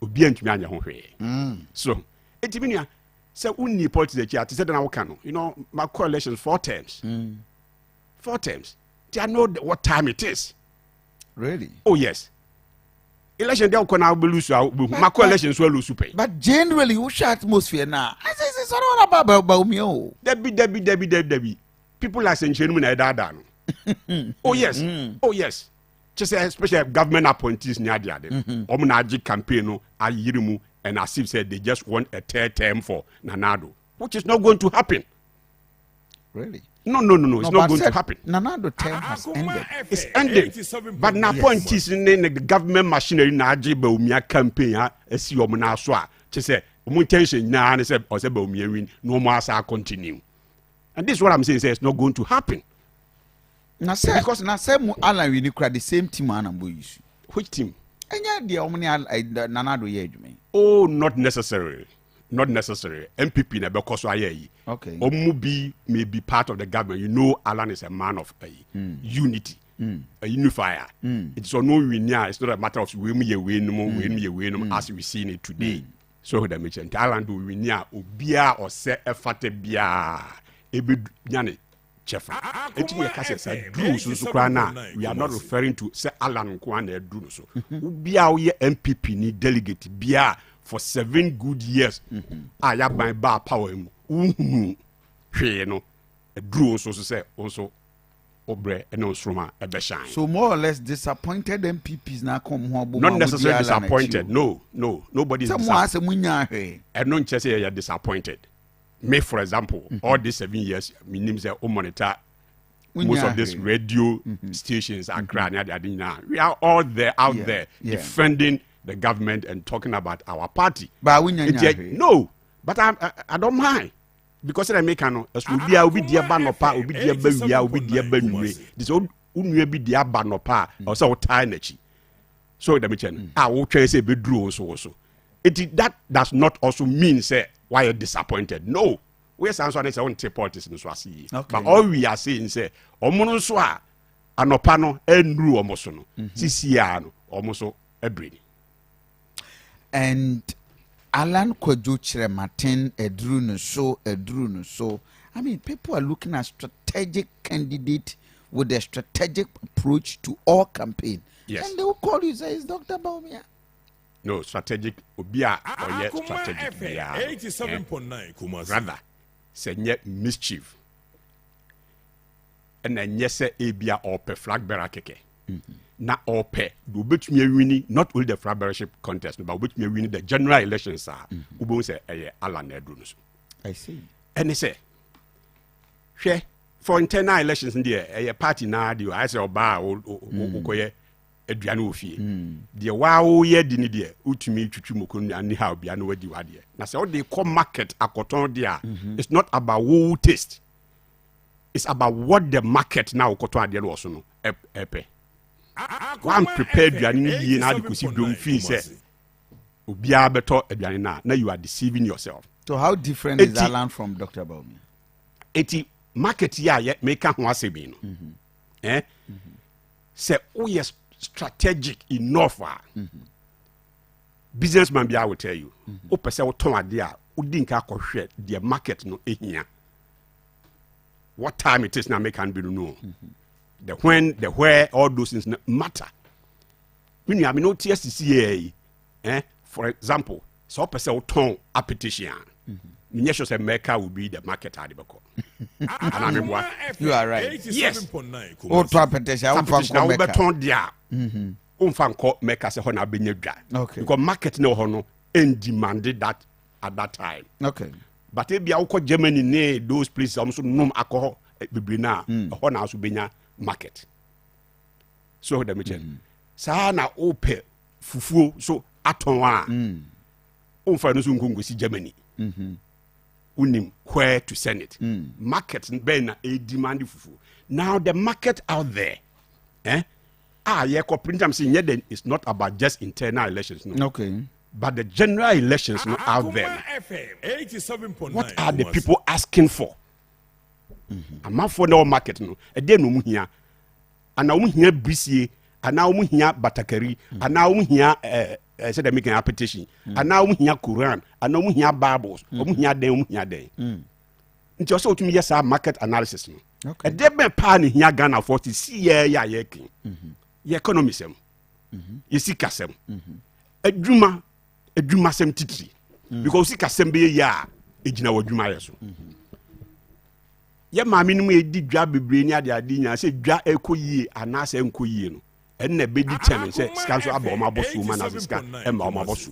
obi antumi anya ho hwe so etimia say unni politics e ati say na wo kan my coalition 4 terms 4 terms they know what time it is really. Oh yes, election dey ko na lose my coalition so lose pay. But generally who share atmosphere now I say it's all about me o debi people like senchenu na dada no oh yes just especially government appointees near the other na agi campaign no ayirimu and as if said they just want a third term for Nanado, which is not going to happen. Really? No, it's not going to happen. Nanado term has ended. It's ending. But na point is in the government machinery na agi ba umia campaign esi omo na so a just say omo intention na say o say ba umia win no more asa continue. And this is what I'm saying, it's not going to happen. Because Alan we need the same team Anambo issue. Which team? Nanado ye. Oh, not necessarily. Not necessary. MPP na because aye. Okay. Omubi may be part of the government. Alan is a man of unity, a unifier. It's no winia. It's not a matter of win as we see it today. So the mention Alan do winia obia or se efate bia ebi nyane chefa. Etimi ekase say do so na we are not referring to say Alan ko na do so. Obia wo ye MPP ni delegate bia for 7 good years. Aya ban ba power mu. Hwe no do so say also obre and osroma ebe shine. So more or less disappointed MPPs now come home. Not necessarily disappointed. No. Nobody is disappointed. And non just say you're disappointed. Me, for example, all these 7 years, my name is monitor most of these radio stations are we are all there out there defending the government and talking about our party. But no, but I don't mind. Because I make an will be dear banopa, will be dear bevia, will be dear benue. This old unwe be dear banopa, or so tiny. So the mission, I will try to say bedrew also. That does not also mean say why you're disappointed. No. We answer this on politics in Swasi. But all we are saying say omono so a anopano enru omoso no. Sisiano omoso ebri. And Alan Kwadwo Martin edru no so. I mean, people are looking at strategic candidate with a strategic approach to all campaign. Yes. And they will call you say it's Dr. Baumia. No, strategic obia or yet strategic. 87.9 Kumasi. Rather, say mischief. And then yes, say ebia or pe flag bearer keke. Na or pe do bet me winning not only the flag bearership contest, but which me winning the general elections are. Ubo say Alan Edrunus. I see. And they say, she for internal elections in there, a party na do I say oba o aduane ofie de waawo ye di ne de utumi twitwi mokonu ani ha obia no wadi wade na se o de come market akoton de a it's not about who taste, it's about what the market now akoton ade no so no epe one prepared aduane ni yie na adikosi dom fi se obia beto aduane na you are deceiving yourself. So how different is Alan from Dr. Baumia? Eti market ya make ho asebi no say oh yes strategic enough. Businessman be I will tell you. O pese o ton ade a o di nka akɔhwɛ the market no ehia. What time it is now make can be no. The when, the where, all those things matter. When you have no TSCA, for example, so o pese o ton appetition. Minyesho say Mecca will be the market at the bako. You are right. Yes. O to appetition o fan Mecca. Beton dia. Fan ko Mecca se ho na benedwa. Okay. Because market no ho no and demanded that at that time. Okay. But if you go Germany ne those places also nom alcohol bibli na ho na so benya market. So the mention. Sa na ope fufuo so aton a. Fa no so nkongosi Germany. Unim where to send it. Market ben a demand fufu. Now the market out there, saying it's not about just internal elections, no. Okay. But the general elections not out there. What are the people asking for? I'm not for no market, no. A day no here, and I won't hear BCA ana omu hia batakari ana omu hia said making a petition ana omu hia Quran ana omu hia Bibles omu hia den nti o so otumi yes market analysis no e de be pa ne hia Ghana for to see ya kin ye economy sem ye sika sem adwuma sem titiri because sika sem be ya ejina wadwuma ye so ye maame no e di dwa bebre ni ade nya se dwa ekoyie ana se enkoyie no enne be di teme se sika so aba o ma bosu ma na sika e ma o ma bosu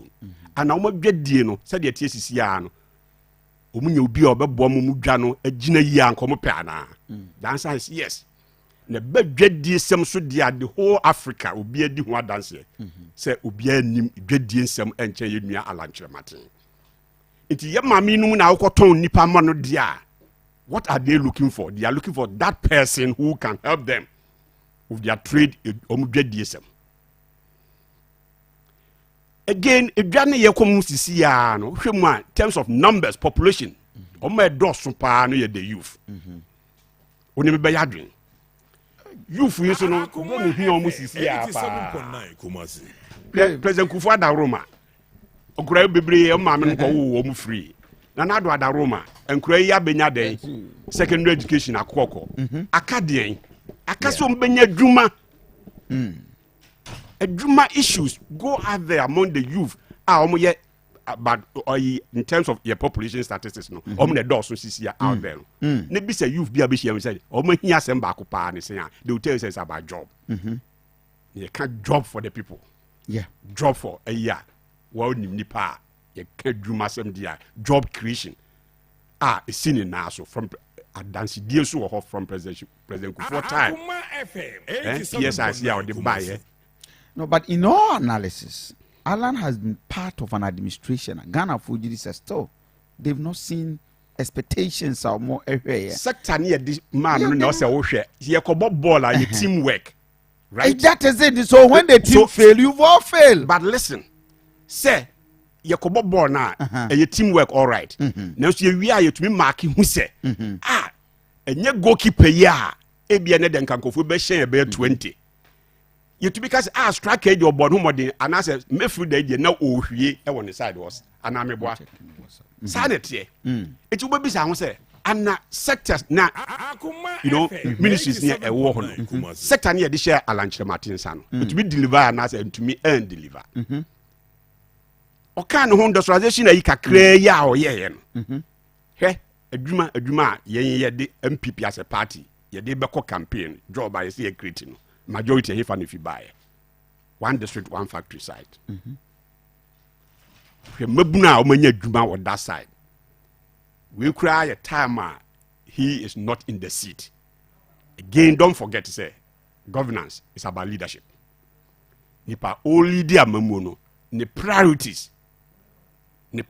ana o ma dwadie no se de tie sisi ya no o mu nya obi a obebo mu dwa no agina yi anko mo pe ana the answer is yes na be dwadie sem so dia the whole Africa obi adi ho adanse se obi anim dwadie nsem enche ye nua alankyere maten nti ye maame no na akoton nipa ma no dia. What are they looking for? They are looking for that person who can help them with their trade. Again, in terms of numbers, population, the youth. Youth, President Kofi Roma. Free. Na Aduanaba Roma enkura ya benya den secondary education akoko akadien akaso benya dwuma adwuma issues go out there among the youth omoye but in terms of your population statistics no omo the doors so sisi out there ne bi say youth bia be share say omo hia sem ba ko pa ne say they will tell you it's about job you can't job for the people job for a year wa nipa ye kadwuma sem dia job creation is seen in now from Adansi deal so from President Kofi time yes I see how they buy no but in all analysis Alan has been part of an administration Ghana Fuji says still they've not seen expectations or more everywhere sector near this man no say wo hwe ye kobo ball and teamwork right that is it so when the team fail you've all failed but listen say ye kobo ball na ye teamwork all right now so ye wi a ye tumi mark hu se enye goalkeeper ya e bia ne den kankofo be hyen be 20 ye tumi ka se striker de obon humodin ana se mefu da je na ohwie e won side was ana meboa sanete it will be say ho se ana sectors na you know ministries near e wo ho sector near de share alankyere matinsa no it will deliver ana se ntumi and deliver okan ho industrialization ayi kakra ya oyeye no he adwuma ye de MPP as a party ye de be campaign job by say create no majority he fa no fi buy one district one factory site he mabuna o manya adwuma on that side we cry a time he is not in the seat again. Don't forget to say governance is about leadership nipa only dia mamuno the priorities and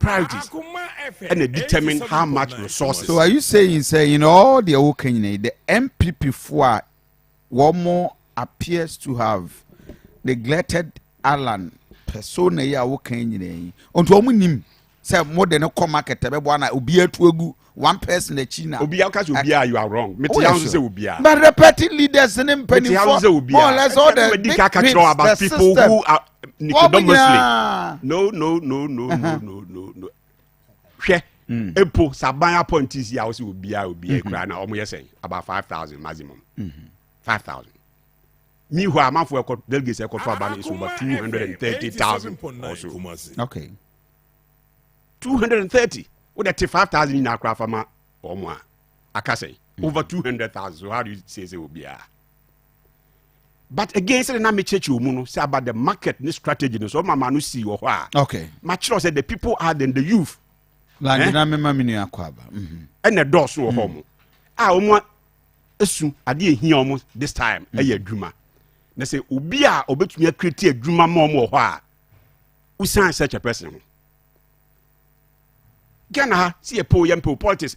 they determine how much resources. So are you saying all the Okanyine, the MPP for one more appears to have neglected Alan persona ya Okanyine onto omunim say more than a market bwana obia tuegu one person the China obia ka obia you are wrong me tell you say obia but repeating leaders in penny more or less all the big about people who are nicodomously no hwe epo saban appointees ya also obia kra na omo yesen about 5,000 maximum 5,000 me who am for delegates e for about is over 230,000 also okay 230 what that 5,000 in akra fama omo akase over 200,000 so how do you say obia. But again, say na me church no say about the market this strategy so mama no see wo okay match say the people are then the youth land na me mama nu akwaba and the doors wo ho mo omo esu ade ehia omo this time adwuma na say obi a obetumi create adwuma ma omo ho usan such a person Ghana see a poor young politics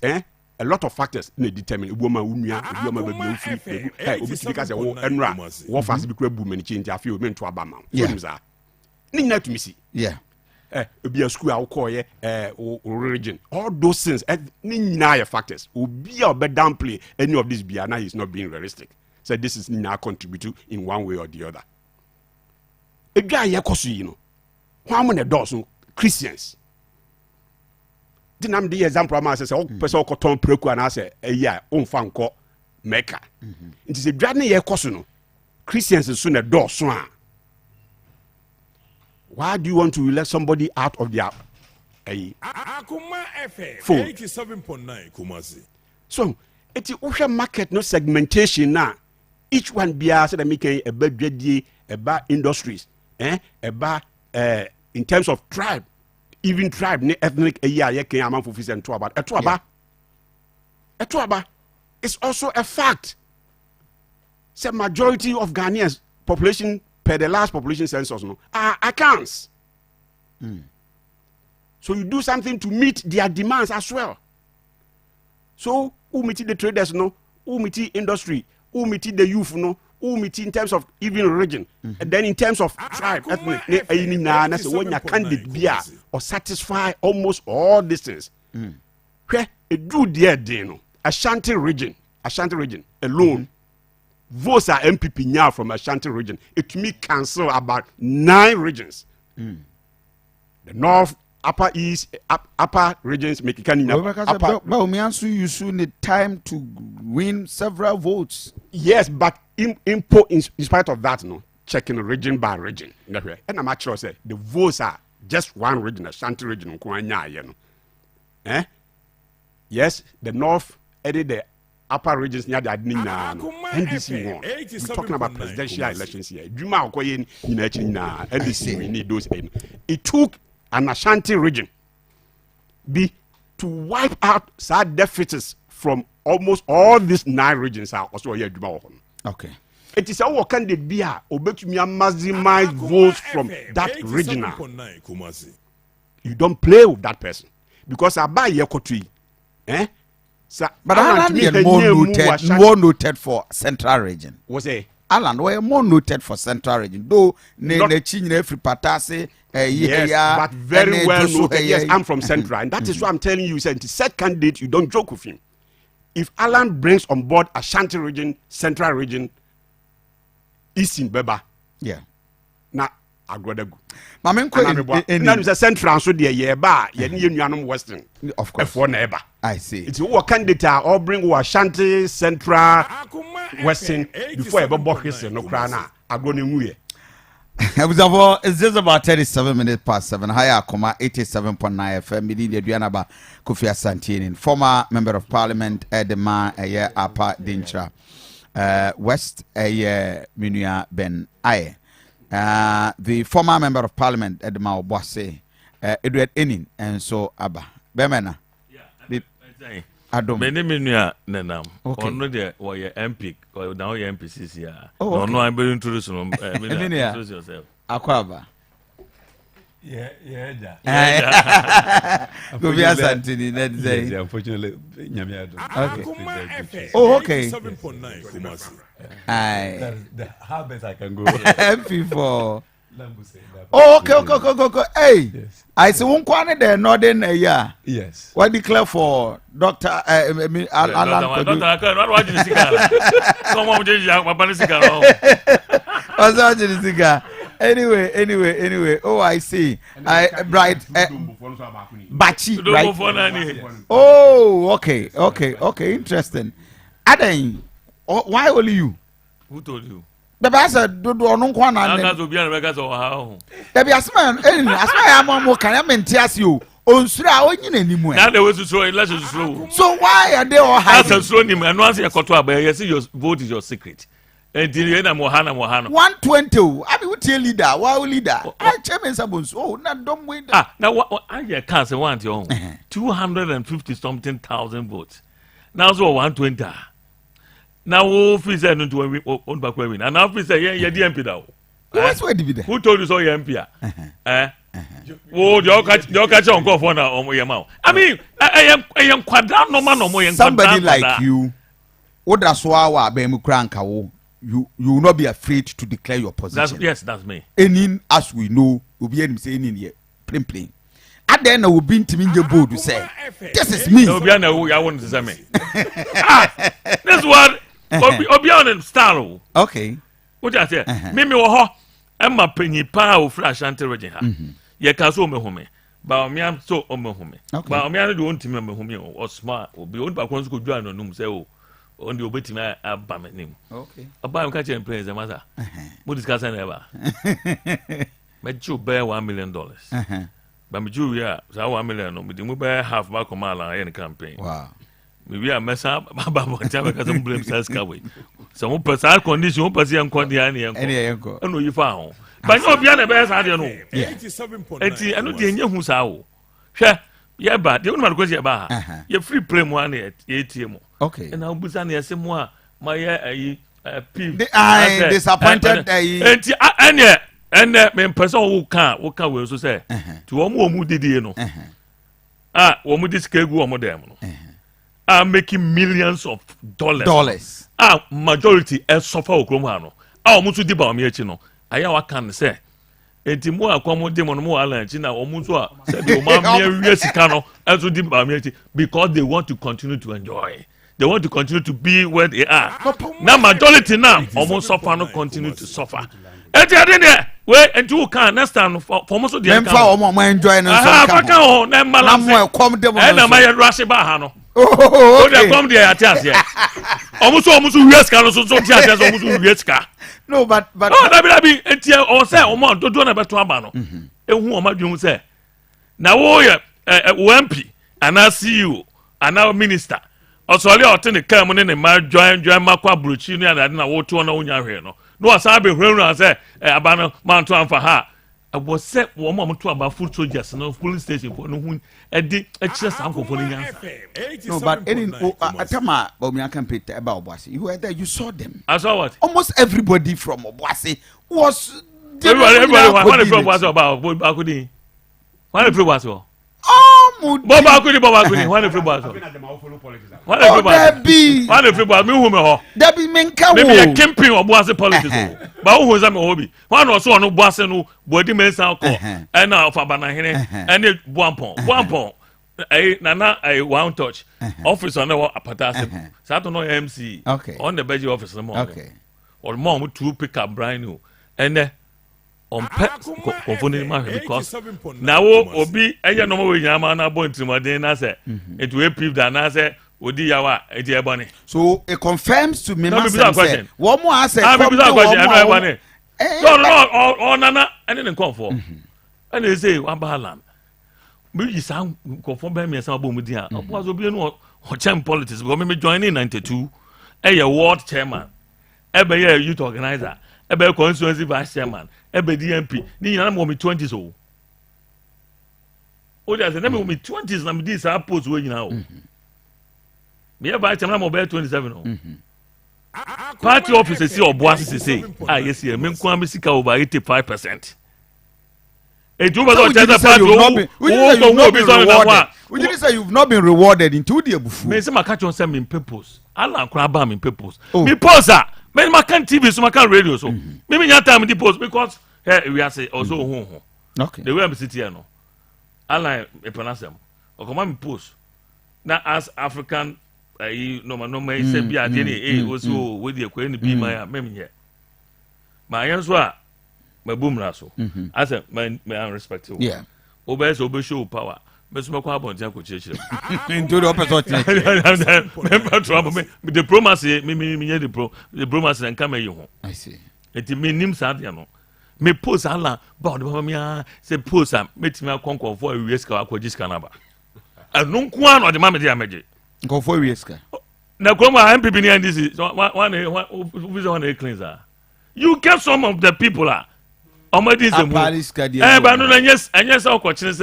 a lot of factors may determine woman unia woman be free obitumi ka say wo enra wo fast be kura bu mani chinti afi o mento abama so ni na to me see obi a school a wo call religion all those things ni nyina factors obi a be downplay any of this bia na he is not being realistic so this is now contribute in one way or the other a guy you know. How many doors Christians? Didn't the example I say, oh, person cotton preku and I say, a year, on fanco, Mecca. It is a journey ye cosuno. Christians is soon a door swan. Why do you want to let somebody out of their Akoma FM 87.9 Kumasi? So, it's a market no segmentation now. Each one be asked that making a bad about industries, about in terms of tribe, even tribe, ethnic area, can amount for fish and tuaba. A tuaba is also a fact. Say majority of Ghanaians population per the last population census are accounts. So you do something to meet their demands as well. So who meet the traders who meet industry, who meet the youth who meet in terms of even region, and then in terms of tribe, ethnic, when you candidate be or satisfy almost all these things. Where a do dear Ashanti region alone. Votes are MPP now from Ashanti region. It to me cancel about 9 regions. The north, upper east, upper regions make it but we also use the time to win several votes. Yes, but in spite of that, checking region by region. And I'm actually say the votes are just one region, Ashanti region. Yes, the north added the upper regions near the NDC won. We're talking about presidential elections here. NDC we need those. It took an Ashanti region to wipe out sad deficits from almost all these 9 regions are also here. Okay. It is our candidate be a maximize votes from that regional. You don't play with that person because I buy your country. But Alan more noted for Central Region. Was a Alan were more noted for Central Region. Though every patase yes, but very well noted. Yes, I'm from Central, and that is why I'm telling you, said the set candidate, you don't joke with him. If Alan brings on board Ashanti region, Central Region, Eastern Beba, yeah, na agrodegu. Mamen is a Central so there ye ba ye ni Western. Of course. Neighbor. I see. It's who candidate or bring Ashanti, Central, Western before ever book his no crana. Agonimuye. It's just about 37 minutes past 7. Hi, Akoma 87.9 FM. Media Aduanaba Kofi Asante, former member of parliament, Edema, Apa Dintra, West, Minua Ben Aye. The former member of parliament, Edema Obuase, Ennin, and so Abba. Bemena. Adom. Many minua nenam. Ono de woye MP or now ye MPCC ya. No no I'm going to introduce introduce yourself. Akwaba. Yeah. Go be Asante ni net say. Unfortunately, nyame adom. Okay. Oh, okay. 7.9 Kumasi. Aye. The how best I can go. MP4. Oh, okay. Hey, yes. I say one corner there, northern area. Yes. What declare for Dr. Alan? Dr. What did you see? Come on, Anyway. Oh, I see. Bright. Bachi. Right. Oh, okay. Interesting. Aden, why only you? Who told you? The bastard do no kwana. That's to be an American or how? There be asman, am more can I maintain you? On Sra, only anymore. Now there was a slow, let's slow. So why are they all hiding? That's a slow name, and once you got to a see your vote is your secret. Until you end up Mohana. 120. I mean, what leader? Wow, leader. I chairman Sabons. Oh, not dumb way. Now what I can't say want your own 250 something thousand votes. Now so 120. Now officer no to on back win. And officer yeah DMP now. Who told you so you MP? Oh, you catch on go for now on your mouth. I mean, I am quadran no man no more. Somebody like you. What that's why you will not be afraid to declare your position. That's me. Ennin, as we know, will be any saying in here, plain. At the end, I will be to me bold to say, this is me. No, I want to say me. That's what. Obion style. Okay. What I say? Mimi wo ho. Emma penny power flash Asante region ha. Ye ka so me home. Ba me am so o me home. Ba me an do won timi me home o smart obi on ba kon so ko dwa no num say o on the obetimi aba me nim. Okay. Aba am ka chen praise matter. Mo discuss na eba. Me ju bear $1 million. But me ju ya so $1 million no me di mo bear half ba Akoma ala in campaign. Wow. We are mess up about time because some blame says Kawi. Some person condition, person condition, and no, you found. But no, be on the best, I don't know. 87.8. I know the young who's out. Share, yeah, but the only question about you free play one at ATM. Okay. And I'll be saying, some more, my disappointed. And me person who can't, what can we also say? To one more moody, you know. One more this kegu, one more them. Are making millions of dollars. Majority suffer Okromano. Almost di ba me no. Aya wa kan say. Enti mo akwamo dem no mo ala nchi na omuso a say the man me sika no enso di ba me because they want to continue to enjoy. They want to continue to be where they are. Now majority now almost suffer no continue to suffer. Enti ade ne we enti wo kan next time for mo so dey kan. Memfa o mo enjoy no so kan. Ah, na mala. Na mo kom dem no. Na ma ye rush ba ha no. Oh, they come there at us, yeah. Almost US can also so tears almost US car. No, but oh, that be or say, or more, don't do about Trabano. And who am I doing say? Now, oh, yeah, WMP, and I see you, and now minister. Also, I attend the come in and my join Macqua Brucini, and I didn't know what to know in your hair. No, I saw be when I say, Abano Mountain for her. I was set 1 moment to about food soldiers, no police station for no one. I did just uncle for the No, but any Atama Bomiakan Pete about Obasi. You were there, you saw them. I saw what? Almost everybody from Obasi was. Everybody was about Bakudi. What if it was all? Oh, Boba Kudi, what if it was all? What if it was me whom Debbie Menka? Maybe a camping or was a politics. But who was a hobby? One or so no Bossano, body men sound call, and now for Banahine, and it 1 point. Nana, a one touch office on the Patas, Saturno MC, okay, on the budget office, okay, or mom to pick up brand new, and on pet because now Obi, I don't know where Yamana born to my day, I said, it will peep that I said, Odi Yawa, Edia Bunny. So it confirms to me, question. One more I said, question, no, Nana, and then come for. And they say, Wabalan. Me sound conform by me as a boom dear. Was Obi no champ politics, but me join in 92. A ward chairman, a youth organizer, a constituency vice chairman, a DMP. Ni na mo me 20s o. O there's a name me 20s na me this post we now. Me vice chairman mo be 27 o. Party office say Obuasi say, yes, here me nko amesika over 85%. Would you say you've not been rewarded into the buffet? Me say my catch on send me purpose. Allah crab me purpose. Me pause ah. Me ma can TV so ma can radio so. Me nya time the post because here we are say also okay. The way I'm sitting here no. Allah e pronounce them. Akoma me post. Na as African no say be ade also we dey ko ni be my me here. Ma yan so a my boom raso. I said, my respect. Yeah. Obey show power. But my car bonds uncle church. Into the opposite. Diplomacy, me diplomacy and come you. I see. It mean him Sadiano. Me post Allah, but Mamma say post am, make me a conquer for a risk of Aquajis Canaba. And no one or the mamma damage. Go for a risk. Now, come on, MPP behind this is one cleanser. You get some of the people are. But no, yes, and yes, our question is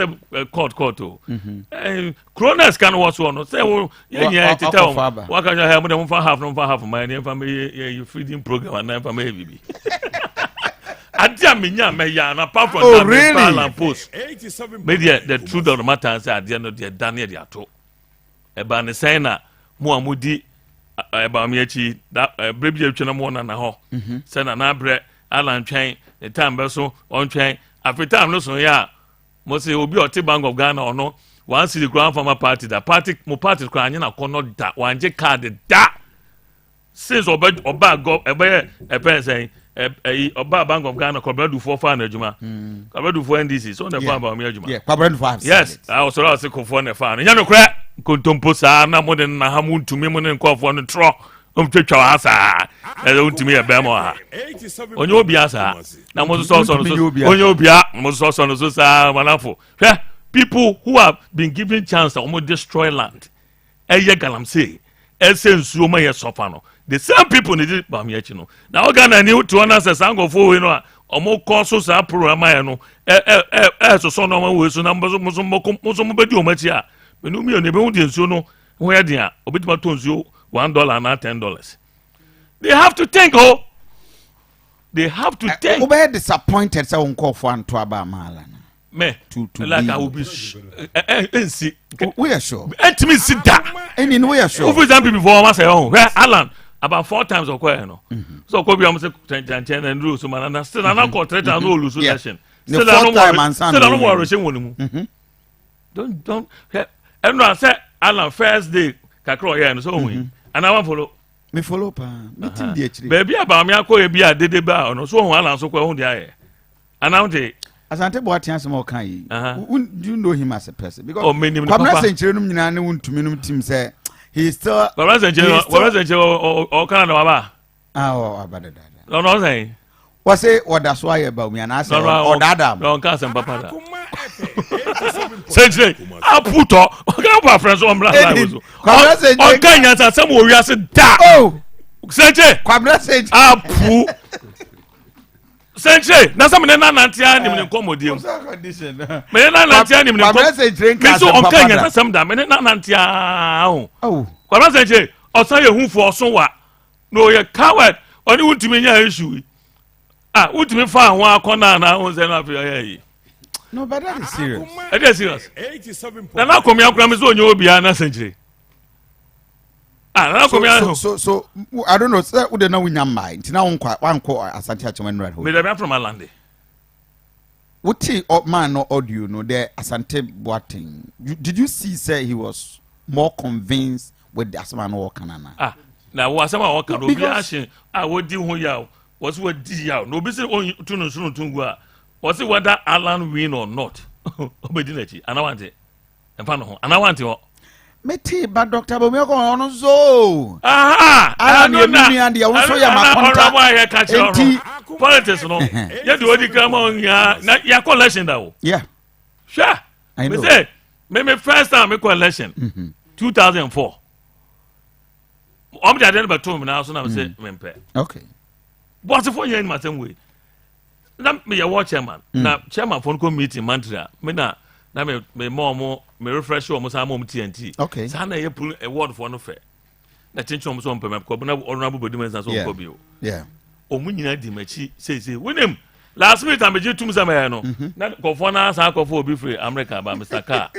court. Cronus can watch one. Say, yeah, to tell what can you have them for half of my name for me, you feeding program and then for maybe. I damn me, apart from that, post. Maybe the truth of the matter is at the end of the Daniel Yato. About the Sana, Muamudi, about me, that baby of one and a half. Send an abre, Alan Chain. The time vessel on train. After time, no so yeah. Must say will be a T-Bank of Ghana or no. Once the ground from a party, the party, more parties crying, and I cannot that one J card that. Since or bad go a bear, a pen saying, Oba Bank of Ghana Kwabra for fan adwuma. Kwabra for NDC so na fan ba me adwuma. Yeah, Kwabra for. Yes, I was also say Kofi na fan. Nya no kra kontompo saa na mo de na ha mu ntumi mo ne nkofo no tro. Twetwa asa. Ntumi e be mo ha. Onye obi asa. Na mo so onye obi a mo so so saa manafo. Hwe people who have been given chance to almost destroy land. Eye galamsey. Ese nsuo ma ye sofa no. The same people need ba me achi no. Na Ghana ni to na say sangofo we no a omo koso sa program aye no. So no ma we so na mo bedi o machi a. Menu mi o ne be hu de nsuo no ho ye de a obitima to nsuo $1 na $10. They have to think They have to think. Obe disappointed say unkofo anto aba mala. Me To like I will be see. We are sure. Entimi sit that. Ennin we are sure. For example before I say where Alan about 4 times or quite no. So Kofi am say 10 and rules so man still na call 3 times no lose election. Still no more rushing wonu. Don't and no say Alan first day kakro here so win. And I want follow. Me follow pa. Me team dey actually. Baby about me akọ e bia dede ba no so won Alan so kwa hu dey aye. And now dey Asante Boateng asem o kan yi. Do you know him as a person? Because Kwabra Senchire num nyina ne wontumi num team say he is still Kwabra Senchire o Canada baba. Abada. No say. What say oda so aye ba mi ana say oda dam. No kan sem papa da. Senchire aputo o kan ba friends o mbla la so. Kwabra Senchire o kan nya asem o wi ase da. Oh. Senchire Kwabra Senchire apu Senche, na some na nantia ni me nkomodiem. Me na nantia ni me nkom. Me so onkan nya some da me na nantia o. Oh. Kwabra Senche, osan ye hu fo so wa. No ye coward, oni wuntimi nya issue. Wuntimi fa ho akona na ho se na afi ayi. No, but that is serious. It is serious. 87. Na komi akura me so onye obi a na Senche. So I don't know. Sir, we don't know when you're mind. Now one call Asante Achemen right home. Me dey from Alande. What man or audio no there Asante Boateng. Did you see say he was more convinced with the Asama no Kanana? Now Asama Okan no be ashin. What di ho ya? Was what di ya? No be say on tunu sunu tungua. Was it whether Alan win or not? Obedinechi. And I want it. And I want it. Meti ba Dr. Bomio ko ono zo. I know na. And ya so ya makonta. Enti politics no. Ya do odi come on ya collection da o. Yeah. Sure. I know. Me say me first time me collection 2004. I'm just about to me now so na say me pay. Okay. But for you in my same way. Na me ya watch chairman. Na chairman phone call meeting mantra. Me na me more me refresh o mo sa mo TNT. Okay. Sa na ye pull a word for no fair. Na chinchon mo so mpem ko na honorable body man so ko bi o. Yeah. O mu nyina di machi say winim last minute am je tum sa me no. Na ko for na sa ko for obi free America ba Mr. Car.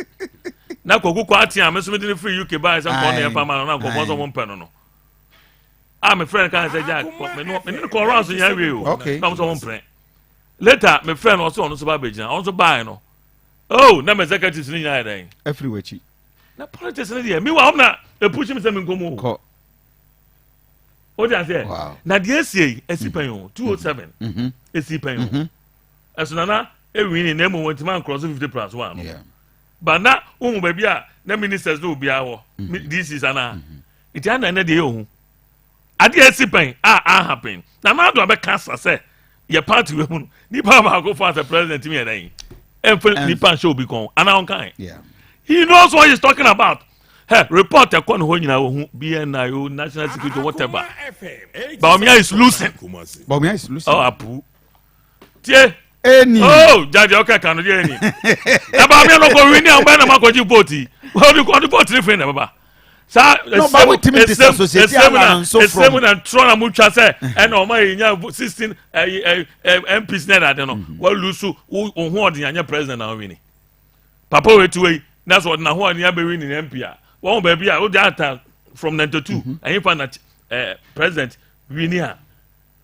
Na ko ku ati am so me di free UK ba sa ko na fa ma na ko for so mo mpem no. My friend can say Jack me ko round so ya we o. Okay. Na so mo mpem. Later my friend also on so ba be jina. On so buy no. Oh, na me secretary ni nya den. Everywhere chi. Na politics ni dey. Me wa na e push me say me nkomo. Ko. O dey say. Wow. Na dey say esipan yo 207. Esipan yo. Eso na e win na mo want man cross 50+1. Yeah. But na umu ba bia na ministers do bia wo. This is ana. It ana na dey yo. Ade esipan happen. Na na do be cancer say your party we hu. Ni pa ma go for the president me dan. Nipan show be con and yeah. He knows what he's talking about. Hey, report a con when you BNI, national security, whatever. Baumia is losing. Baumia is losing. Oh, Apu. Tie. Ennin. Oh, Daddy, okay, can you any? Baumia no go win and when I'm going to vote. How do you call the vote different, Baba? Sir, no, but we team disassociate so from and Tron mucha say and o my 16 MPs na that no we lose who anya president na win papa we two that's what na who anya be win MP a one baby a that from 92 and if na president win here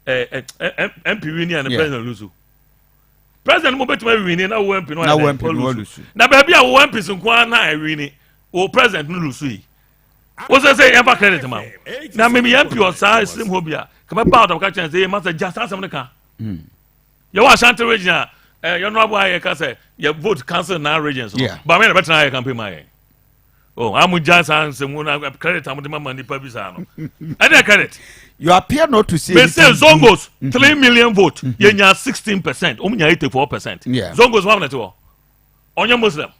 MP win here and president lose president mo betima win na wo MP no lose na baby a wo MP so kwa na win o president no lose What's I say ever credit ma na me me MP o sa slim hobia come ba out of catch and say master just as some ka you wa Asante region you know why you can say you vote cancel now regions but me better na campaign my oh I'm just answer na credit am the money pa bisa no and credit you appear not to say me say Zongos 3 million vote you nya 16% nya 84% Zongos one net o onye Muslim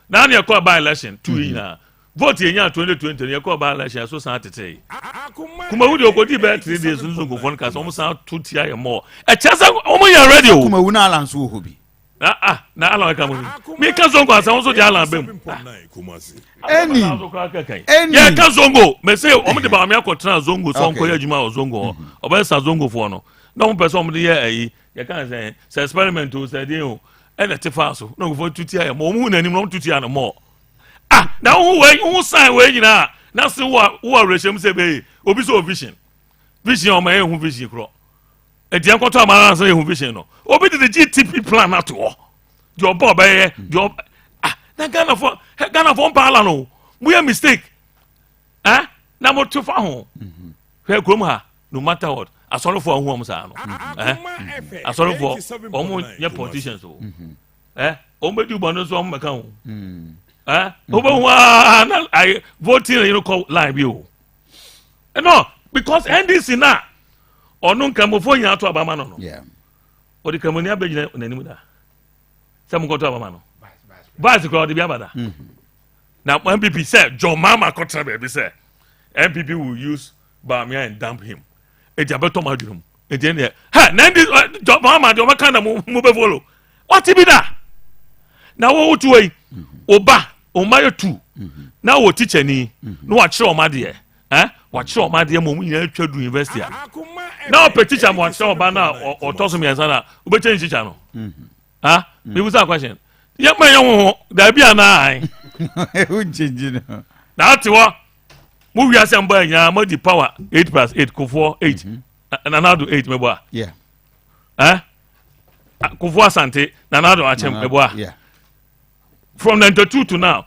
now you call by election 2 na vote in 2020 you call by election so san tete kuma wudi okodi be 3 days nso go phone cast almost 2 tier more e chesa omo ya ready o kuma wuna alan so hobi na alan ka mo me ka zongo asa so di alan bem Ennin ya ka zongo me say omo de ba me akotra zongo so onko ya juma o zongo oba sa zongo fo no na mo person omo de ya ayi ya kan say experiment o say dey o e na tefa so na go for 2 tier more omo na nim no 2 tier no more now who sign we nyina na se wo reshem se be obi so vision o ma ehun vision kro e dia nkoto amara se ehun vision no obi the GTP plan na to the obo be the na Ghana for pala no we mistake na mo to fa ho hwe krom ha no matter what asoro for hu am sa no asoro for omo ye politicians o o me du bono so am ka ho I voting you know call live you. No, because NDC na onu nka mo fo nya to abama no. Yeah. O di kamoni abegina nanimu da. Sam ko to abama no. Vice crowd bi abada. Now MPP said John Mama kontra be say MPP will use Bamia and dump him. E dia beto madrum. E dia ne. Ha, na ndi John Mama do maka na mo be follow. What be that? Now wo to way oba omayo 2 na wo teacher ni no wa kire omade wa kire omade mo mu nyina twadu university na o pe teacher mo kire oba na o toso mi ensa na o be change teacher no me was a question ye ma ye ho da bia na ai who change no na ati wo mu wi asem ba nya mo di power 8+8 Kofi 8 na na do 8 mebo yeah Kofi Asante na na do achem mebo yeah from 92 to now,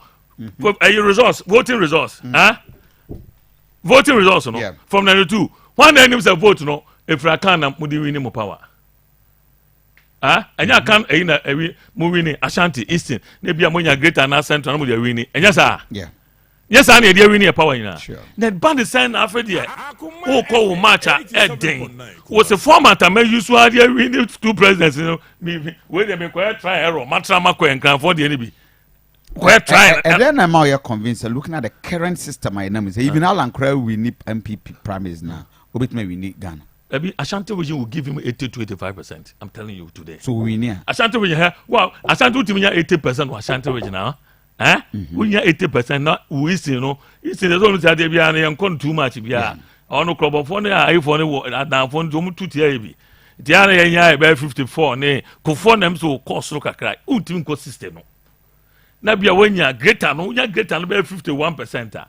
results, voting results, voting results, no. Yeah. From 92, one day names a vote, no. If I can, mudi winning more power. And I can every winning Ashanti Eastern, maybe a monya greater and central mudi winning. And yes, yeah. Yes, I need winning a power in sure. Then band the sign after the who call match at Ding was a format I may use to winning 2 presidents, you know. Where they may quite try error, Matramako and can for the enemy. And then I'm now convinced looking at the current system. I know even Alan Crow we need MPP primaries now. Obit we need Ghana. Ashanti region will give him 80 to 85%. I'm telling you today. So we need Ashanti region. Wow, Ashanti region 80% Ashanti region now. We need 80% not we see you know. It's the only that they be and come too much be on no club phone iPhone na phone to 2 tier be. The other nya be 54 ne ko phone them so cost so kakra. Untim ko system no. Na bia wanya greater no nya greater no be 51%.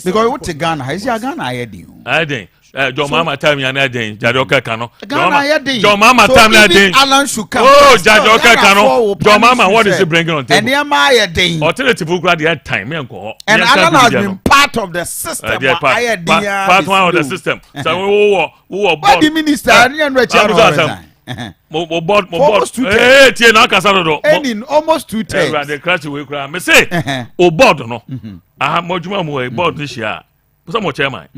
Because what Ghana is ya Ghana I think John Mama time ya na den Jade Okaka no John Mama time na den Alan should come Jade Okaka no John Mama what is he bringing on table and there my den alternative grad the time me enko and Alan has been part of the system part one of the system so what the minister mo board tie na aka saro do Ennin almost 2 times the crash we cry me say o board no mo djuma mo e board ni hia so mo chairman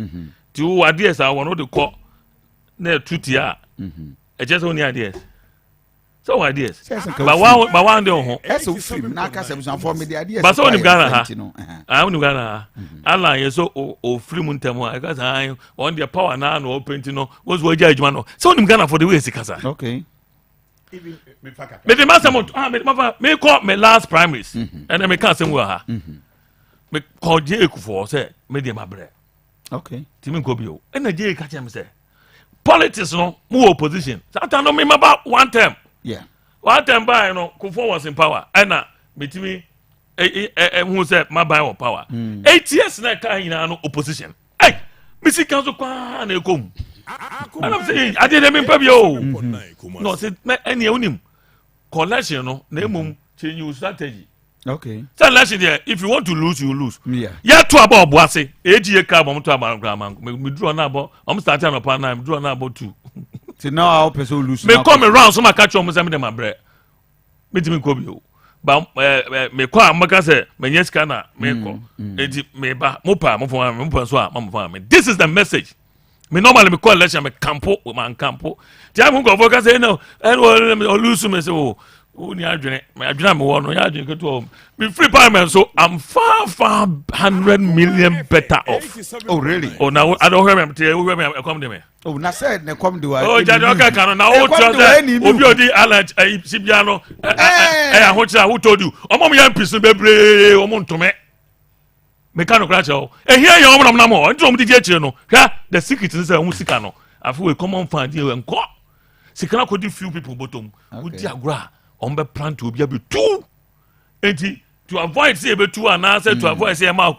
ti o ideas a won de ko na tutia e just only ideas so ideas but one dey ho eso film na aka se for me the ideas but so on Ghana ha on Ghana Allah ye so o film ntem a aka say on the power na no paint no was wo judge man no so on Ghana for the way sikasa okay even me faka me the master me call me last primaries and me can say we ha me call je ekufo say me dey mabre okay ti me go bi o and je ka chem say politics no mo opposition that no me about one term yeah one time by no Kofi was in power and metimi who said my buy power 8 years na ka hina no opposition hey misi kanso kwa na ekom and I'm saying I didn't mean pabio no say any unim collection no na emum change your strategy Okay. So election there, if you want to lose, you lose. Yeah. Yeah, to about Boise. AGA car, I'm to about grandma. Me draw an about. I'm starting upon I'm draw an about 2. So now our person lose. Me come around, so I catch almost them my bread. Me to me come you. But me call Amaka say me yes kana me call. Me ba mo so me. This is the message. Me normally me call election me campo man campo. Ti am go focus say no and lose me say oh ni adwene me wo no ya adwene keto me free parliament so I'm far 100 million better off. Oh really? Oh now I don't hear me come there me. Oh na said ne come do. Oh jadi okay kan na o try obi odi alert sibia no ho try who told you omom yan pisu bebre omom ntome me kan okra cho here you omom na mo nti omom di akire no hwa the secret is say hu sika no afi we common fund here enko sika na kodi few people bottom udi agora ombe plan to obi abi 2 enti to avoid say be 2 and answer to avoid say ma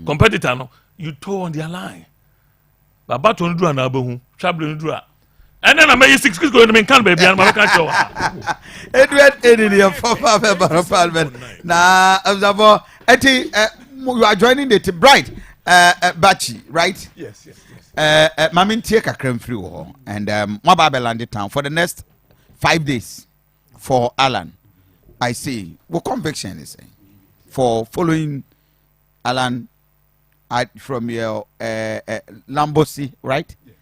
competitor no you toe on their line baba to ndura na abahu travel ndura and then I may 6 kids go in the can baby and my show Edward Ennin for Parliament na observer eti you are joining the bright Bachi right? Yes. Mamin tie kakra mfiri wo and mo ba land town for the next 5 days for Alan. I see what conviction is saying for following Alan from your Lambosi, right? Yes.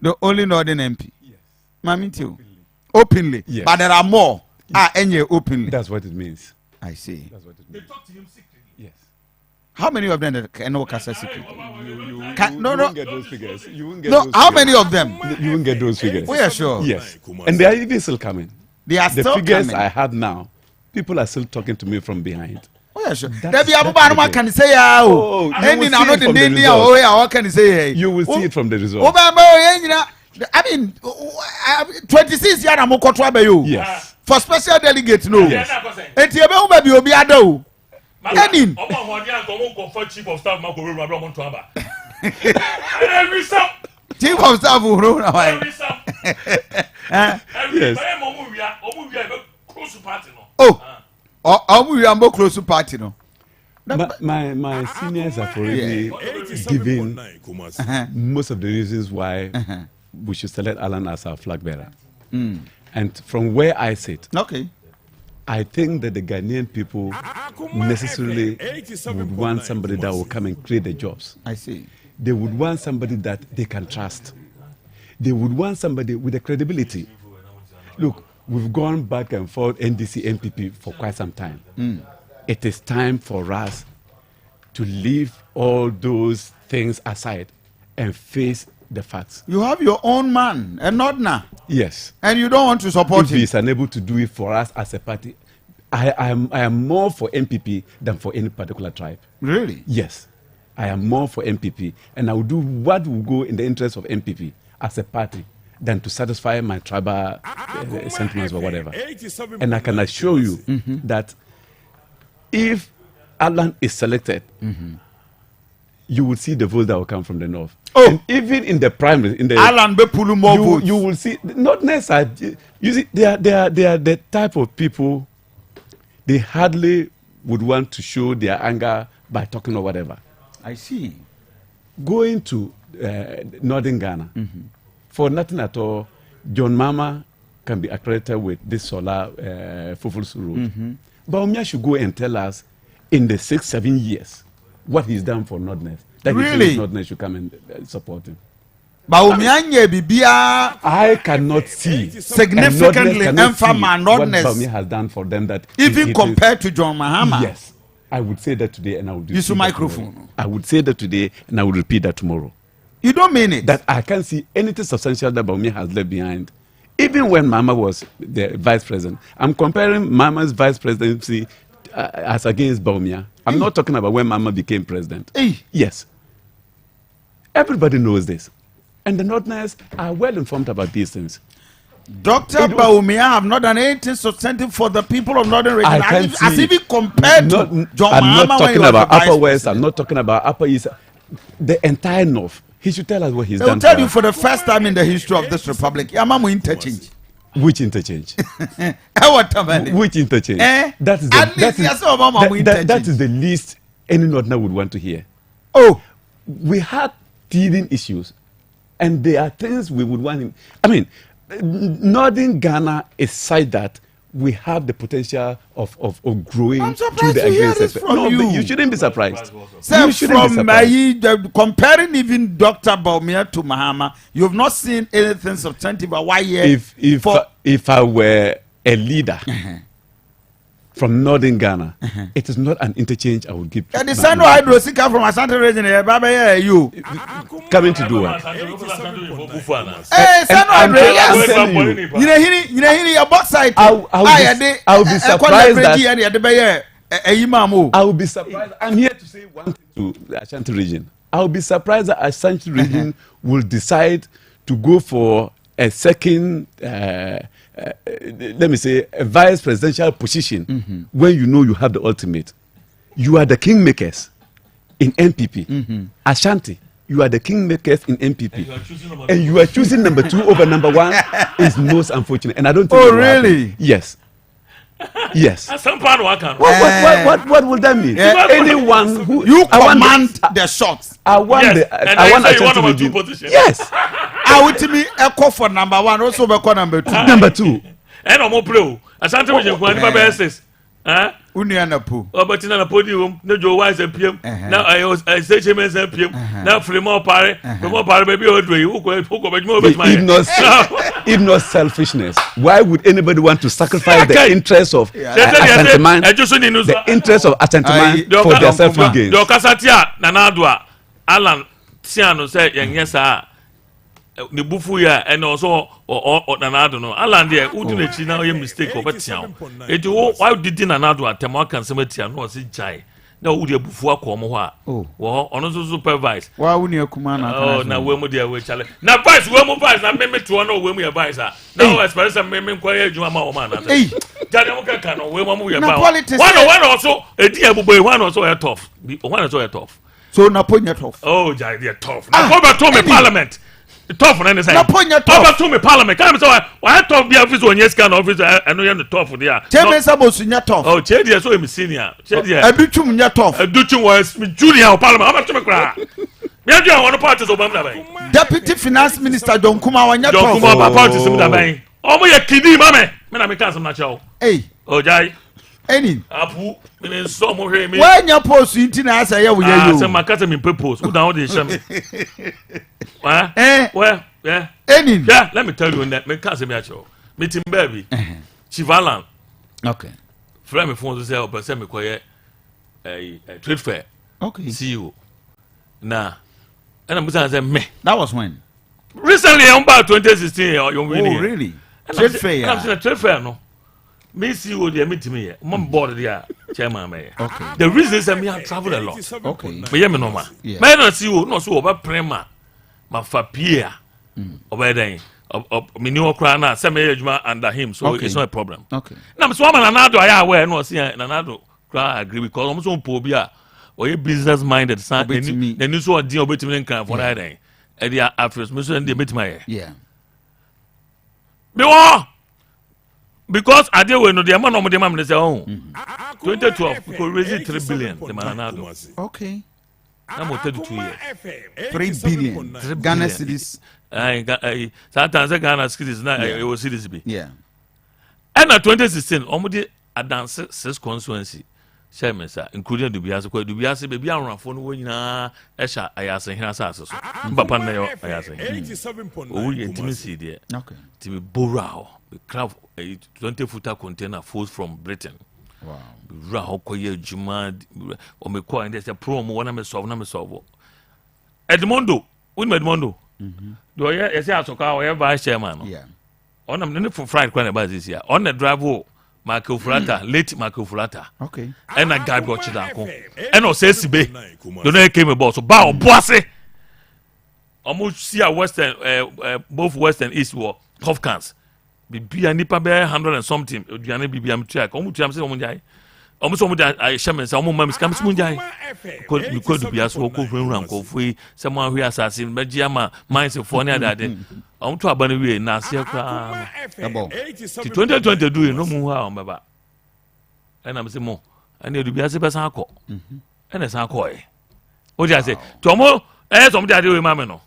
The only Northern MP. Yes. Mami too. Openly. Yes. But there are more. Any openly. That's what it means. I see. That's what it they means. talk to him secretly. Yes. How many of them that can know Kasa secretly? You No. won't get those figures. You won't get No, those how figures. many of them? You won't get those figures. We are sure. Yes. And they are even still coming. They are The still figures coming. I have now, people are still talking to me from behind. We are sure. That's- There be that's Abuba the no thing. can say Oh, you Any will now see no it from the the results. oh yeah, what can you say? You will see it from the results. I mean 26 years am ko to abayo. Yes. For special delegate no. Yes. Enti ebe wo ba bi obi ada o. Ennin. Omo hodi an go go for chief of staff ma ko ro abro mo to aba. Every stop. Chief of staff who na why. Every stop. Eh? Yes. Omo wia be close party no. Oh. We are more close to party no. My seniors have already given most of the reasons why we should select Alan as our flag bearer. And from where I sit, Okay. I think that the Ghanaian people necessarily would want somebody that will come and create the jobs. I see. They would want somebody that they can trust. They would want somebody with the credibility. Look, we've gone back and forth NDC MPP for quite some time. It is time for us to leave all those things aside and face the facts. You have your own man, and not now. Yes. And you don't want to support If him. he is unable to do it for us as a party, I am more for MPP than for any particular tribe. Really? Yes. I am more for MPP, and I will do what will go in the interest of MPP as a party than to satisfy my tribal sentiments or whatever. And I can assure you that if Alan is selected, you will see the votes that will come from the north. Oh. And even in the primary, in the Alan be pulling more votes. you will see not necessarily. You see, they are the type of people. They hardly would want to show their anger by talking or whatever. I see. Going to northern Ghana, for nothing at all, John Mama can be accredited with this solar Fufulsu road. But Baumia should go and tell us in the 6-7 years what he's done for Northerners. That he Really? thinks Northerners should come and support him. But Omianye bibia I cannot see significantly and Northerners cannot emphasize see Northerners. what Baumia has done for them. That Even he compared to John Mahama. Yes, I would say that today, and I would Use your repeat that microphone. tomorrow. I would say that today, and I will repeat that tomorrow. You don't mean it. That I can't see anything substantial that Baumia has left behind. Even when Mama was the vice president, I'm comparing Mama's vice presidency as against Baumia. I'm not talking about when Mama became president. Yes. Everybody knows this. And the Northerners are well informed about these things. Dr. Baumia have not done anything substantive for the people of Northern region. I can't As see. even compared to John I'm Mahama not when he talking was about the vice Upper West. president. I'm not talking about Upper East. The entire North. He should tell us what he's They will done. tell for you us. for the first time in the history of this republic. Yamamu interchange. Which interchange? Which interchange? That is the least any Northerner would want to hear. Oh, we had teething issues, and there are things we would want him. I mean, Northern Ghana is such that we have the potential of growing through the agriculture sector. No, you shouldn't be surprised. So from comparing even Dr. Baumia to Mahama, you have not seen anything substantive. Why? If I were a leader from Northern Ghana, it is not an interchange I would give. The Sano Hydrosica from Asante region, you coming to do what? Your box side. I will be surprised that I will be surprised. I'm here to say one thing to the Ashanti region. I will be surprised that Ashanti region will decide to go for a second, let me say, a vice presidential position when you know you have the ultimate. You are the kingmakers in NPP. Ashanti, you are the kingmakers in NPP. And you are choosing number 2 over number 1 is most unfortunate. And I don't think. Oh, really? Happen. Yes. Yes. What would that mean? Anyone who you command the shots. I want Ashanti region. Yes. I would me echo for number 1, also echo number 2. Number 2. And I'm pro. Ashanti region kwa ni baba SS. Unia na po. Obatina na podium, na Joe Wise PM. Now I say James PM. Now Fremont Pare baby Odre. If not selfishness, why would anybody want to sacrifice the interest of Asante man, the interest of Asante man for their selfish gains? Do kasatia na nadwa Alan Tiano say yesa the bufu ya and also or nanado no Alan there who do the now your mistake over town. It why did nanado at Tamakan Cemetery and was it jai? No, would you before come? Oh, well, on supervise. Why wouldn't you come on? Oh, now when would you challenge? Now, vice, women vice, I remember to know when we advise her. Now, as far as I remember, quiet, you are my woman. Hey, Jadamoka can know when we are about. One also a dear boy, one also a tough. One also a tough. So, now put your tough. Oh, Jai, tough. Now, go back to me, Parliament. Tough on any side. Now, put your tough. To me, Parliament. Come so I talk the office when yes, can office. I know you're the tough there. Tell me something in your tough. Oh, Chedia, so I'm senior. Chedia. I do too in your tough. I do too was junior Parliament. How much to me cry? Yeah, you want to parties of Bamda. Deputy Finance Minister John Kuma when you talk about parties of Bamda. Oh, my kiddy, mamma. Men, I'm a cousin, not show. Hey, oh, Jai. Ennin. Apu, in some more. When you post in as I hear you, my cousin in purpose. Who down the shame? Well, yeah. Ennin. Yeah, let me tell you that. My cousin, meeting baby. Chivalan. Okay. Friend me phone to say, but send me quiet a trade fair. Okay. See you. Nah. And I'm going to say, me. That was when? Recently, I'm about 2016. Oh, really? Trade fair. I'm saying a trade fair, no. Me see you there meet me. I'm bored there, chairman. Okay. The reason is that me I travel a lot. Okay. Me me no ma. Me not see you, no so over prema. Ma fapia. Over there. Me new okra na say me adwuma under him, so it's not a problem. Okay. Na me so man nanado I aware no see nanado kra agree because I'm so po bia or business minded san the new so dey obetimi nkan for that then. E dia afres me so dey metima. Yeah. Me wo because I deal with no the man no dem am say oh 2012 we could raise 3 billion the manado. Okay. I'm 32 years. 3 billion Ghana cedis. Sometimes Ghana cedis now it was cedis be. Yeah. And at 2016 omudi adance 6 constituency chairman sir including Dubiase baby around for no nyina esha ayase hina asase so. Papa na yo ayase. 87.9. Oh intimacy there. Okay. To be borrow we craft a 20-footer container forced from Britain. Wow. Rahokoye Juma or me call and there's a promo one me solve. Edmondo, win Edmondo. Do I say I took our vice chairman? Yeah. On them for fried quite about this year. On the drive, Michael Fulata, late Michael Fulata. Okay. And I got watch that. And no says be. The name came about so bow bossy. Almost see a western, both west and east were Hofkans. Be a nipa bear 100 and something. Diana BBM track. Almost I'm saying Munjai. Almost I shaman some moments comes Munjai. Could be as well go around Kofi, someone who assassin, but Jama, minds of funny that day. I'm to abandon we na ase kra. 2020 do no mu ha on baba. And I'm say mo, and you be ase person akọ. And ese akọ e. O just say, "Tomo, some dey we mama no."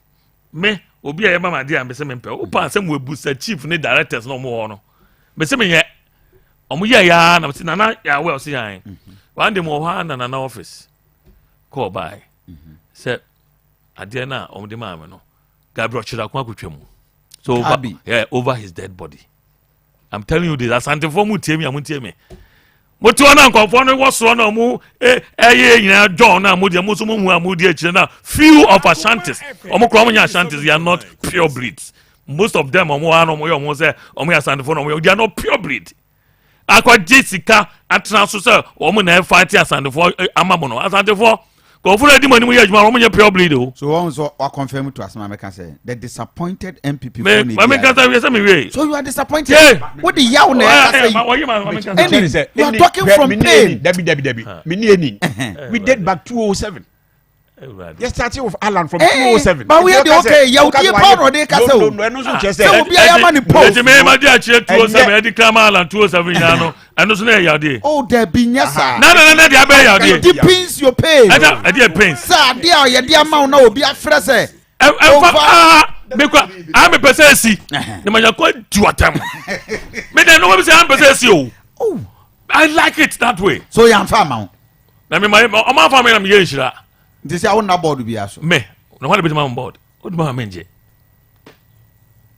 Me, obi e mama dey am be say me pẹ. O pa say mo ebusa chief ni directors no mo ho no. Be say me ye. Omo ye ya na say na ya well say yan. One day mo ha na office. Call by. Say ade na omo dey mama no. Gabriel Chirakwa kutwam. So over his dead body. I'm telling you this. Asante for mu tie me amuntie me. Motu na nkonfo no woso na mu nyina John na mu de mu so mu amudi akire na few of Asantes. Omo kro nya Asantes, they are not pure breeds. Most of them omo ano mo yo say omo Asante for no they are not pure breed. Akwa Jessica atena so say omo na fight Asante for amamo no Asante for go for the money we use omo nya pure breed o. So one so I confirm to us American say the disappointed MPP for me. So you are disappointed. Yeah. What the yaw na say? You are talking from pain. Debbie. Me we date back 207. You started with Alan from 207. But we are okay. You dey power dey ka say. No so chese. So we are man post. Me ma dey achire 207 e dey come Alan 207 ya no. Eno so na ya dey. Oh, there be nyasa. No dey abeg ya dey. It depends your pain. I dey pain. Sir, there you dey amount na obi afre say. Because I'm a person see. The man you call duatam. Me dey know we say I'm person see. Oh. I like it that way. So you am farmer. Na me my farmer na me yenhira. They say I want na board be aso. Me, no one be my board. What do I menje?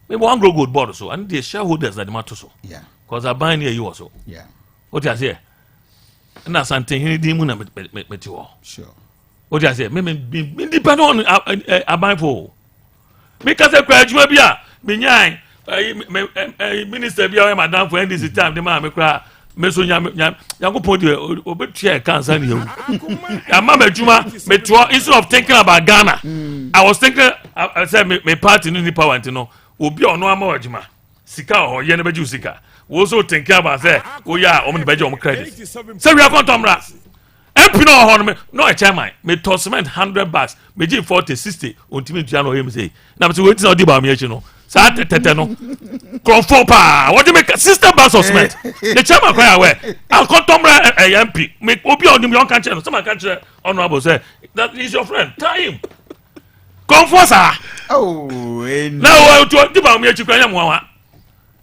Me one grow good board so and the shareholders that matter so. Yeah. Cause I buy near you also. Yeah. What you say? Na Asante hini di mu na me tiwo. Sure. What you say? Me depend on I buy for. Me ka say kwa adwuma bia me nyan minister bia madam for NDC time the man me kra me so yakopon de obetua cancer ni ewu ama madwuma me to instead of thinking about Ghana I was thinking I said me party no nipa want no obi ono ama adwuma sika ho ye na beju sika wo so thinking about say o ya o me beju o credit say we are contomra MP no ho no a chairman me to cement $100 me give 40 60 ontimi tua no him say na me say wetin odi ba me echi no sa tete no comfort pa what do make system bus of cement the chairman cry away I contomra MP me obi onim yon kan chere no some kan chere honorable say that is your friend tell him comfort sir oh now to odi ba me echi kwa yam wa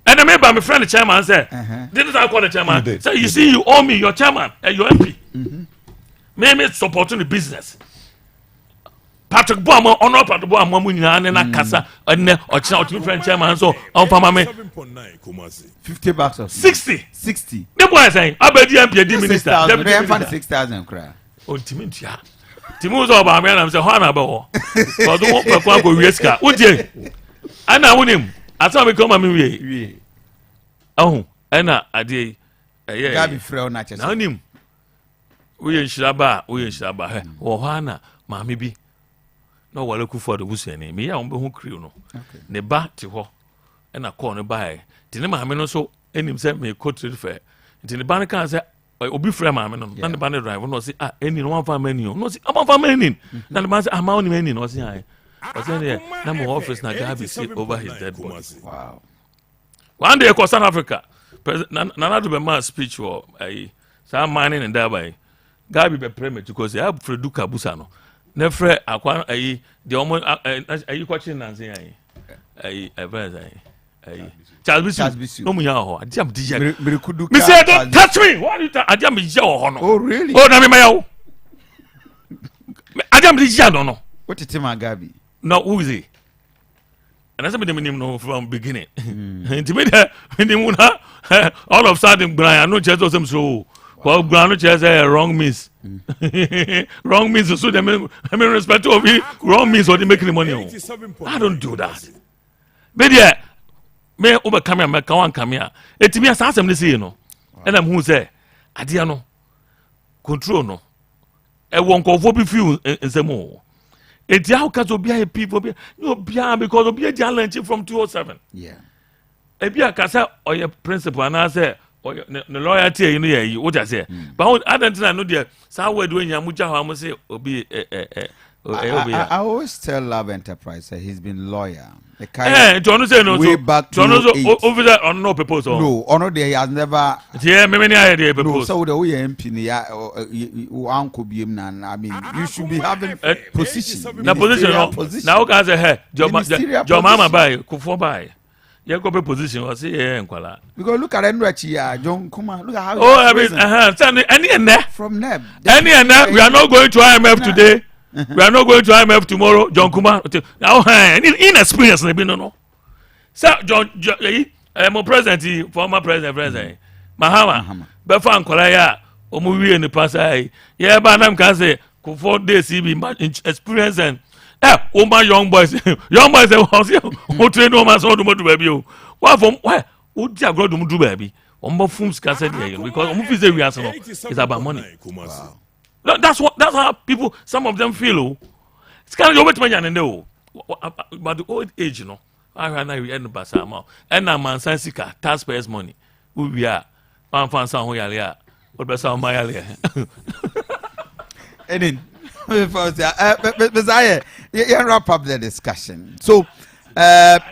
and the member my friend the chairman say didn't I call the chairman say you see you owe me your chairman and your MP me supporting the business Patrick Boamo honor Patrick Boamo munyina na kasa ene ochina otimi friend chairman so on fama me $50 or 60 the boy saying abedi MP di minister deputy 6,000 cry otimi ntia timu so ba me na say ho na be ho so do wo kwa go wieska udie ana wonim asa me come me wie ahu ana ade gabi frɛ na chese na wonim we nshiraba he wo ho ana maame bi no wale ku for the busiani me ya wo be hu kriu no ne ba ti ho na call no ba ti ne maame no so enim se me kotre fe ti ne ba ne kan se obi frɛ maame no na ne ba ne drive no say Ennin no wan fa mani no say am fa mani na ne ba say ama oni mani no say I say na mo office na Gabi sit over his dead body. Wow. One day ko South Africa Nana do be ma speech or some mining and thereby Gabi be premier because I have Fredu Kabusa no. Nefre akwa the omo ayi kwachi na nse Charles Bisu no munya ho adiam dija me say don't touch me what you adiam dija ho no oh really oh na me mayawo adiam dija no what it ma Gabi no who is he and that's me name no from beginning intimate all of sudden Brian no just them so well Brian just wrong means wrong means so them I mean respect of it wrong means or they making the money I don't do that but yeah me over camera me kan wan camera etimi asasem ne say no and am who say ade no control no e won ko bi feel nsemo eti how can obi people be no bia because obi dey lunch from 207 yeah e bia kasa oye principal na say oye no loyalty you know you what I say but I don't know there say word when you muja ho am say obi I always tell Love Enterprise that he's been loyal. John say no. Way back to John over there on no proposal. No, on there he has never. Yeah, many idea proposal. No, so the way MP uncle be I mean, you should be having position. Na position. Now can say hey, your mama buy, Kufo buy. You go be position. I say yeah, nkwala. Because look at Enrachi, John Kuma. Look at how. Oh, I mean, any and there from NEB. Any and there. We are not going to IMF today. We are not going to IMF tomorrow. John Kuma. Now, inexperienced. No. Sir, John, my president, former president, Mahama, Befan Kolaya, Omuwi in the past. Yeah, but I'm can say, 4 days, he be experience and my young boys, say, who train no man so to baby. Why from where would you go to do baby? Ombo Fums can say, because Omufi we answer it's about money. Wow. That's how people, some of them feel. It's kind of your and know. But the old age, you know, I ran every end of Basama. And now, man, Sansika, taxpayers' money. Who we are. One fan, some who are what was our Maya? Ennin, Messiah, you wrap up the discussion. So,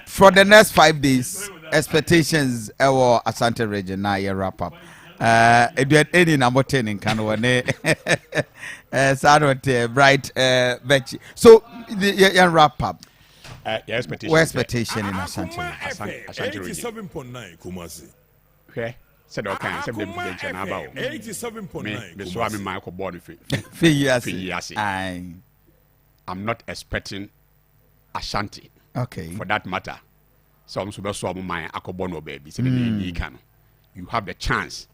for the next 5 days, expectations our Asante region, now you wrap up. Ennin number 10 in Kanwane. Saturday, bright, Betchy. So, you wrap up. Your expectation in Asante. 87.9 Kumasi. Okay. Said okay, said them prevention about 87.9. Me so I'm Michael Boniface. I'm not expecting Asante. Okay. For that matter. So I'm super so my Akobono baby. So you have the chance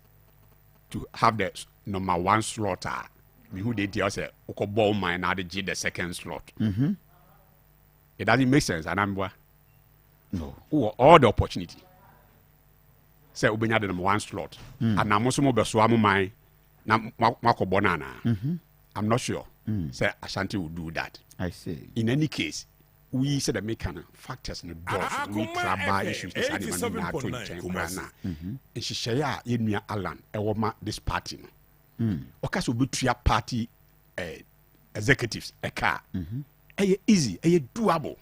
to have the number 1 slaughter. Who they tell say Okobo mine now the second slot. It doesn't make sense, and I'm no. All the opportunity. Say Ubenya the number 1 slot. And I'm also more Beswamo mine na Mako Bonana. I'm not sure. Say Ashanti will do that. I see. In any case, we said the making factors in the doors. We traba issues this animal to change. And she share in Alan, this party. Okay, so we three party executives a car. Easy, doable.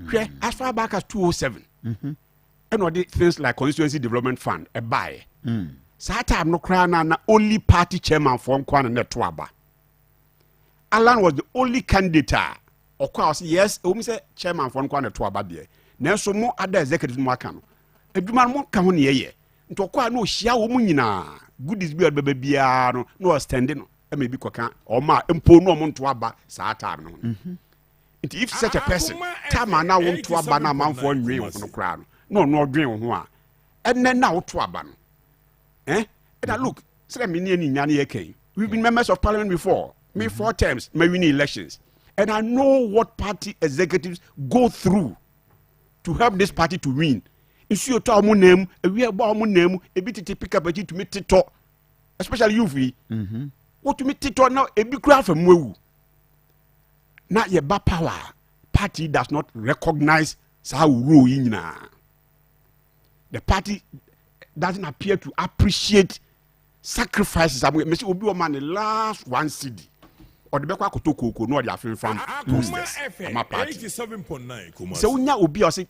Okay, as far back as 2007. And what things like constituency development fund a buy. So time no cry na only party chairman from Kwan and Twaba. Alan was the only candidate. Of course, yes, we say chairman from Kwan and Twaba there. Now so more other executives more can. A man won't come on here. Into kwa no shia womunina. Good is beard baby no standing. Maybe coca or ma impo no mon Twaba sa time. If such a person, time now won't Twaba na man for real no crown. No dream one. And then now Twaban. And I look, say we've been members of parliament before. Me 4 terms, may win elections. And I know what party executives go through to help this party to win. If you tell my name, we are about my name, a bit to pick up a to meet Tito, especially you. What to meet Tito now, a big crowd from Wu. Not your bad power. Party does not recognize how rule in now. The party doesn't appear to appreciate sacrifices. I mean, will be man the last 1 city. Or the Bekwa Kotoko, no, they are from posters. My party 87.9. So now will be I say,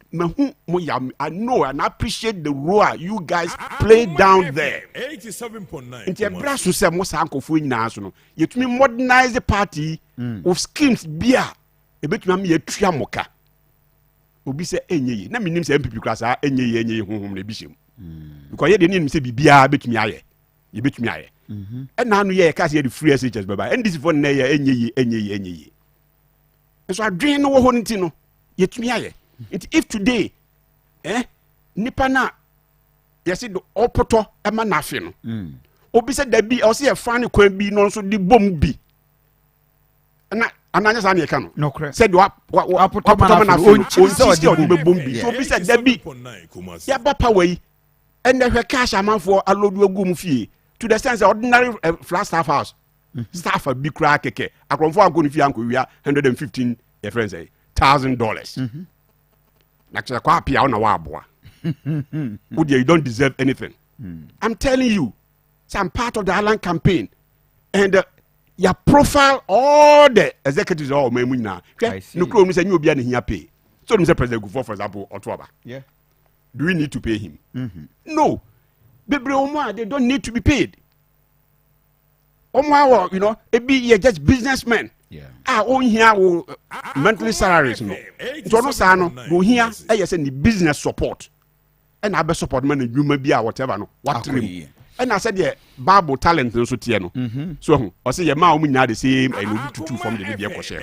I know and appreciate the role you guys play down there. 87.9. In the brass to say most uncle for national. You to me modernize the party of schemes beer. A bit me a triamoka. Obi say enye na minim say MPP class enye honhom na bishim because ye dey nim say bibia betumi aye ye betumi aye na anu ye ka say the free SHS baba and this for na ye enye so adwen no wo ho nti no ye tumi aye if today nipa na ye say do opoto e ma na afi no obi say da bi o say e fa ne kwan bi no so di bom bi na ananya sa na yeka no no correct said what na bombi so be said there be ya ba power yi and the cash amount for alodu agum fie to the sense ordinary flat staff house staff a big crack keke akromfo agonu fie anko wia $115 your friends say $1,000 na kya kwa pia na wa aboa you don't deserve anything I'm telling you some part of the Alan campaign and ya profile all the executives all my now. No problem say you be an here pay. So Mr. President Gufo, for example, Otuaba. Yeah. Do we need to pay him? No. Bebre Omwa, they don't need to be paid. Omwa, you know, it be just businessmen. Yeah. On here monthly salaries no. So no sano go here the business support. And I be support man you may be whatever no. What trim. And I said yeah, Bible talent no so tie no. So I say yeah ma o nya the same and obi tutu from the dey ko share.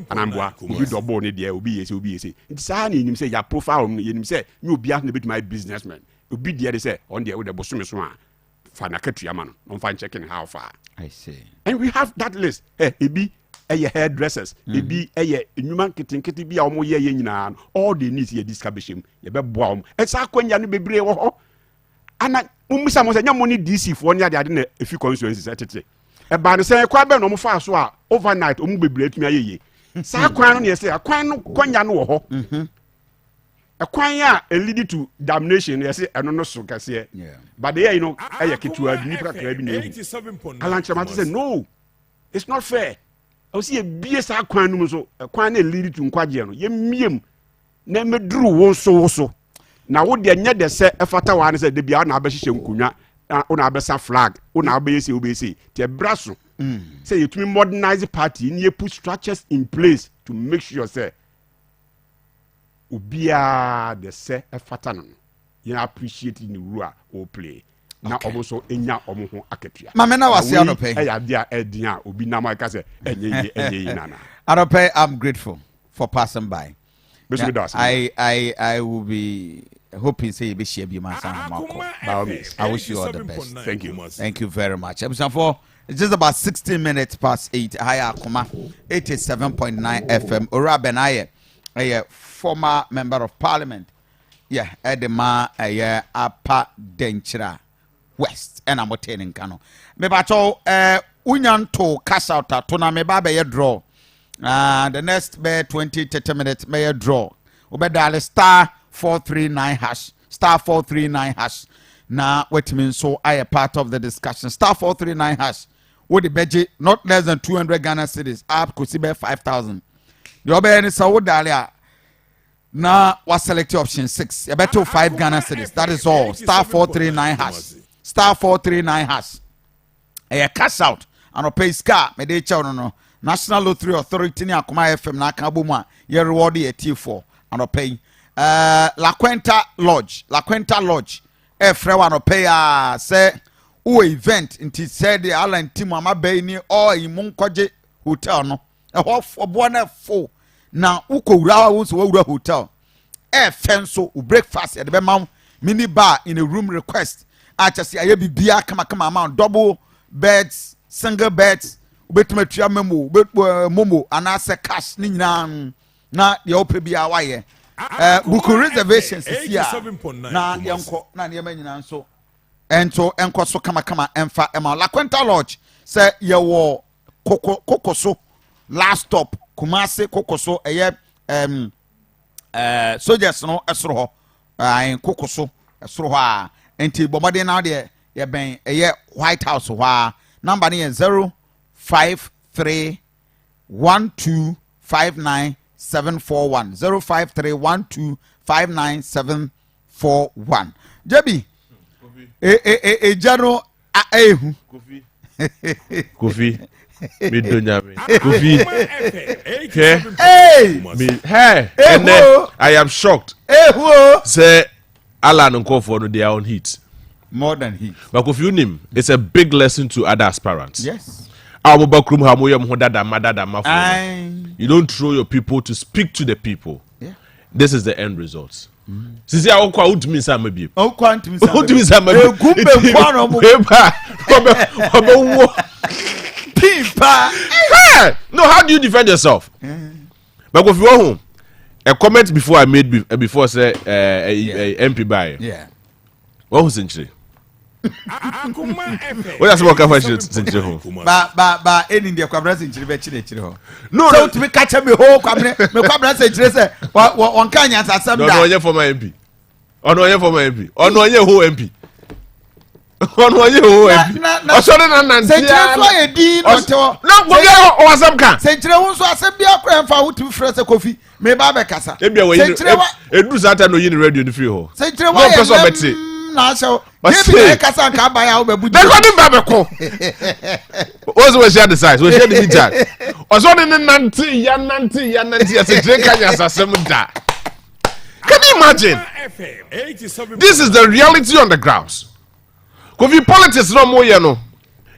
And I'm boa obi double ne dey obi yesi. It say na nim say ya profile no nim say you obi na bit my businessman. Obi dey say on there with the bosom so a fa na katua ma no. On find checking how far. I see. And we have that list. Ebi hairdressers, ebi nyuma kitinkiti bi a omo ye nyina all they need ye discabishim ye be boa om. Esa kwanya no bebre wo ho. Ana umisa mo se nya money DC fo nya de na efi constituencies etete. E ba no se kwa be no mo fa so a overnight omo bebre atumi ayeye. Sa kwan no ne se kwan no kwanya no wo ho. A kwan ya lead to damnation ye se eno no so kase. But there you know kitua ni pra kra bi na ehu. Alan Chama say no. It's not fair. I see a BS kwan no so kwan na lead to nkwaje no. Ye miem na meduru wo so. Na wo de nya de se efata wa ne se de bia na abehye nkunwa na abesa flag na abeyesi obesi te braso say you to modernize party and you put structures in place to make sure say obia de se efata no you appreciate the role o play na oboso enya omo ho akatua mama na wase anope ya dia edin obi na ma ka se enye nana anope. I'm grateful for passing by. Yeah, I will be hoping say you be share be my son I wish you all the best. Thank you very much. For it's just about 16 minutes past 8. Hi Akoma 87.9 FM. Ora Benaye, a former member of parliament. Yeah, Edema Apa Denchira West and I'm attending Kano. Me bacho unyanto cash out to na me baba ye draw. The next 20-30 minutes may draw. Obedale star 439 hash. Star 439 hash. Now, what means so I a part of the discussion. Star 439 hash. What the budget not less than 200 Ghana cedis. Up could see 5,000. The obey is so dalia. Now was select option 6. You better 5 Ghana cedis. That is all. Star 439 hash. Star 439 hash. A cash out. And a pay scar. Me de no. National Lottery Authority ni Akoma FM na aka bomu a ye reward ye T4 anopay La Quenta Lodge frɛ wa anopay a sɛ o event nti sɛ de ala ntim ama bɛyi ni all imu nkɔgye hotel no ɛhɔ fɔboɔ na fo na ukowura wo so wura hotel fɛnso o breakfast ye de bɛma mini bar in a room request a kyɛse aye bibia kama amount double beds single beds betumatua memo momo anase cash ni nyina na ye opebia waye book reservations here na yenko na ne nyina nso enko so kama emfa ema La Quenta Lodge say ye wo kokoso last stop Kumasi kokoso eye soldiers no esoro ho ayin kokoso esoro ho a enti bomode na de ye ben eye White House ho a number ne 0531259 741 0531259 Jebi jano ehu Kofi me donya me Kofi hey and I am shocked say Alan and Kofi no they are on heat more than heat but Kofi unim it's a big lesson to other aspirants. Yes. You don't throw your people to speak to the people. Yeah. This is the end result. Sisi a okwa utimi sa mabi. Okwa utimi sa mabi. Utimi sa mabi. Egumbe kwano mo. Pipa. No, how do you defend yourself? But if you go home, a comment before I made before say MP by. Yeah. What was century? What that's what cover century home. Ba Ennin the kwabra century be chire ho. No, so to me catch me ho kwabra century say won kan nya asam da. No, onye for my MP. Ono onye for my MP. Ono onye ho MP. On one you o so na nan say tire so ye din no te o no go get o asem kan say tire won so asem bia kra mfa wutu frɛ sɛ Kofi me ba be kasa e bia we edu sata no yin radio ni free ho say tire wa no person beti na so e kasa kan ba ya wo be bu they go ni ba be ko ozo we share the size we share the meter ozo ni nanti ya say tire kan ya asem da. Can you imagine? This is the reality on the grounds. Kofi politics no more, you know.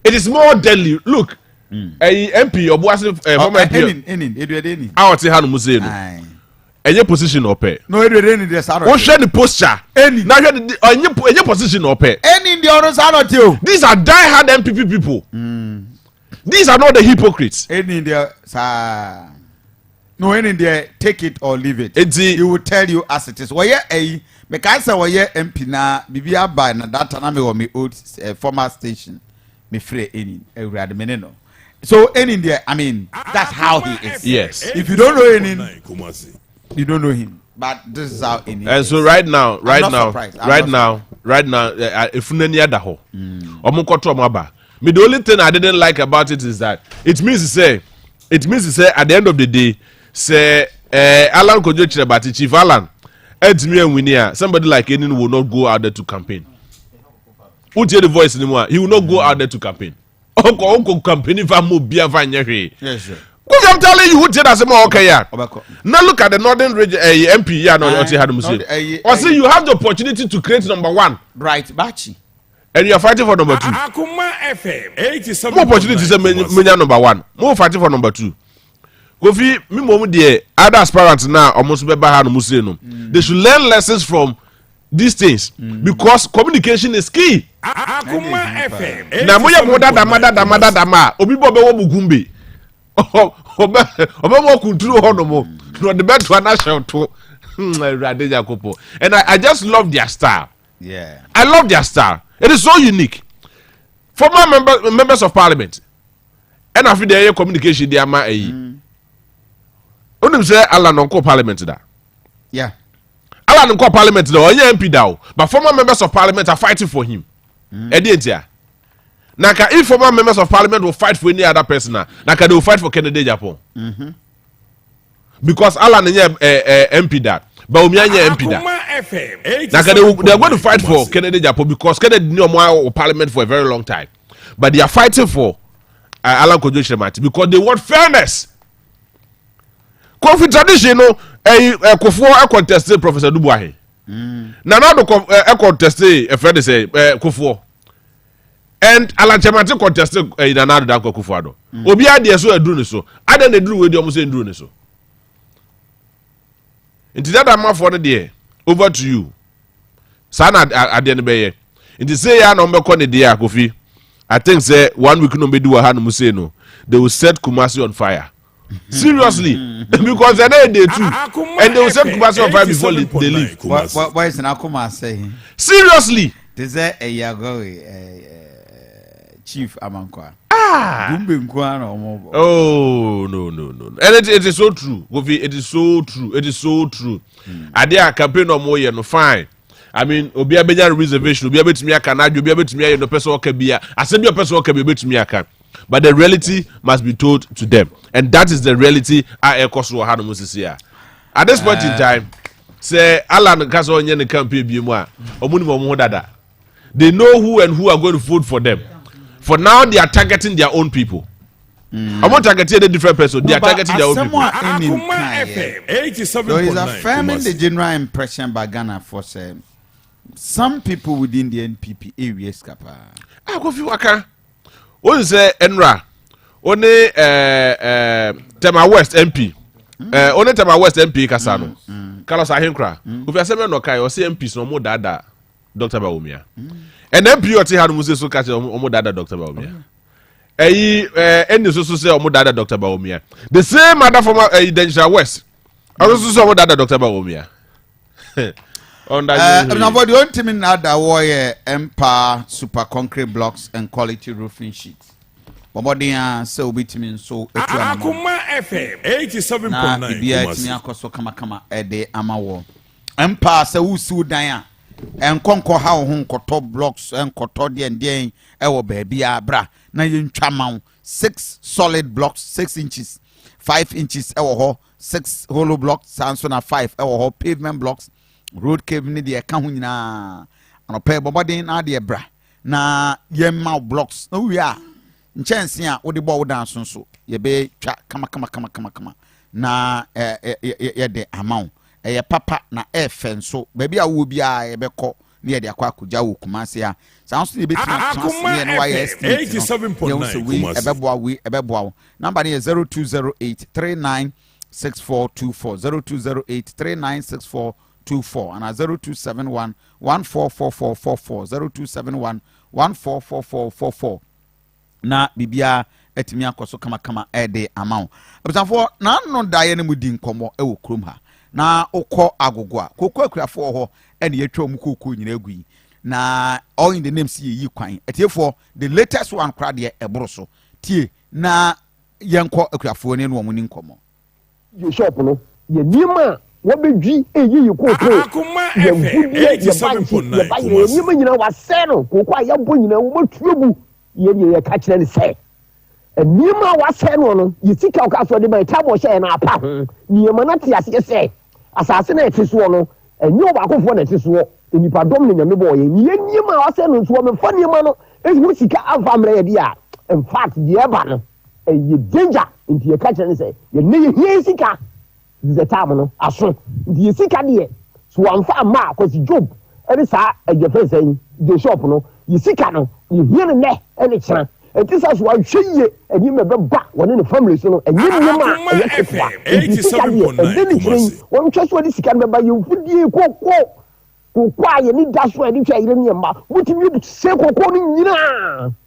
It is more deadly. Look, a MP or former Ennin. I would say how to say no. And your position or pay. No, Ennin the Sarah. What share the posture? Ennin. Now your position or pay. Ennin the others are not you. These are die-hard MPP people. These are not the hypocrites. Ennin the no, Ennin there, take it or leave it. He will tell you as it is. Why a because I was MP na Bibia by na that time me me old former station me free Ennin every minute. So Ennin there, I mean that's how he is. Yes. If you don't know Ennin, you don't know him. But this is how Ennin. And so right now, if nani ada ho, omukoto maba. Me the only thing I didn't like about it is that it means to say at the end of the day. Say Alan Kojo Chirabati, Chief Alan, somebody like Ennin will not go out there to campaign. Won't hear the voice anymore. He will not go out there to campaign. Uncle campaign if I'm yes, sir. I'm telling you, who tell us more okay? Yeah. Now look at the Northern Region MP. Yeah, no, or say you have the opportunity to create number one. Right, Bachi. And you are fighting for number two. Akoma FM 87. More opportunities than number one. More fighting for number two. Kofi, me mom there, other aspirants now almost be by no. They should learn lessons from these things because communication is key. Akoma FM. Na moya moda dama. Obi bo be wo mugumbe. Oba mo kunturu ho no mo. No the bet to na show to. Rade Jacopo. And I just love their style. Yeah. I love their style. It is so unique. Former members of parliament. And after their communication they are Onim say Alan on parliament da. Yeah. Alan on parliament da, onye MP da. But former members of parliament are fighting for him. Edientia. Naka if former members of parliament will fight for any other person, naka they will fight for Kennedy Japan. Because Alan MP da. But Omianya MP da. Naka they are going to fight for Kennedy Japan because Kennedy no more parliament for a very long time. But they are fighting for Alan Kojo Shemati because they want fairness. Kofi tradition no Kofi contested Professor Dubuahi. Na now the contested a friend say Kofi. And Alan Chemati contested Nanado Danko Kofuado. Obi ade so eduru ne so. Ade na eduru we di omo say eduru ne so. Inti that amafo no de over to you. Sana ade ne be ye. Inti say ya na ombeko ne de ya Kofi. I think say 1 week no be do ha no say no. They will set Kumasi on fire. Seriously, because they're there too, and they will set Kumasi on fire before they leave. What is an Akoma saying? Seriously, there's a Yago Chief Amankwa. Oh no, and it is so true. Kofi, it is so true. It is so true. I dare campaign no more, no fine. I mean, Obi Abenya reservation, Obi Abetumi aka na, Obi Abetumi no person okabia. I said your person okabi Abetumi aka. But the reality must be told to them. And that is the reality I ekoso ha no musisia. At this point in time, say Alan Kaso onye ne campaign bi mu a, omuni mo dada. They know who and who are going to vote for them. For now, they are targeting their own people. I'm not targeting a different person. They are targeting their own people. Akoma FM 87.9. There is affirming the general impression by Ghana for some people within the NPP areas. Kofi waka. What is Enra? Only Tema West MP. Only Tema West MP Kasano. Carlos Ahinkra. If you say no kai, or say MPs no more dada Dr. Baumia. And MP oti had Moses so catch omo dada Dr. Baumia. Ennin so say omo dada Dr. Baumia. The same other from Denja West. Also say omo dada Dr. Baumia. Now for the only team in that warrior Empire super concrete blocks and quality roofing sheets. Bombarding so bitumen so Akoma FM 87.9. Bia timi akoso kama e de amawo. Empire se wusu dan a enkonko ha ho nkoto blocks enkoto de ewo baabi abra na yentwa ma 6 solid blocks 6 inches 5 inches ewo ho 6 hollow blocks sanso na 5 ewo ho pavement blocks road cave ni de ka ho nyina anope bobodin na de bra na yemma blocks no wi a nchense a wo de bo wo dan so ye be twa kama na ye de amount eye papa na efe nso baabi a wo bia ye be ko na ye de akwa akugya wo kumase a sanso ne betima chance ne wa ye 87.9 ebeboa number ne 0208396424 0208396424 and 0271144444 0271144444 na bibia etimi akoso kama ede amount abutanfo na no dae ne mudi nkomo ewo krom ha na ukọ agogo a kokọ akurafo ho ene yetwa mu kokọ nyina agui na all in the name see yi kwan etiefo the latest one crowd ye eboro so tie na yenko akurafo ne no mu ni nkomo ye shop no ye nima wo bedwi eyi kokọ Akoma FM 87.9 ye nima nyina wa se no kokọ ya bo nyina wo matuabu ye ka kire ne se nima wa se no ye sika o ka so de ban tabo hye na apa ho nima na te ase se asase na etiso no enyo ba akofo na etiso enipa dom ne nyame bo ye nima wa se no nso me fa nima no ehu sika afa mra ye dia in fact ye ba no ye danger nti ye ka kire ne se ye ne ye sika the time no aso nti ye sika de so amfa ma akosi job ene sa ejefe sen the shop no ye sika no ye hie ne ene kira enti sa so ahweye eni me be ba woni ne family so no enye nyema eye kefa 87.9 won twa so di sika be ba ye fudie kokko aye ni da so eni twa ire nyema wotimi se kokko no nyina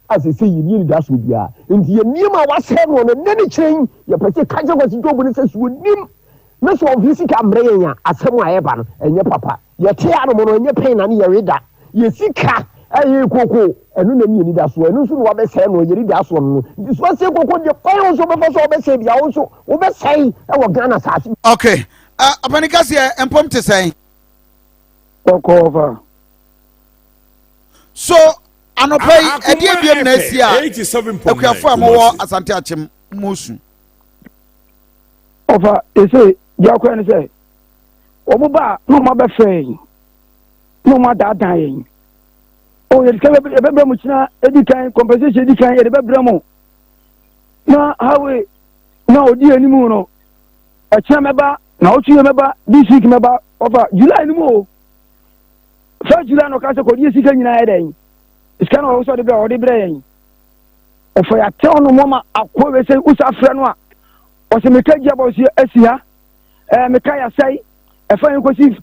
asese yi ni da so bia enti ye nyema wa se no ne ne chen ye pese kaje kwasi jobu ne se so nim na so ofisi ka mre ya asemu ayeba no enye papa ye te anu mo no enye pen na ne ye reda ye sika ayi kokko enu na ni da so enu so no be se no ye da so no di so se kokko de koyo so be so be se bia wo so wo be sei e wo Ghana saasi okay apanika se empom te sei kokko so anopai edie biem na asia 87.9 akuafo amowo asante achem mosu ofa ese yakwa ne say obuba no ma be fen no ma da dan yin o ye ke be mu china edikan compensation edikan ye be bramo na hawe na odi animu no a cha meba na otu ye meba this week meba ofa July ni mo fa July no ka se ko di sika nyina ye den iska no so de be o de bre yin ofa ya te ono mo ma akwa se usafre no a o se me kagia bo si asia me kaya sai e fa yin ko si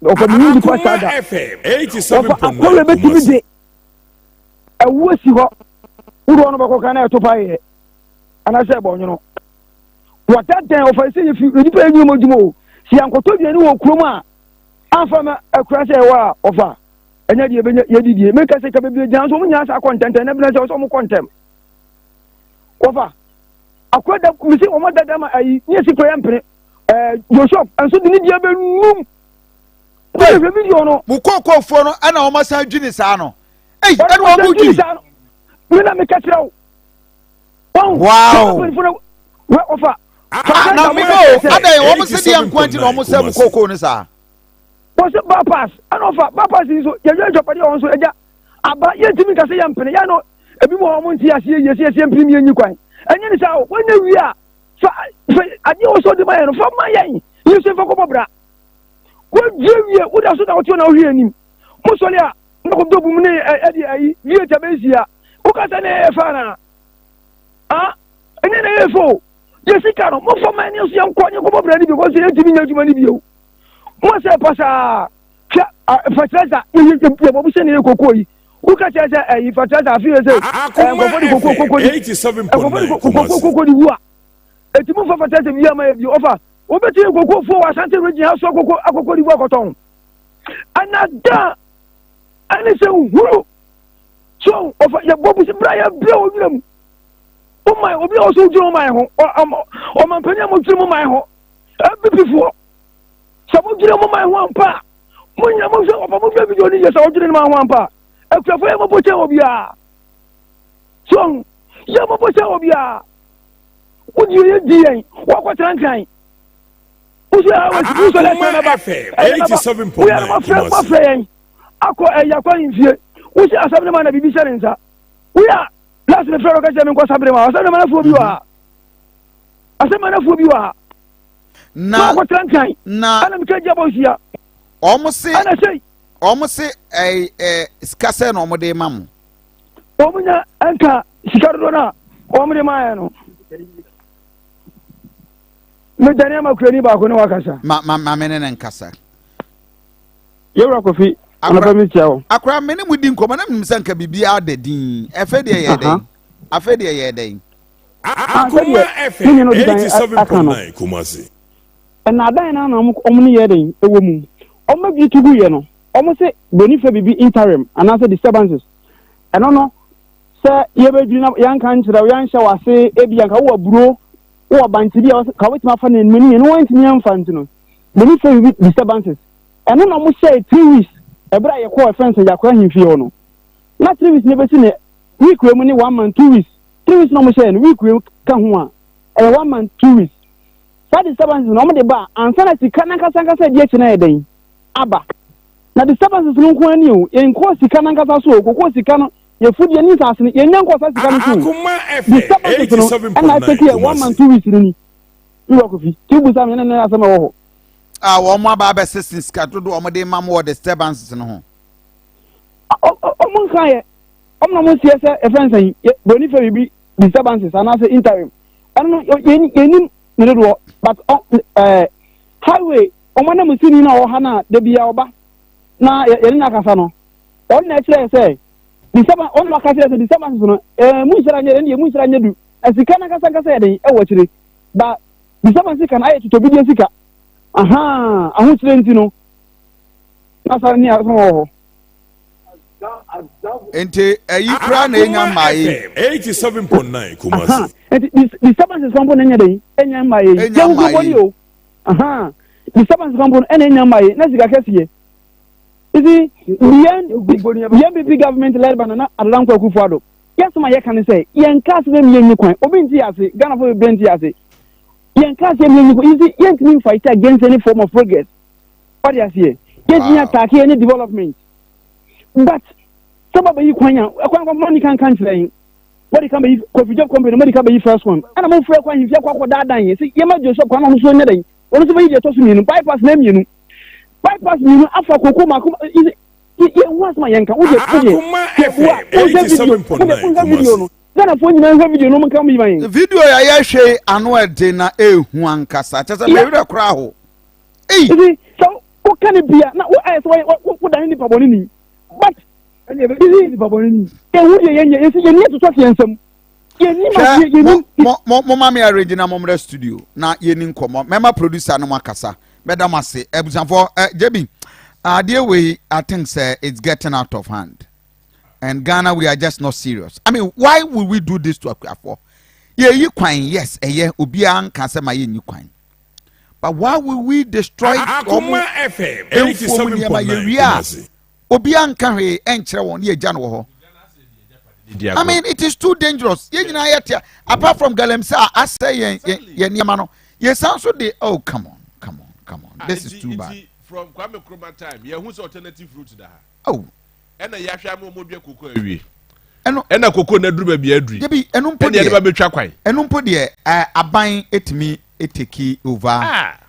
o fa mi di kwa sada FM 87.9 akwa be timi de ewo si ho uro no bako kana to paye ana se bo nyono wata den o fa se ye fi ni pa enyu modumo si ankoto bi ani wo krom a afa ma akura se wa ofa enya die be ye didie me ka se ka be bi jan so mu nya sa content na bi na se so mu content ofa akwada misi o madada ma ayi ni esi koya mpene Joshua anso de ni dia be num ko e video no mu kokofo no ana o masa dwini sa no ei ana o mu dwini mi na me katrawo wow we ofa na mi go ada o mo se dia nkwanti na o mo se mu koko ni sa o se bypass ana ofa bypass so ye ye jopade on so eja aba ye timi ka se ya mpene ya no ebi mo mo nti ase ye se mpini enyi kwan enyi ni sa wona wi a fa adi o so de ma no fa ma yen yi se fa ko bobra ko diewie wo da so da wo ti na wo hwe anim mo so le a na ko dobu mu ne edi ayi wie ta be sia wo ka sa ne fa na enyi na ye fo ye sika no mo fa ma ni so yan ko ni ko bobra ni bi ko se enti nya juma ni bi o mo se pasa fa traza ye bo se ne kokko yi uka chese ifataza afiwe se ngofodi kokko di wa etimu fa fataza biya ma bi ofa obeti kokko fo wa Asante region aso kokko di wa koton anada ani se huru so ofa ya bobu se bra ya bra odwam o mai obi o so dwom mai ho o man panya mo dwom mai ho abipifo so mo dwom mai ho ampa Munya mo so opa mo fi video ni yesa o jire ma wan pa. E ku fo e mo poche obi a. So, ya mo poche obi a. O di di yen, wa ko trankan. Usu a wa si so le na ba. 87.9. Ma fe yen. Akọ ya kwa infie. Usu asabne ma na bibi sere nsa. Uya, last me fero ka je me ko sabne ma. Asabne ma na fu obi wa. Asabne na fu obi wa. Na ko trankan. Na ana mi ka je bo sia. Almost skase no mo de mam. Omunya anka sikaro na omre ma no. Me dane ma kurani ba ko ne wakasa. Ma mene ne nkasa. Yewra Kofi, ana ba mi tiawo. Akra mene mu din ko ma na mi sanka bibia de din. Efe de ye den. Afe de ye den. Akoma FM 87.9 Kumasi. Na dan na na omni ye den ewo mu. Omo bi tugu ye no. Omo se boni fe bibi interim and also disturbances. Eno no se ye be dwina yan kan kire yan hye wase ebi yan ka wo buro wo banti bi ka wetima fa na enmeni no wanti nyam fa ntino. Boni fe bibi disturbances. Eno no mo say 3 weeks ebra ye ko offense ya ko ahimfie ho no. Na 3 weeks ne be si ne week we mu ni 1 month 2 weeks. 3 weeks no mo say no week we ka ho a 1 month 2 weeks. That disturbances no mo de ba ansa na sika na kasa de chi na eden. Aba na disturbances no ko ani o en ko sika na nkasa so ko sika no ye fudi ani sase ne ye nyan ko sa sika no so Akoma FM 87.9 and I take here 1 month 2 weeks ni Yewra Kofi ti bu sam na asema wo ho wo mo aba be sisters ka to do o mo de mam wo disturbances no ho o mo nkaye o mo mo sie se e friends yi boni fe bi disturbances and I say interim and ye ni do but highway o mo na musini na o ha na de bia oba na ye na kasa no on na kire say di saba on ma kasa say di saba no mu sira nye du asika na kasa ye den e wo kire ba di saba sika na aye to bi de sika aha ahu kire ntino na sa ni aso ho ente ayi kra na enya mai 87.9 Kumasi. Di saba se sombo na nya den enya mai je wo boni o aha disturbance kampo ene nyamaye na sika kesiye isi yen BP government led by na Aduanaba Akufo-Addo yes ma ye kan say yen cast them yen ni kwan obi nti ase Ghana for be nti ase yen cast them yen ni kwan isi yen can fight against any form of progress what you see yen ni attack any development but sababu yi kwanya kwan money kan say what you can be Kofi job company money can be first one and I'm free kwan hifia kwa dadan yi si yen ma Joseph kwan no so nya dan onu so be je to so mienu bypass na mienu bypass mienu afa koko ma ye was ma yanka wo je Akoma FM 87.9 video no Ghana fo nyina hwa video no mo kam yi man video ya ya hwe ano ede na ehu ankasa chese me were kra ho isi so o kan bia na wo ay so wo dan ni paboni ni but ene be ni paboni ni e wu ye yenye esi ye ni to to ensam mo mama ya arrange na mo studio na ye ni nkomo mema producer no makasa beda mase ebusanfo jebi dear way I think say it's getting out of hand and Ghana we are just not serious. I mean why would we do this to Akufo? Ye yi kwan yes eye obi an kan say ma ye ni kwan. But why will we destroy Akoma FM 87.9 obi an kan hwe enkyere won ye gya no ho. I mean, it is too dangerous. Apart from Galemsa, I say, yes, also the come on. This is too bad. From Kwame Nkrumah time, who's alternative route there? Oh, and a Yashamo Mobia Coco, and a cocoa Nedruba Biadri. Debbie, and Umpodi, a buying it me a take over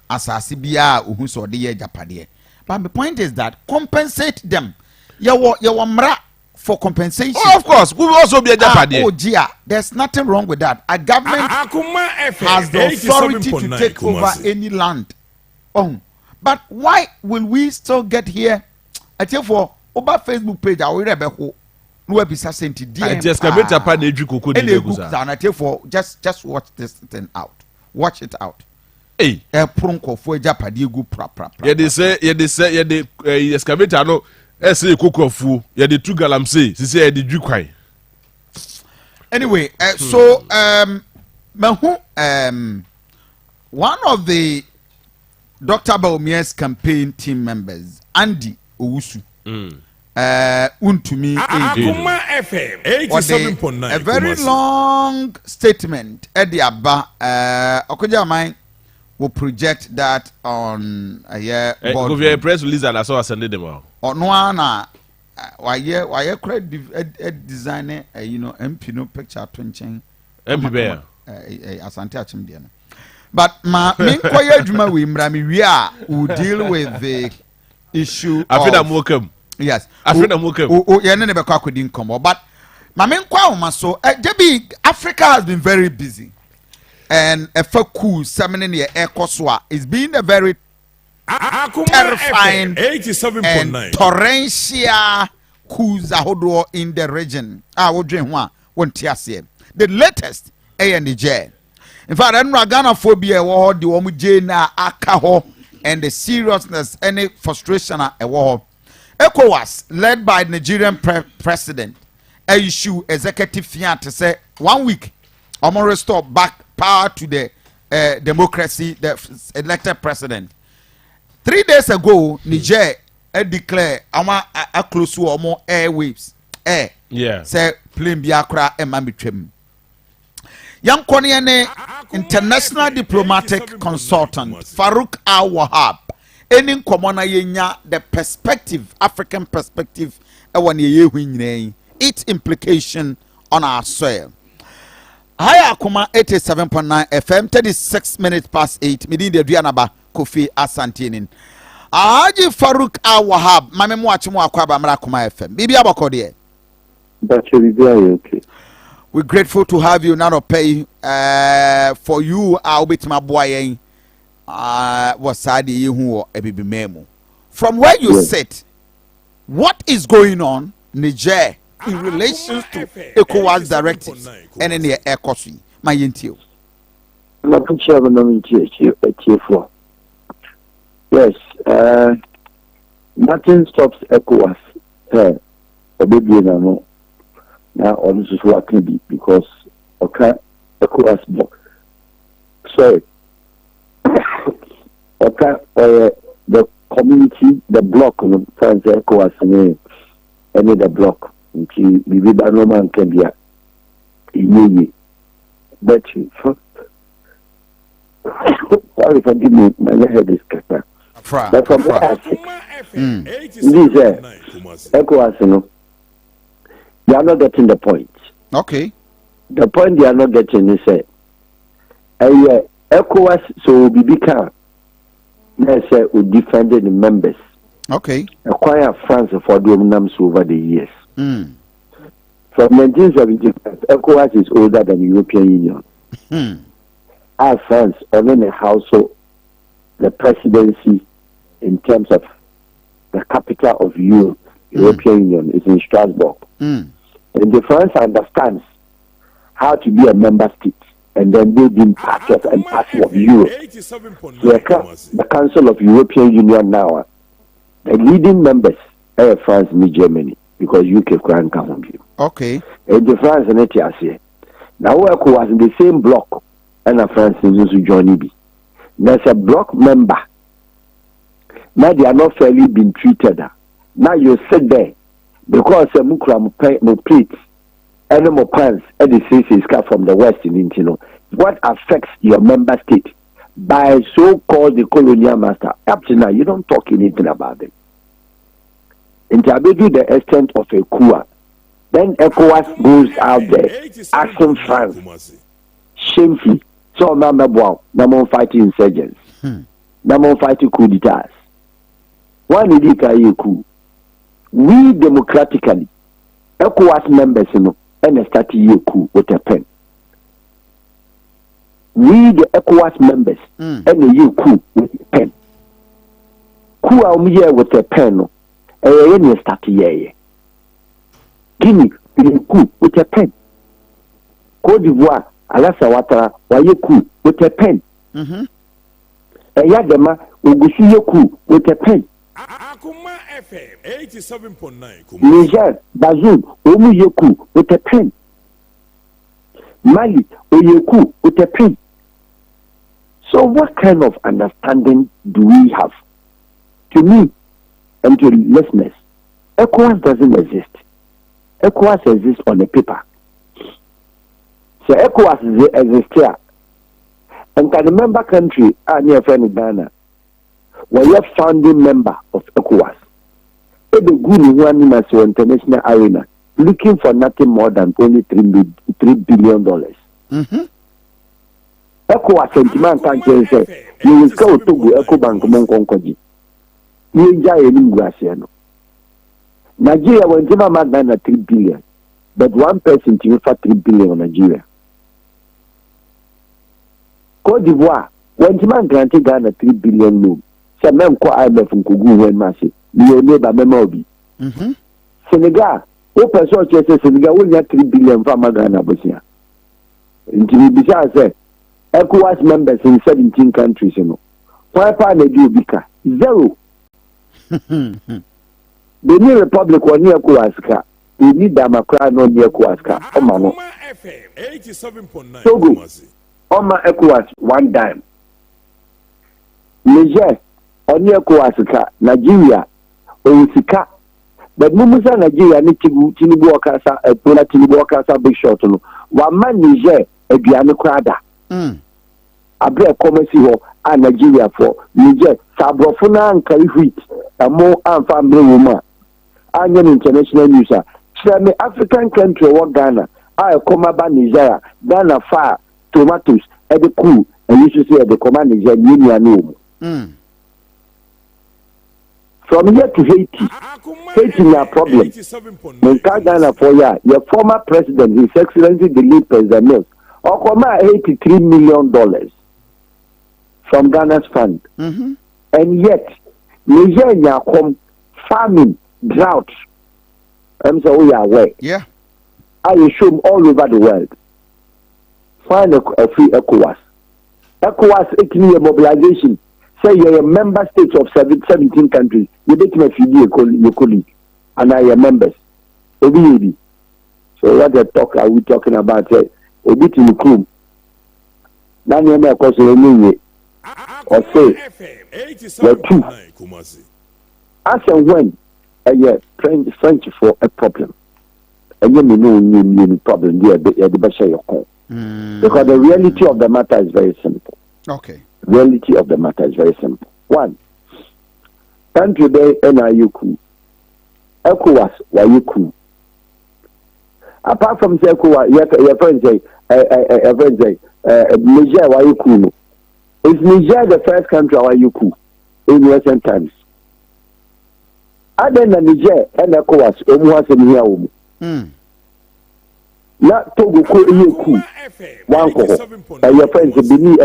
as a CBR who saw the Japadi. But the point is that compensate them. Yawamra. For compensation. Oh, of course, we will also be a Japadi. Oh, Gia, there's nothing wrong with that. A government has the authority to take over any land. Oh, but why will we still get here? I tell for over Facebook page, I will rebel. No episode sent it. I just come to Japan. I tell for just watch this thing out. Watch it out. Hey, a pronko for Japadi go proper. Yeah, they say, the excavator no. Say Kokofu, yeah, the two galamse, she said the Jukai. Anyway, so one of the Dr. Baumier's campaign team members, Andy, owusu untumi Akoma FM 87.9 a very long statement edi aba Okojaman will project that on a year board. If press release and I saw Asante them all. No ana why credit designer MP no picture twinching MP bear Asante achimde no. But ma me koye adwuma we mra me wi a will deal with the issue I feel I'm welcome. Yes. I feel I'm welcome. Yeah, ne be kwa kodi nkomo but ma me kwa uma so Debbie, Africa has been very busy. And a cool seminar near Ekoswa is being a very terrifying and torrential coups in the region. The latest A&J. In fact, I know Ghana phobia war the Omujena Akaho and the seriousness any frustration at a war. ECOWAS, led by Nigerian president, issue executive fiat to say 1 week. I'm gonna restore back power to the democracy, the elected president. 3 days ago, Niger declared a close to more airwaves. Yeah. Say plane biakra and mambitrim. Young Konyane, international diplomatic consultant Farouk Al Wahab, any common yenya the perspective, African perspective, its implication on our soil. Hi Akoma 87.9 FM 36 minutes past 8 midin de Aduanaba Kofi Asante Ennin. Haji Farouk Al Wahab mame mo achi mo akwa ba mra Akoma FM. Bibi abako de. Okay. We're grateful to have you now pay for you obitima boyen wasadi hu ebibi memo. From where you sit, what is going on Niger in relation to ECOWAS directives and in the ECOSI, my intio. Yes, nothing stops ECOWAS. A baby now all this is what can be because ECOWAS block. Sorry, the community, the block, France ECOWAS and the block. Nti bibi ba no man can be but sorry forgive me my head is kata but from ECOWAS you are not getting the point. Okay, the point you are not getting is ECOWAS so bibi can let's say we defended the members. Okay, acquire France for dominance over the years. Mm. From 1975, ECOWAS is older than the European Union. As France, on the household, the presidency in terms of the capital of European Union is in Strasbourg. And the France understands how to be a member state and then they being part of and parcel of Europe. The Council of European Union now, the leading members are France and Germany. Because UK can't come from you. Okay. And the France and ETS. Now ECOWAS in the same block and a France in Johnny B. There's a block member. Now they are not fairly being treated. Now you sit there because a mukra plate animal pants and the is from the West in Intino. What affects your member state by so-called the colonial master? Up to now, you don't talk anything about them. Into the extent of a coup, then ECOWAS goes out there asking France shamefully. So number one, number fighting insurgents, number fighting coup d'etats. One is a coup. We democratically, ECOWAS members, and start a coup with a pen. We the ECOWAS members and a coup with a pen. Coup out here with a pen. Start here. Guinea, coup with a pen. Côte d'Ivoire, Alassane Ouattara, why coup with a pen. Yadema, Ugusi coup with a pen. Akoma FM 87.9. Niger, Bazoum, Omu coup with a pen. Mali, Oyeku with a pen. So what kind of understanding do we have? To me, and to listeners, ECOWAS doesn't exist. ECOWAS exists on the paper. So ECOWAS exists here. And can the member country, near friend Ghana, were a founding member of ECOWAS. It be good one in international arena, looking for nothing more than only $3 billion. Mm-hmm. ECOWAS sentiment can't say, you will go to EcoBank Monkonkoji. You enjoy any Graciano. Nigeria went to my Ghana 3 billion, but one person to for 3 billion on Nigeria. Cote d'Ivoire, when the man granted Ghana 3 billion loan, some men call IMF from Kugu when Massey, your neighbor Memobi. Senegal, who person says Senegal will get 3 billion from Ghana Bosia. Until besides say, ECOWAS members in 17 countries, you know. Why can't they do Bika? Zero. The new Republic was near ECOWAS. We need Damakra no near ECOWAS. Akoma FM 87.9. Togo. Oma ECOWAS 1 dime. Niger on ECOWAS Nigeria Osika. But Mumusa Nigeria ni Tinubu Okasa Bola Tinubu Okasa big shot no. Wa man Niger eduane krada. Abre commerce ho a Nigeria for Niger sabrofo na nkai wheat amo amfa mbre woma. Anya international news a me African country wa Ghana a Akoma ba Nigeria Ghana fa tomatoes e de cool and you should say the command Nigeria ni anu. From here to Haiti, Haiti is a problem. When Ghana for your former president, His Excellency the late President Mills, Akoma $83 million from Ghana's fund. And yet, Nigeria come famine, drought. I'm so we are aware. Yeah. I assume all over the world. Find a free ECOWAS. ECOWAS economic mobilization. Say you're a member states of 17 countries. You make me feel your colleague. And I am members. So what the talk are we talking about? Say, a bit in the crew. Now you may cause a or say, well, two. As and when French for a problem. And you may know any problem there, the best your call. Because the reality of the matter is very simple. Okay. Reality of the matter is very simple. One, country day NIUQ, ECOWAS, WAYUQ. Apart from ECOWAS, your friends say, Niger, WAYUQ. Is Niger the first country WAYUQ in recent times? Other than Niger and ECOWAS, Omuas in here. Na Togo ko yeku wanko your friends Bini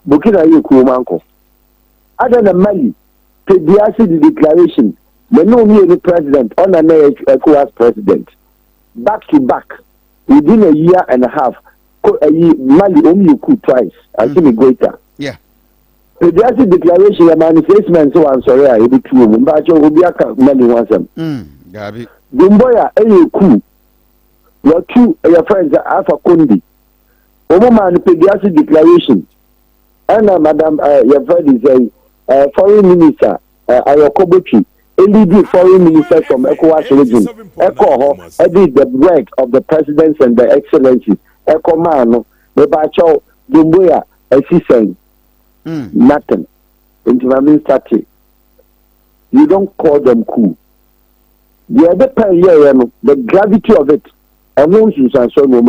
Burkina yeku wanko other than Mali Pediasi the declaration the no me president on an ECOWAS president back to back within a year and a half Mali only yeku twice I think greater yeah Pediasi declaration a manifestation so I'm sorry I be true but you will be a Mali once Gabi Dumboya yeku your two your friends are Alpha Kundi. Woman pediatric declaration. And Madam your friend is a foreign minister, Ayokobochi, LED foreign minister from ECOWAS region. ECO did the work of the presidents and the excellencies. ECOMANO, Mebacho, Dumboya, Esisen. Nothing. Into started. You don't call them cool. The other part here, the gravity of it. And so no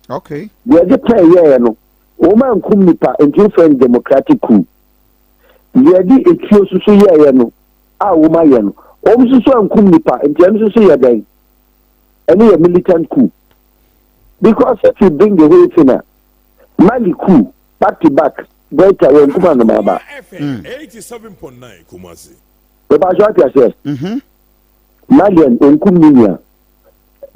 okay. The other player, no woman come nipa into friend democratic coup. The other a cure so ya no a woman ya no. So come nipa into so ya day. Any a militant coup. Because if you bring the whole thing, Mali coup back to back, greater when come on the maba. 87.9 Kumasi. The Bajati says, Malian unkuminia.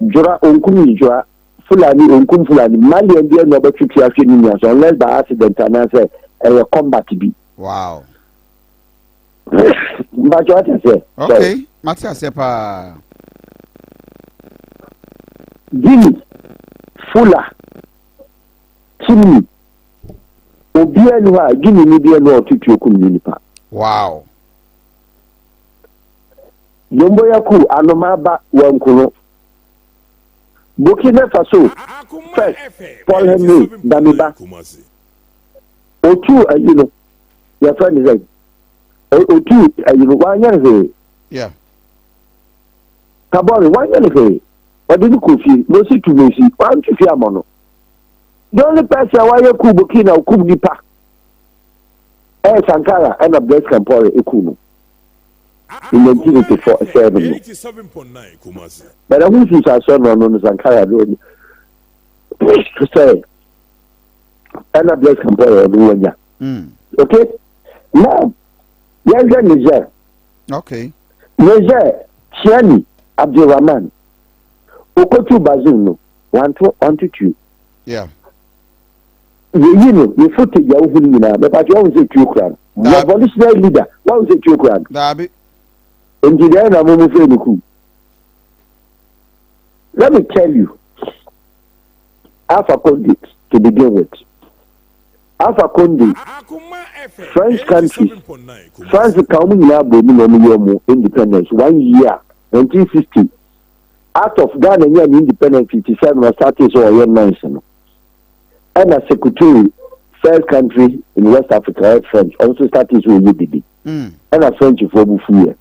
Jura onkumi jura Fulani onkum Fulani Mali and the other tricky unless by accident and I say a combat be. Wow. But what I say? Okay. Matia sepa Guinea Fula Chimney Obianua Guinea Media no to Kuminipa. Wow. Yomboyaku Anomaba Wankuno Burkina Faso first Paul Henry Damiba Otu your friend is like Otu 1 year. Yeah. Kabori 1 year. What did you Kofi? No see to me. One to Fiamono. The only person why you Burkina or Kubnipa. Sankara and a breast campore Ekuno. In 1987. But I wish you saw someone on Sankara road to say, and a breast campore. Okay? Now, Yaga Niger. Okay. Niger, Chiani, Abdurrahman, Okotu Bazuno, 1 to 2. Yeah. You footage your own, but you always say 2 crowd. The revolutionary leader, what was it 2 crowd? Dabi. In the end, I'm almost saying, let me tell you, Alpha Conde to begin with. Alpha Conde, French country, France coming now, independence 1 year, 1960. Out of Ghana, independence 57 was started so a nation. And a secretary, first country in West Africa, French, also started with UBD. And a French for Bufuya.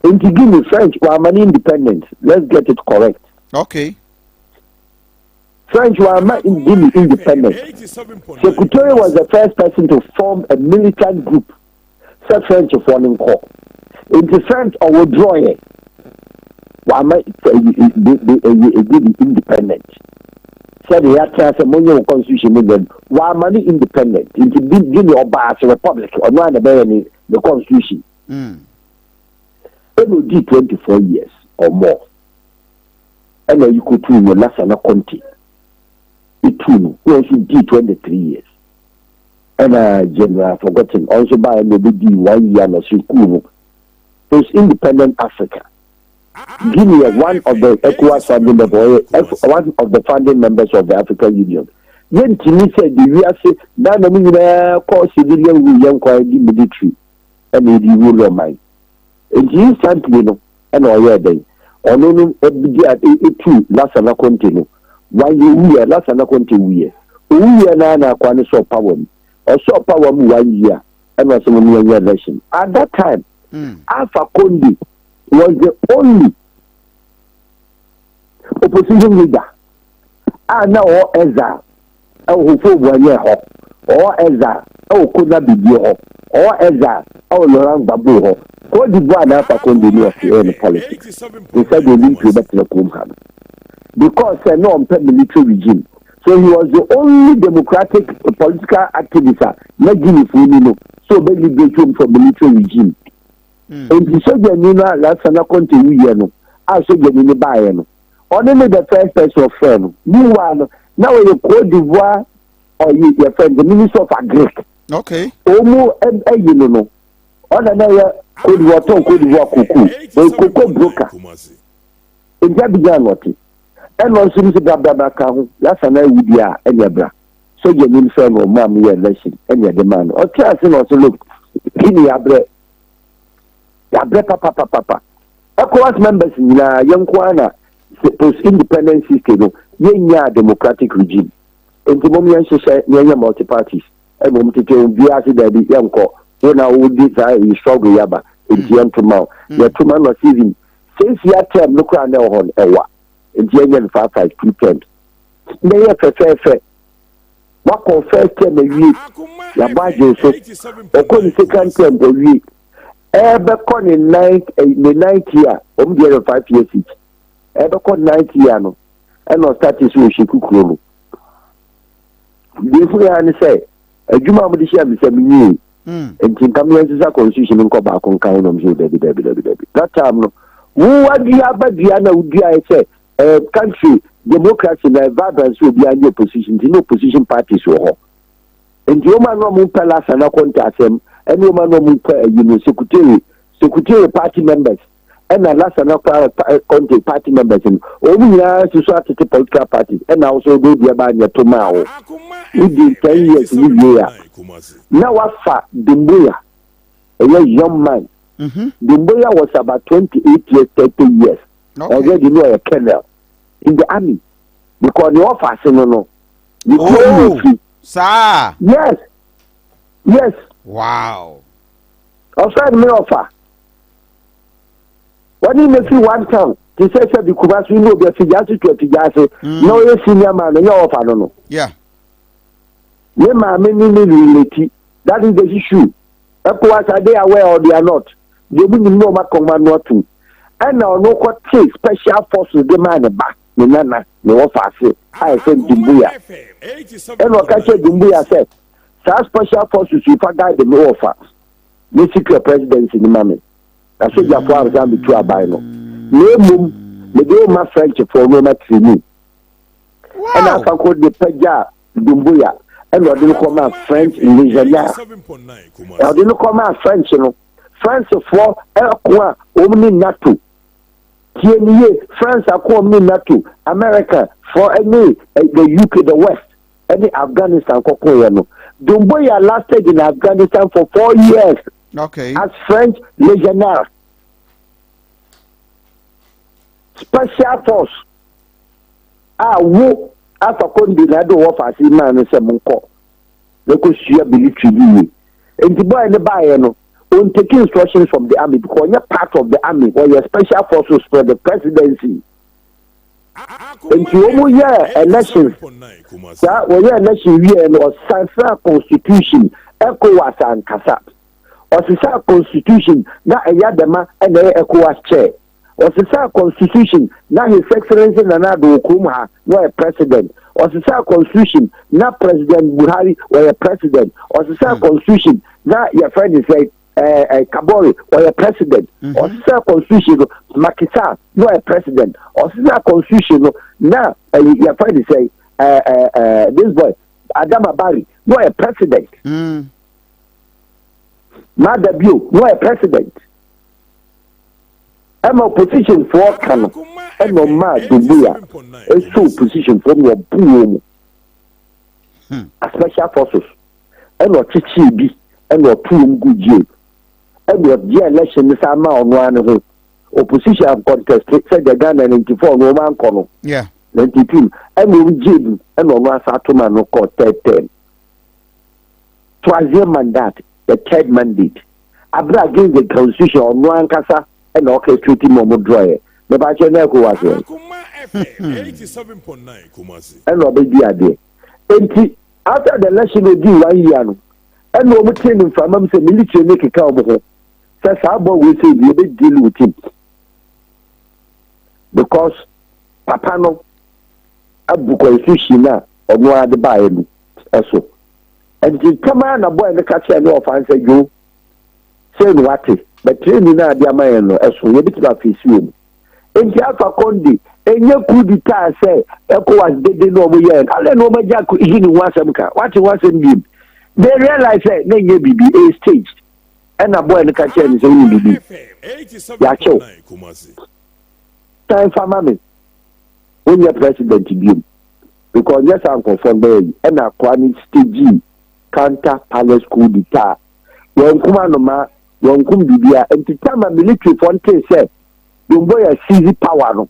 And to give me French, were money independent. Let's get it correct. Okay. French were independent. Secretary was the first person to form a militant group. So French forming corps. In the French or withdrawing. Independent. Said he had to have a money constitution again. Why money independent? Into Guinea or Bass Republic or not the constitution. It will be 24 years or more. And then you could do your Lassana Conti. It too, we also did 23 years. And general forgotten also by maybe 1 year or so. It's independent Africa. Guinea is one of the ECOWAS founding members, one of the founding members of the African Union. Then Timmy said, "We are saying that the civilian will young military and the rule of mine." And he instantly no, and all day. Or no, it too, last and continue. Why you last and continue? We are now quite so power. Or so power 1 year, and was a election. At that time, Alpha Conde was the only opposition leader. Now all Ezra, who for 1 year, or Ezra, could not be here, or Ezra, Laurent Babu, Cote d'Ivoire Alpha Conde in politics. They said they need to better the because a non-military regime. So he was the only democratic political activist, not Guinea so basically breaking from military regime. And he said, last and I continue, I said, only the first person of friend. Meanwhile, now you Cote d'Ivoire or your friend, the Minister of Agric. Okay. Omo you know. On another Cote d'Ivoire Cocoa broker. In Jabijanoti. And also, Mr. Babaka, last and I would be any bra. So you mean friend or mammy election, any demand. Or class and also look, Guinea Abre. Papa. ECOWAS members in young Kwana post-independence system, yenya democratic regime. And the moment you say yenya multi-parties, and moment you be as the young co, when I would desire you struggle yaba, in the end tomorrow. Your 2 man receiving, since your term, look around on Ewa, and January 5 210. May have a fair. What call first term a week, your budget, or call the second term a week. Ebekon in the 9th year, 5 years each. Ebekon 9th year, no, and no status with Shikuku. Before I say, a Juma Modisham is a mini, and Tinkamia is a constitution in Koba on Count on you, baby. That time, no, who are the other Diana would be, I say, a country, democracy, and vibrance will be in your position, no opposition parties or. And the woman no move palace and I contact them. And woman no move secretary party members and the last and contact party members in only society political parties and also go there by your tomorrow. Within 10 years we year. Now what for Dumbuya, a young man, Dumbuya was about 28 years, 30 years. Already know a colonel in the army because the officer no. Sir. Yes. Wow. Outside me offer. When you make one town, they say the Kubas we know the Fijasi to a Fijasi. No, you senior man, and your offer no. Yeah. Yeah, my many that is the issue. Echoes are they aware or they are not? They will know my command not to. And now no what take special forces demand back. Nana, no offer. I said Dumbuya. And what I said Dumbuya said, such special forces if I die the no offer. The secret presidency in the moment. I said your father can be too abino. No mum, the day my French for no matter to me. And I can call the Peja Dumbuya. And I didn't come out French in Nigeria. I didn't come out French, you know. France for Akoma, only NATO. France Akoma, NATO. America for any the UK, the West, any Afghanistan, Kokoyano. Dumbuya lasted in Afghanistan for 4 years. Okay. As French legionnaire. Special force. Who after Condinado offers in man and Semonco. Local sheer military. And the boy in the Bayano won't take instructions from the army because you're part of the army or your special forces for the presidency. And you hear elections. That was your election year or Sansa Constitution, ECOWAS and CASAP. Or the Constitution, not a Yadama and a ECOWAS chair. Or the Constitution, not His Excellency Nana Okuma, no a president. Or the Constitution, not President Buhari, or a president. Or the Constitution, not your friend is like Kabori, or a president. Or the Constitution, Makisa, no a president. Or the Constitution, now your friend is say, this boy, Adama Bari, no a president. Madabu, no a president. I'm a position for Kano. I'm a mad Dumbuya. A so position from your boom. A special forces. I'm a Chichibi. I'm a Pum Guji. I'm a dear election is a man on one of opposition contest. Said the Ghana 94 no man Kono. Yeah. 92. I'm a Jib. I'm a Masatuma no court 10. Twice your mandate, the third mandate. Abra against the constitution on one casa. And okay, treating Momo Dry. The Bachelor was there. 87.9 Kumasi. And Obedi Ade. And after the election, we do 1 year. And no training from them say military make a cow. Says how about we say we will deal with him. Because Papano Abu Constitution or no other buy him. So. And the come on a boy and the catcher no offense say you say what but training na dia man no eso ye bit ba fisi enti afa kondi enye kudi ta say ECOWAS dede no mo ye ale no ma ja ko ihini wasam ka what wasam they realize say na nye bibi a staged and a boy no ka che ni say ni bibi ya cho time for mama when your president bi because yes am confirm there and a kwani stage counter palace coup d'etat yon kuma no ma yon kum bibia enti time military fonte say Dumbuya seize power no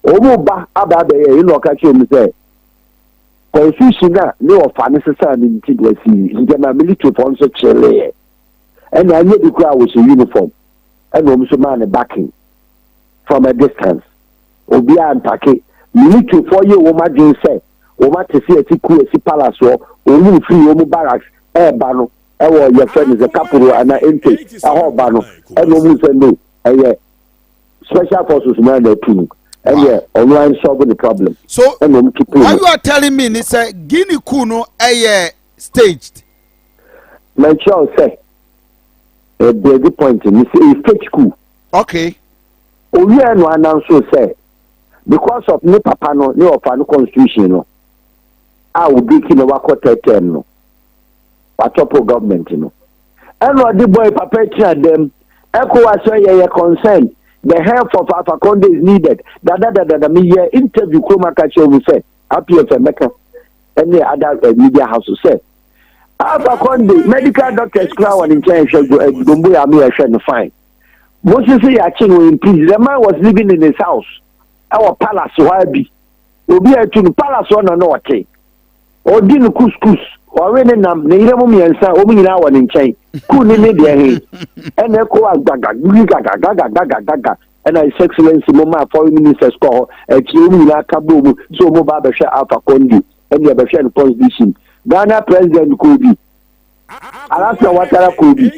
omo ba aba be no ka che mi say confusion na no ofa necessary ni ti do seize nje na military fonte chele and I need the crowd with a uniform and no so man backing from a distance obi an pake military for you o ma din say o ma te see atiku esi palace o mu free o mu barracks ba no your friend is a couple and an intake a whole bano and no move no special forces man they too and online solving the problem. So what you are telling me is a Guinea Kuno staged. My child say a big point in a stage coup. Okay. Oh yeah, no announce say because of no papa no of constitution no I will be king of a 10 no. Atopo government, you know. And what the boy perpetrate them, ECOWAS say concern. The help of Afakonde is needed. Me interview Kromakacho will say, happy of America, any other media house will say. Afakonde, medical doctors crowd and in change Dumbuya me a fine. Moses Yachin in prison. The man was living in his house. Our palace, why be? Obi to palace one or no okay. Or dinner couscous. Or raining nam, the Yammy and San, Omi now one in chain. Couldn't need their and echo gaga. And His Excellency Mama Foreign Minister's call a Chiumina Kaboom, so Mobabasha Alpha Condi, and the Bashan Constitution. Ghana President Kofi. Alaska Watara Kofi.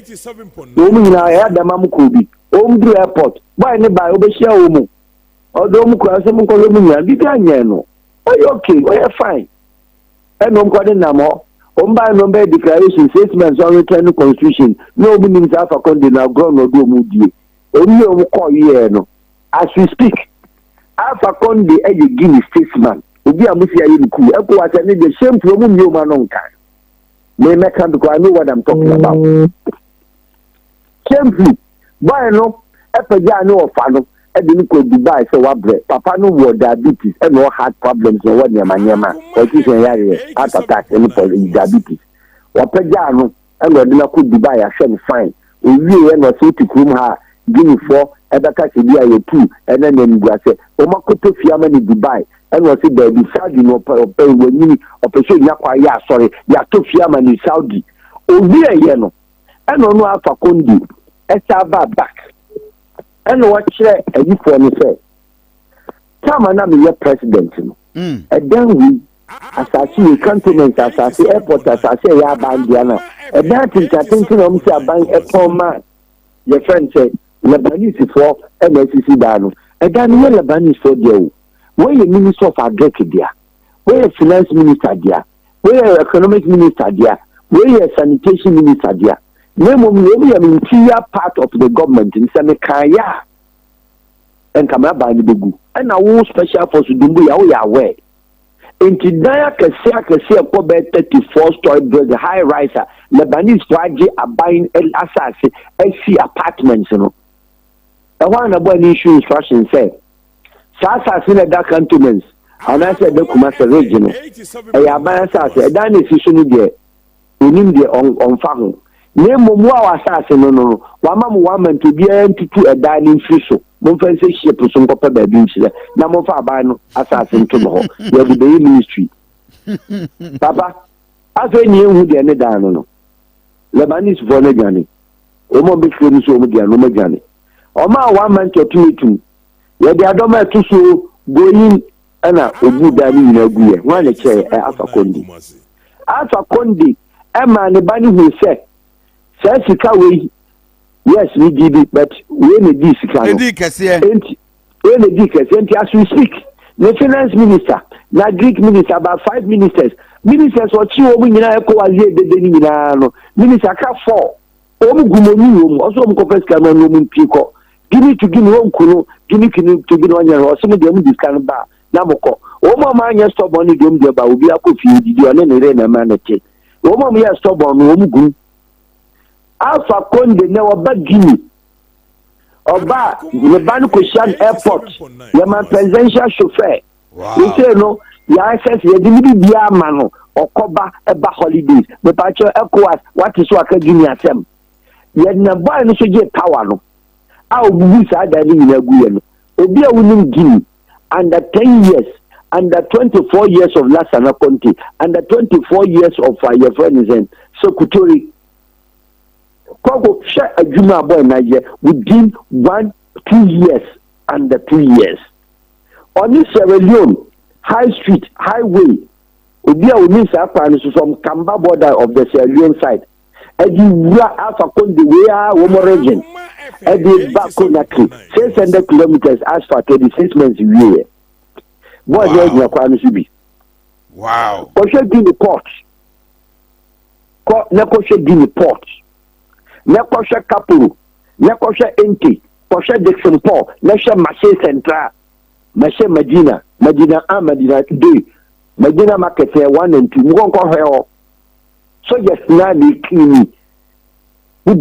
Omi na ya da mamu Kofi. Omdu airport. Why ne by Obeshia Omu? Although Mukwasem Kolomia, Biganya no. Are you okay? Are you fine? And Namo. Omba number declaration 6 months on return constitution. No means Alpha Condi now grown or do Mudi. Only call you no. As we speak, Alpha Condi a Guinea statesman. Obi amusia yiku. Eko atene the same problem you man on kan. May make because I know what I'm talking about. Shameful. Boy no, epeja no ofano. Edini ko Dubai so wabre. Papa no wo diabetes and no heart problems no what nyama. Otishen yare heart attack and diabetes. Wapeja no and odina ko Dubai a shame fine. Owie no so ti krum ha Guinea for ebeka se bia ye 2 and then ngwase. O makoto fiama ni Dubai. And was it there beside you know when you operation yakwa ya sorry ya to fiama ni Saudi. Owie ye no. And no Alpha Condi estaba back. And what share a you for me say. Time na me president no. And then we asasi cantonment asasi airport asasi ya bandiana. And that is attention on say ban Akoma. Your friend say Lebanese for MSC dano. And then Lebanese for there. Where the Minister of Agriculture there, where the Finance Minister there, where the Economic Minister there, where the Sanitation Minister there. Name of me, an interior part of the government in Seneca and Kamaba and Bugu. And I will special force to do ya aware. In Tidaya Kasia Kobe 34-story building, high riser, Lebanese Raji are buying El Assassin, SC apartments, you know. The one about issue instruction said. Sasa sina da cantonments anase de Kumasi region e ya ban sasa e dan decision de onim de on fa ho na momu a wasase no wa ma mo wa man to bia ntutu e dan ni mfiri mo fa se ship so nkopa ba bi nchire na mo fa ban no asase nto ho ya de ministry papa aso ni ehu de ne dan no Lebanese for ne gane o mo be kiri so mo de no mo gane o ma wa man to tutu ya di adoma tusu going ana obudani na guye wane che Alpha Condi ema ne bani hu se sika we yes we did it but we ne di sika no enti as we speak the finance minister na Greek minister about 5 ministers ochi o mu nyina eko wazie dede ni nyina no minister ka 4 o mu gumoni o mu oso mu kopeska no mu mpiko Give to give one kuno, give to give on your or some of them discount bar. Namoko. Oh, mamma, yes, stop on the game, but will be a Kofi, did you and a manatee. Oh, mamma, yes, stop on Womugu. Alpha Condi never but Guinea. Or bar, the Bankushan Airport, your presidential chauffeur. You say no, your access, you didn't be a mano or Koba about holidays. The patcher ECOWAS, what is what can give me at them? Yet never no so get power. Our movies are dying in a Guyano. Obi a winning Guinea under 10 years, under 24 years of Lassana Conti, under 24 years of your friends and Sokutori. Kogo share a Juma boy Niger within 1-2 years, under 2 years. On this Sierra Leone, High Street, Highway, Obi a winning Sapan from Kamba border of the Sierra Leone side. And you are Alpha Condi, we are Womo region. And the Bakonaki, 600 kilometers as for 26 months a year. What is your crime to be? Wow. Koshe Guinea Port. Nekoshe Guinea Port. Nekoshe Kapuru. Nekoshe Enti. Koshe Dixon Paul. Neshe Mashe Central. Mashe Medina. Medina A, Medina 2. Medina Market 1 and 2. Mgonko Heo. So yes, now they clean me. You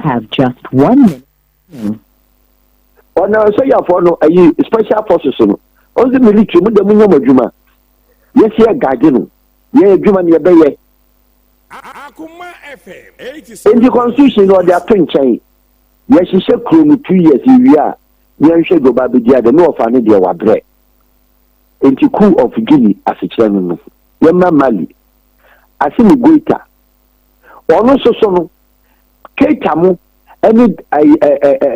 have just 1 minute. Oh no, so you for no, special forces no. On the military, the Yes, yeah, Gardino. Yeah, Juma near Bay. Akoma In the constitution or their pinching, yes, she said, 2 years in Ria, young shade of Babidia, the North and India were bread. In the coup of Guinea as a chairman, Yama Mali, I see me greater. Or no so, Ketamu, any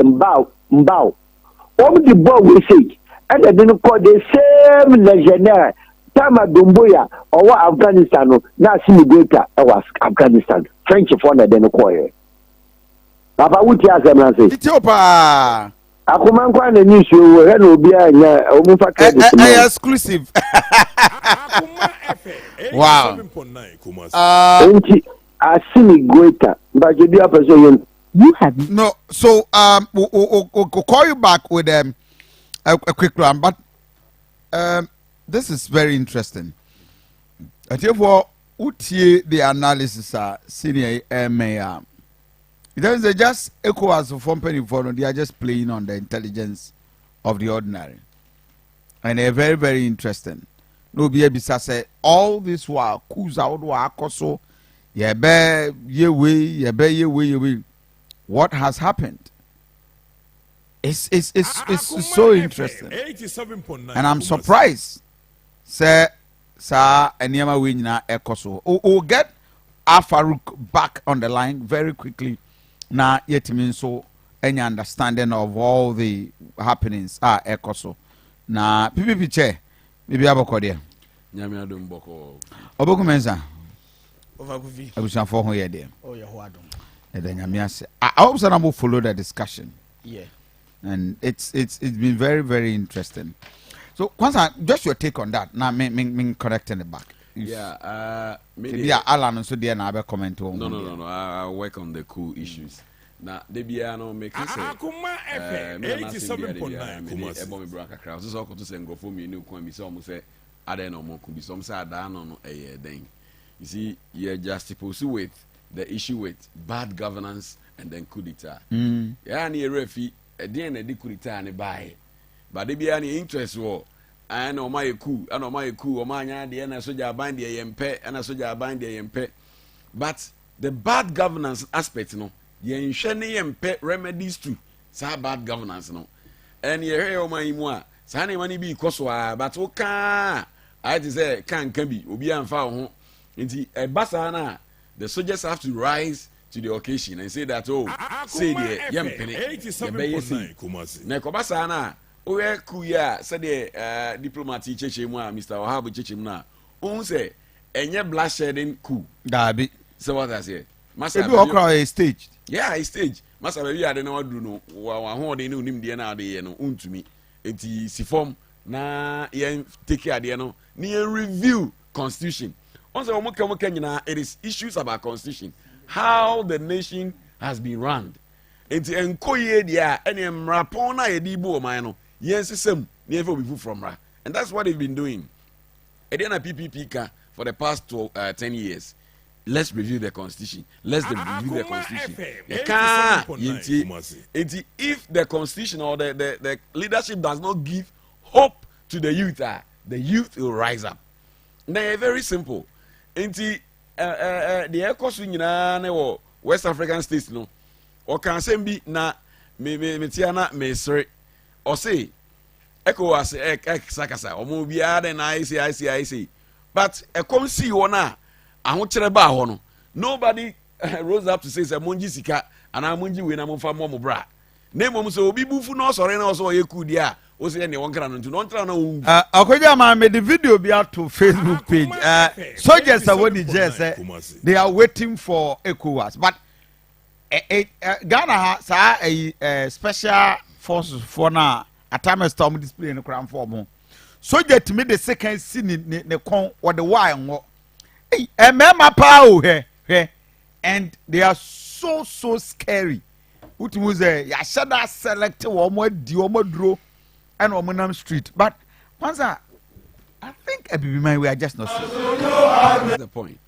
bow. All the boy will say, and I didn't call the same legionnaire. Tama Dumbuya or Afghanistan, now see me greater or Afghanistan. French for the Denokoye. Papa, what you ask them and say? Ethiopia. Akoma nkwa na news yo we no bia nya omufa credit no exclusive. Wow. Enti asini greater but you be person You have no. So we'll call you back with a quick one, but this is very interesting. I tell you what, the analysis are senior mayor. It doesn't just echo as a company for they are just playing on the intelligence of the ordinary. And they're very, very interesting. No be bisa say all this while coups out wakoso ye. What has happened? It's so interesting. And I'm surprised. Say sa eniyama we nyina ekoso. We'll get Farouk back on the line very quickly. Na yetimi so any understanding of all the happenings ekoso. Na PPP chair maybe aboko there. Nyame adom boko. Oboku mensa. Over Kofi. Abusan for ho ye there. Oh yeah, ho adom. I hope that I will follow the discussion. Yeah. And it's been very, very interesting. So, Kwanzaa, just your take on that. Now, me correcting it back. Maybe Alan also there now comment on. No. I work on the cool issues. Now, they be no make sense. Akoma FM 87.9. Ebo me braka crowd. So so to say go for me new kwan bi say almost say ada no mo kun bi some say ada no then. You see, you're just supposed to wait the issue with bad governance and then coup d'etat. Yeah, ni refi at the end of the coup d'etat and buy. But they be any interest war. I know my coup, or my the and a soldier bind the yempe and a soldier bind the yempe. But the bad governance aspect, ye shany yempe remedies to sa bad governance, And ye hear my moi, Sani money be koswa, but okay. I say can be, Obi and found into a basana. The soldiers have to rise to the occasion and say that, say the young penny, Nekobasana, Kuya, said the diplomat Chechimwa, Mr. Ohabu Chechimna, say, and your bloodshedding coup. Darby. So what I say, Master Okra staged. Yeah, I staged. Master, I don't know what do know, what they knew him the end to me. It's Sifom, na take care, near review constitution. Also, it is issues about constitution, how the nation has been run. It's enkoye dia any rapona edibo mino. Yes, some never be from ra, and that's what they've been doing. Ediana PPP for the past 10 years. Let's review the constitution. Let's review the constitution. If the constitution or the leadership does not give hope to the youth will rise up. They're very simple. The ECOWAS nyinaa ne wo West African states no o kan sem bi na me tiana me sere o say ECOWAS sakasa o mo bia de na I say but e come see one a ahokere ba ho no nobody rose up to say monji sika ana monji we na mo fa mo bra na mom so obi bufu no sore na so ye ku dia o say ne won kra no ntu no ntra na wo akoja ma me the video be out to Facebook page soldiers are when they are waiting for ECOWAS but Ghana sa a special forces for na atame storm display no kram for mo soldier to me the second scene ne kon or the why ngo mema pa o he and they are so scary utimu say ya shada select wo mo di wo mo duro and Omunam Street. But Kwanzaa, I think we are just not sure. That's the point.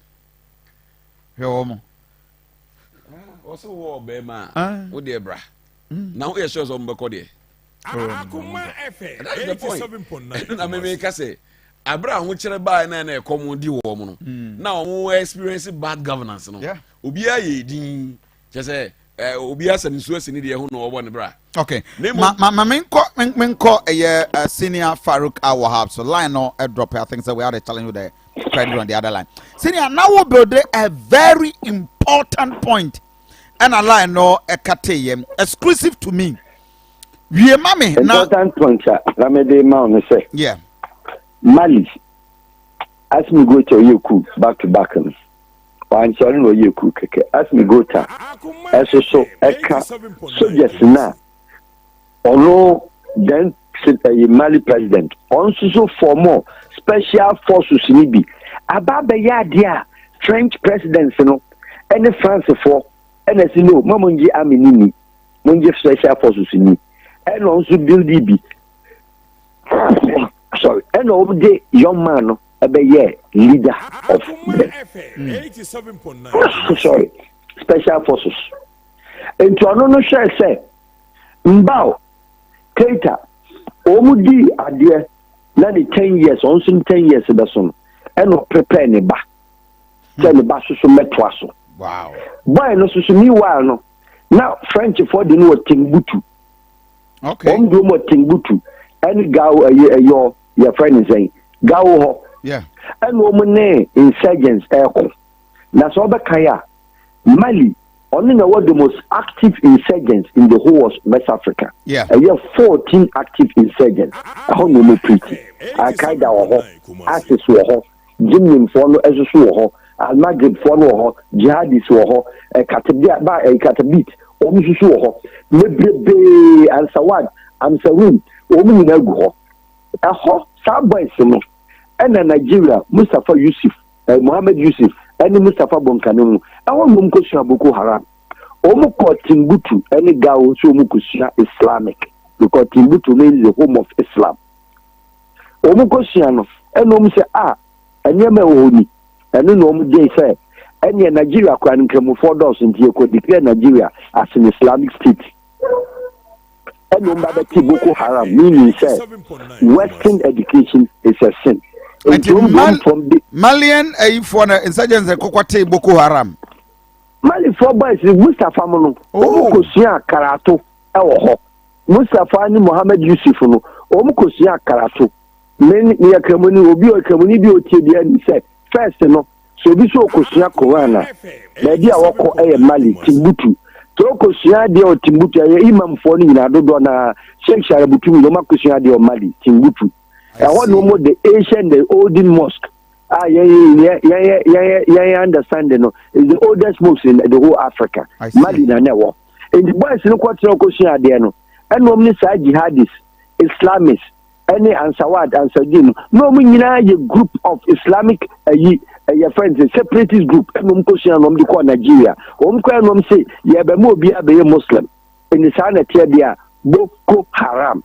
Also, war Bema, what dear bra. Now we are sure some Bacodi. Akoma FM 87.9. I may say, Abra, which are by nine common di woman. Now, experience bad governance. Yeah. obia ye din chese obia asem nsuo sini de ho no obo ne bra. Okay. Menko senior Farouk Awahab. So line no drop. I think so we had a challenge with the credit on the other line. Senior, now we build a very important point. And a line no exclusive to me. We mami important point. Ramede Maun say. Yeah. Mali. As me go to Yoku back to back. I'm sorry no Yoku keke. As me go to. As so eka so just now. Ono then Mali president also for more special forces ni bi ababa ya dia French president no any France for and as you know mamonji army ni monji special forces ni and also build bi sorry and over the young man no ebe leader of them. 87.9 sorry special forces into no share say mbao Keita, Omudi adie na the 10 years, only 10 years beson, and no prepare ne ba. Tell the basu metwa so. Wow. Boy no so me while no. Now French for the no Timbuktu. Okay. Do mo Timbuktu. And go your friend is saying go ho. Yeah. And woman insurgents eko. Na so be kaya Mali only know the most active insurgents in the whole of West Africa. Yeah. And you have 14 active insurgents. I don't know pretty. Al-Qaeda or ISIS or Jimnim for no Ezus Al-Maghrib for no Jihadis or Katabit or Musu Mebe Al-Sawad Amsarim or Minago. A ho Sabay Simo and Nigeria Mustafa Yusuf Mohammed Yusuf and Mustafa Bonkanu. I want Mumkosia Boko Haram. Omuko Timbuktu, any Gao, so Mukosia Islamic, because Timbuktu means the home of Islam. Omukosiano, and say, and Yama Oni, and then Omu say, and Nigeria can come 4 dollars into you could declare Nigeria as an Islamic state. And Umbaba Boko Haram, meaning say, Western education is a sin. Malian for insurgents and Kokwate Boko Haram. Mali for boys Mustafa Mono. Omukosia Karato. Mustafa ni Mohammed Yusuf no. Omukosia Karato. Men near Kamuni Obi or Kamuni Biotia and said, first no. So this Okosia Korana. Maybe I walk a Mali, Timbuktu. Tokosia de Timbuktu, Imam Foni in Adodona, Sheikh Sharabutu, Nomakosia de Mali, Timbuktu. I want no more the ancient, the olden mosque. Yeah, understand, no. It's the oldest mosque in the whole Africa. Mali na never. And the boys no kwat no question there no. And no side jihadists, Islamists, any Ansawad and Sadin. No nyina a group of Islamic your friends, a separatist group. And no question no the Nigeria. No say yeah be mo be Muslim. In the sana Boko Haram.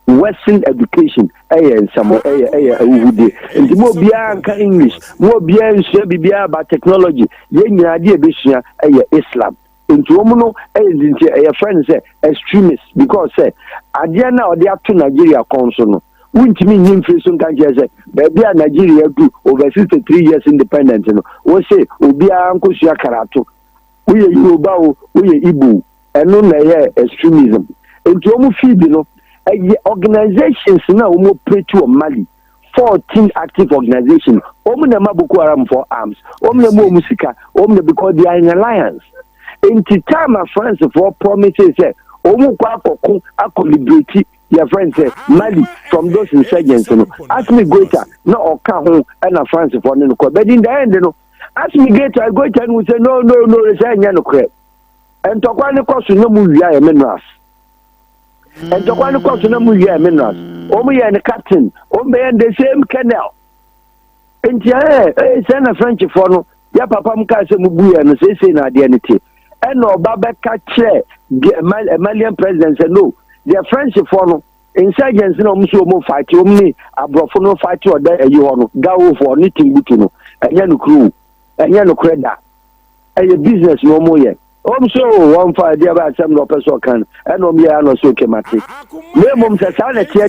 Western education, and some and the more beyond English, more beyond Bibia about technology, yen idea Bishia, Islam. Into Omono, a friend say extremists because say, Adiana or the up to Nigeria Council. Wouldn't mean him for some countries say, baby, Nigeria do over 63 years independent. We say, Ubia Uncle Shia Karato, we are Yoruba, we are Ibu, and no extremism. Into Omo feed, organizations now pray to Mali 14 active organizations. Omna Boko Haram for arms. Omna Musika. Omna because they are in alliance. In the time my friends for promises say Omu Kwako liberty your friends say Mali from those insurgents. Ask me greater no Okaho and a France for no. But in the end, ask me greater I go and we say no, they say no crap. And to one cost no movie minerals. And the one comes to know you minerals. Omi and the captain, Omi and the same canal. And send a French for no, ya papa Mukasa Mubu and say na identity. And no Baba Catcher, a Malian president said no, they are French for no. Insurgents no Musumo fight, Omni, a Brofono fight or there you on, go for knitting Butuno, and Yanu crew, and Yanu Creda, and your business no more yet. So one for idea about some Lopez or can and no so chematic. Lemon says I let you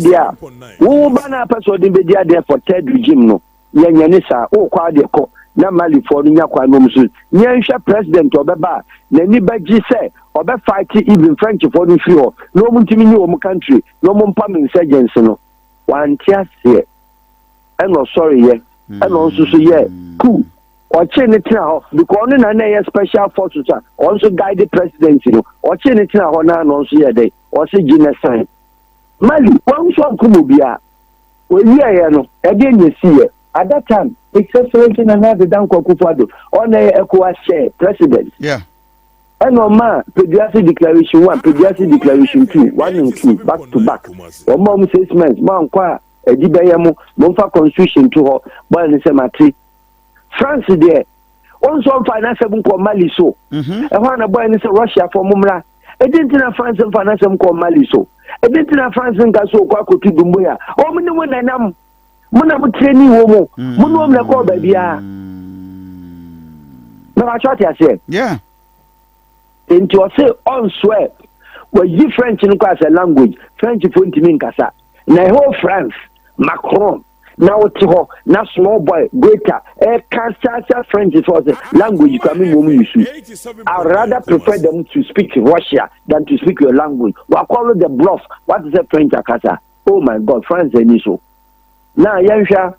who ban up us or the there for Ted regime no. Yanisa, oh, Quadiaco, na Mali for no nya kwa no so nyanhwa president obeba na ni baji say obe fight even French for no free ho no mu ntimi ni wo country no mu pam insurgency no wantia se eno sorry ye eno nso so ye cool oche ne tina ho because no na ye special forces also guide the president no oche ne tina ho na no so ye dey o se genocide Mali wan so kumubia we ye no e dey nyesi ye at that time it's excellent in another than Kokufado on a ECOWAS share president. Yeah. And no ma pediatric declaration 1, pediatric declaration 2, 1 and 2, back to back. Or mom 6 months, mom qua a dibayamo, monfa constitution to her, but in the cemetery. France there. Also financial called Mali so. And one a boy in Russia for Mumra. A didn't have France and financial called Mali so. A didn't have France and Gaso Quaco to Dumbuya. Oh, no one and muna mu training wo mo munu om na ko ba bia na wa chwa tia se yeah into say on swear we yi French in as a language French for ntimi nkasa na whole France Macron na woti ho na small boy greater cancer French for the language coming mo use I rather prefer them to speak Russia than to speak your language we call the bluff what is a French akasa oh my god France any so na yansha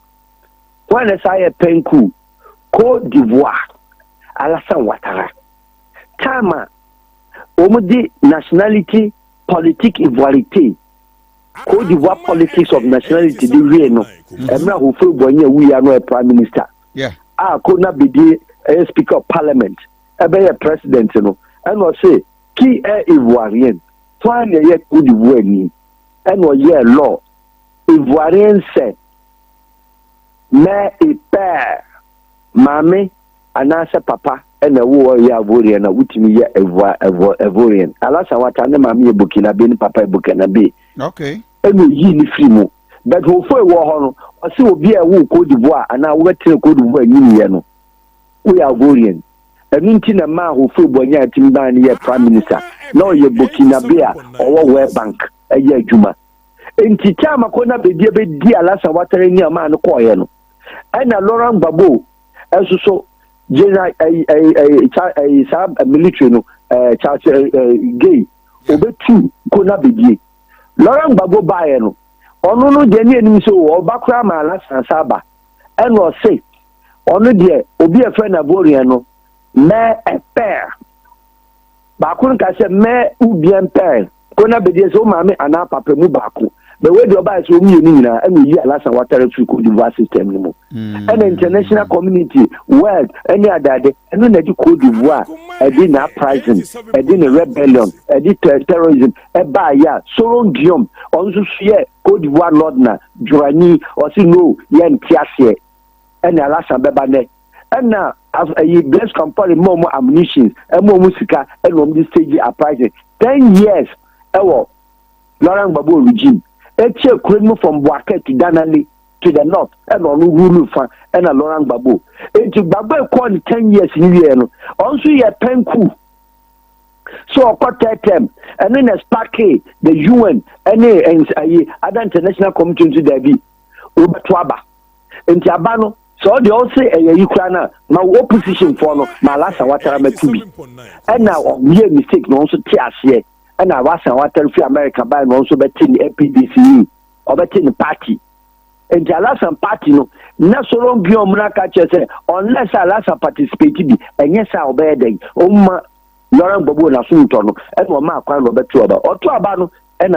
when say penku Côte d'Ivoire Alassane Ouattara tama omudi nationality politique ivoirité Côte d'Ivoire politics of nationality di we no emra ho fo bonye we ya no prime minister yeah ko na bedi speaker of parliament ebe ye president no and o say qui est ivoirien toi ne ye Côte d'Ivoire ni and o ye law ivoirien say mère et père mamé anasa papa ena wo ya avorian na wutimi ya avorian Alassane Ouattara ne mame e Burkina Be ni papa e Burkina Be okay enu yi ni free mu but ho fo e wo ho no o se obi e wo Côte d'Ivoire ana wo betre Côte d'Ivoire nyini ye no wo ya avorian enu nti na ma ho fo bonya atim ban ni ye prime minister na o ye Burkina Be a owo World Bank e ye adwuma enti chama ko na be di Alassane Ouattara ni ama no ko ye no ana Laurent Gbagbo also so general military no gay obetu ko na bedie Laurent Gbagbo bae no ono no de ni enim so obakura ma Alassane Saba and o say ono de obi e friend Ivorian no mais un père ba ko nka se mais ou bien père ko na bedie so ma me ana papa mu ba ko the way the buy so me ni na and you Alassane Ouattara through Côte d'Ivoire system ni mo and international community world any other day and no na di Côte d'Ivoire e di na prison e di na rebellion e di terrorism e ba ya Soron Guillaume on so share Côte d'Ivoire lord na Joani or si no ye ntiase and Alassane beba ne and na as a blessed company more ammunition and more musica and on this stage uprising 10 years ewo Laurent Gbagbo regime eche kwenu from Boaké to Danali to the north and on rule fan and a Laurent Gbagbo enti Gbagbo ko 10 years ni we no also ye penku so quarter term and then as parquet the UN and other international community there be obetwaba enti abano so they all say Ukraine na opposition for no na Alassane Ouattara metubi and now me mistake no also tiase and Alassane Ouattara fi America by no also betin the APDC or betin the party and the Alassane party no na so long Guillaume na ka say unless Alassane participate bi enye sa obede o ma Laurent Gbagbo na so nto no and o ma akwan no betu oba oto aba no and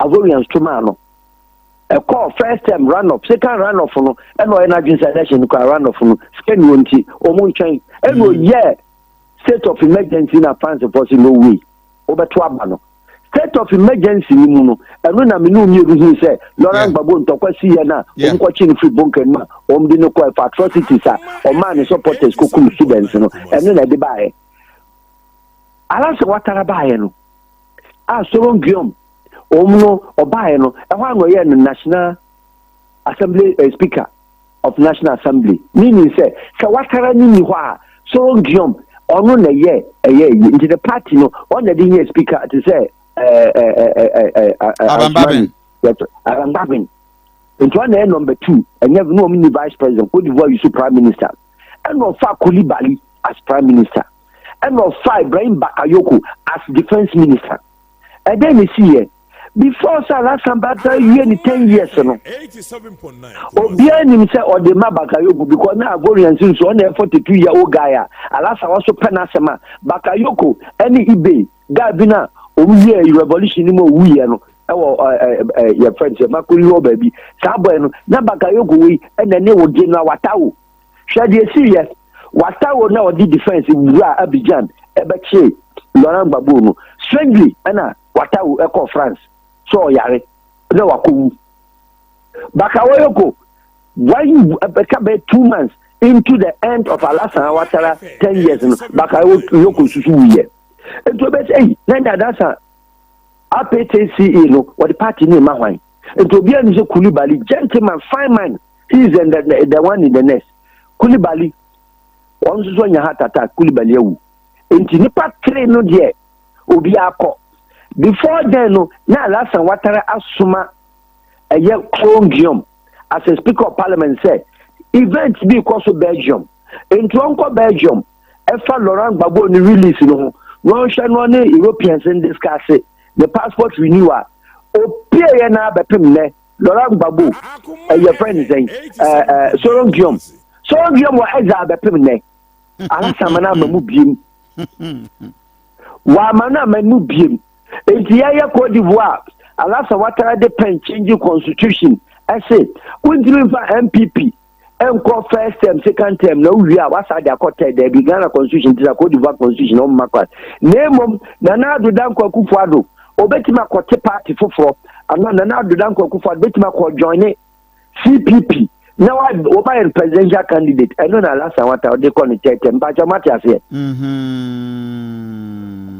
Ivorians to ma no a call first time run off second run off no and no energy selection ko run off no scan wonti o mo ntwen and no yeah state of emergency na France for no way obeto aba no state of emergency ni mu no eno na me no mi eruhu say Laurent Gbagbo ntokwa si ye na o mko chi ni free bunker ma o mdi no ko atrocities a o man supporters ko kum students no eno na de bae Alassane Ouattara bae no a Soron Guillaume omno obae no e ho anoye no National Assembly Speaker of National Assembly meaning say Ouattara ni ho a Soron Guillaume ono na ye into the party no on the dinner speaker to say Abambabin into one number 2 and you have no mini vice president Côte d'Ivoire you prime minister and of Kulibali as prime minister, and of Ibrahim Bakayoko as defense minister. And then you see it. Before Salasambata, you any 10 years, no. 87.9. Obian himself or the Mabakayoko, because now Ivorian since 42-year-old guy, Alasa also Penasema, Bakayoko, any eBay, Gabina, revolution, your friends, Makuri, baby, Sabo, Nabakayoko, and then they will gain Watao. Shall you see, yes? Watao now did defense in Abidjan, Ebeche, Laurent Babono, strangely, Anna, Watao, Echo France. So yare no waku Bakayoko when you become 2 months into the end of Alasan Ouattara 10 years Bakayoko susu ye and to be say nenda dasa APTCE no what the party name mahwan and to be an Kulibali gentleman fine man he is the one in the nest Kulibali one so nya heart attack Kulibali ewu enti nipa train no de obi akọ. Before then, na Alasan Ouattara asuma a year Congium as a speaker of parliament said, events be also Belgium. In Tronco Belgium, Efa Laurent Gbagbo ni release no Europeans in discuss it. The passport renewal. Opie na bepimne Laurent Gbagbo your friend is saying Soron Guillaume wa exa bepimne. Alasan mana mamu biem. Wa mana mamu biem. Etiya Cote d'Ivoire, Alasan Ouattara depend changing constitution. I say, we deliver MPP, MCO first term, second term. No, we are what's the Cote there began a constitution to the Cote d'Ivoire constitution on Macron. Name Nana Dudanko Kufuado, Obetima Cote party for and Nana Dudanko Kufuado, Betima Cote join it. CPP. Now I open presidential candidate. I know Alasan Ouattara they call it term, but Matthias here.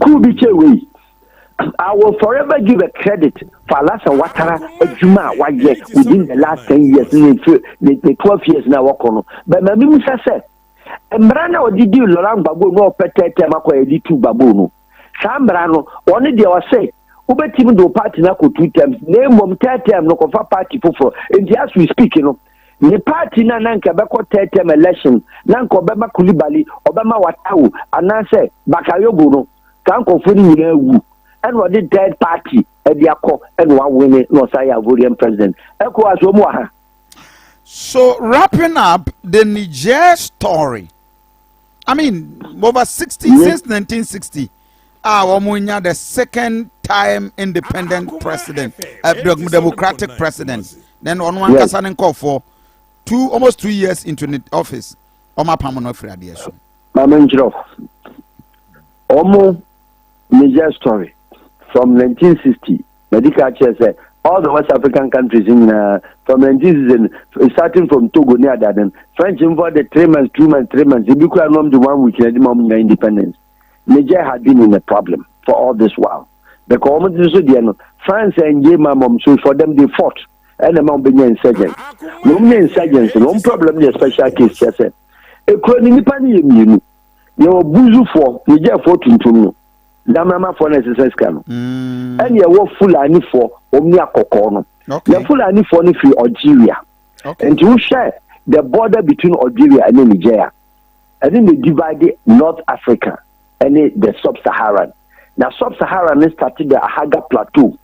Kubiche way. I will forever give a credit for Alasan Ouattara Juma within the last 10 years, the 12 years now. But my minister said, Embrana or did you Laurent Gbagbo no pete temako editu babono. Sambrano, only they were say, Ubetim do party na 2 terms, name mom 3rd term no cover party for. And as we speak, the party na nanka beko 3rd term election, nanko Bema Kulibali, Obama Watau, and answer Bakayogo no, Kanko Funi. And what the third party at the Akko and one winning no say Ivorian president. So wrapping up the Niger story. I mean, over 60 since 1960. Wamunya the second time independent president, democratic president. Then on one Kasanen call for almost 2 years into the office. Oma Pamono Fradiation. Mamenjro. Omo Niger story. From 1960, medical chair said all the West African countries from 1960, starting from Togo near that, French involved the 3 months, 2 months, 3 months. If you could have the 1 week, the moment of independence. Niger had been in a problem for all this while. The community, France and Yema, so for them they fought. And the mom being insurgents. No insurgents, no problem, the special case, she said. A chronic panic, you were buzu for Niger 14 to know. Damama for necessary scan. And you were full ani for Omnia Cocono. You're full ani for Algeria. And you share the border between Algeria and Nigeria. And then they divided North Africa and the Sub-Saharan. Now Sub-Saharan started the Ahaga Plateau.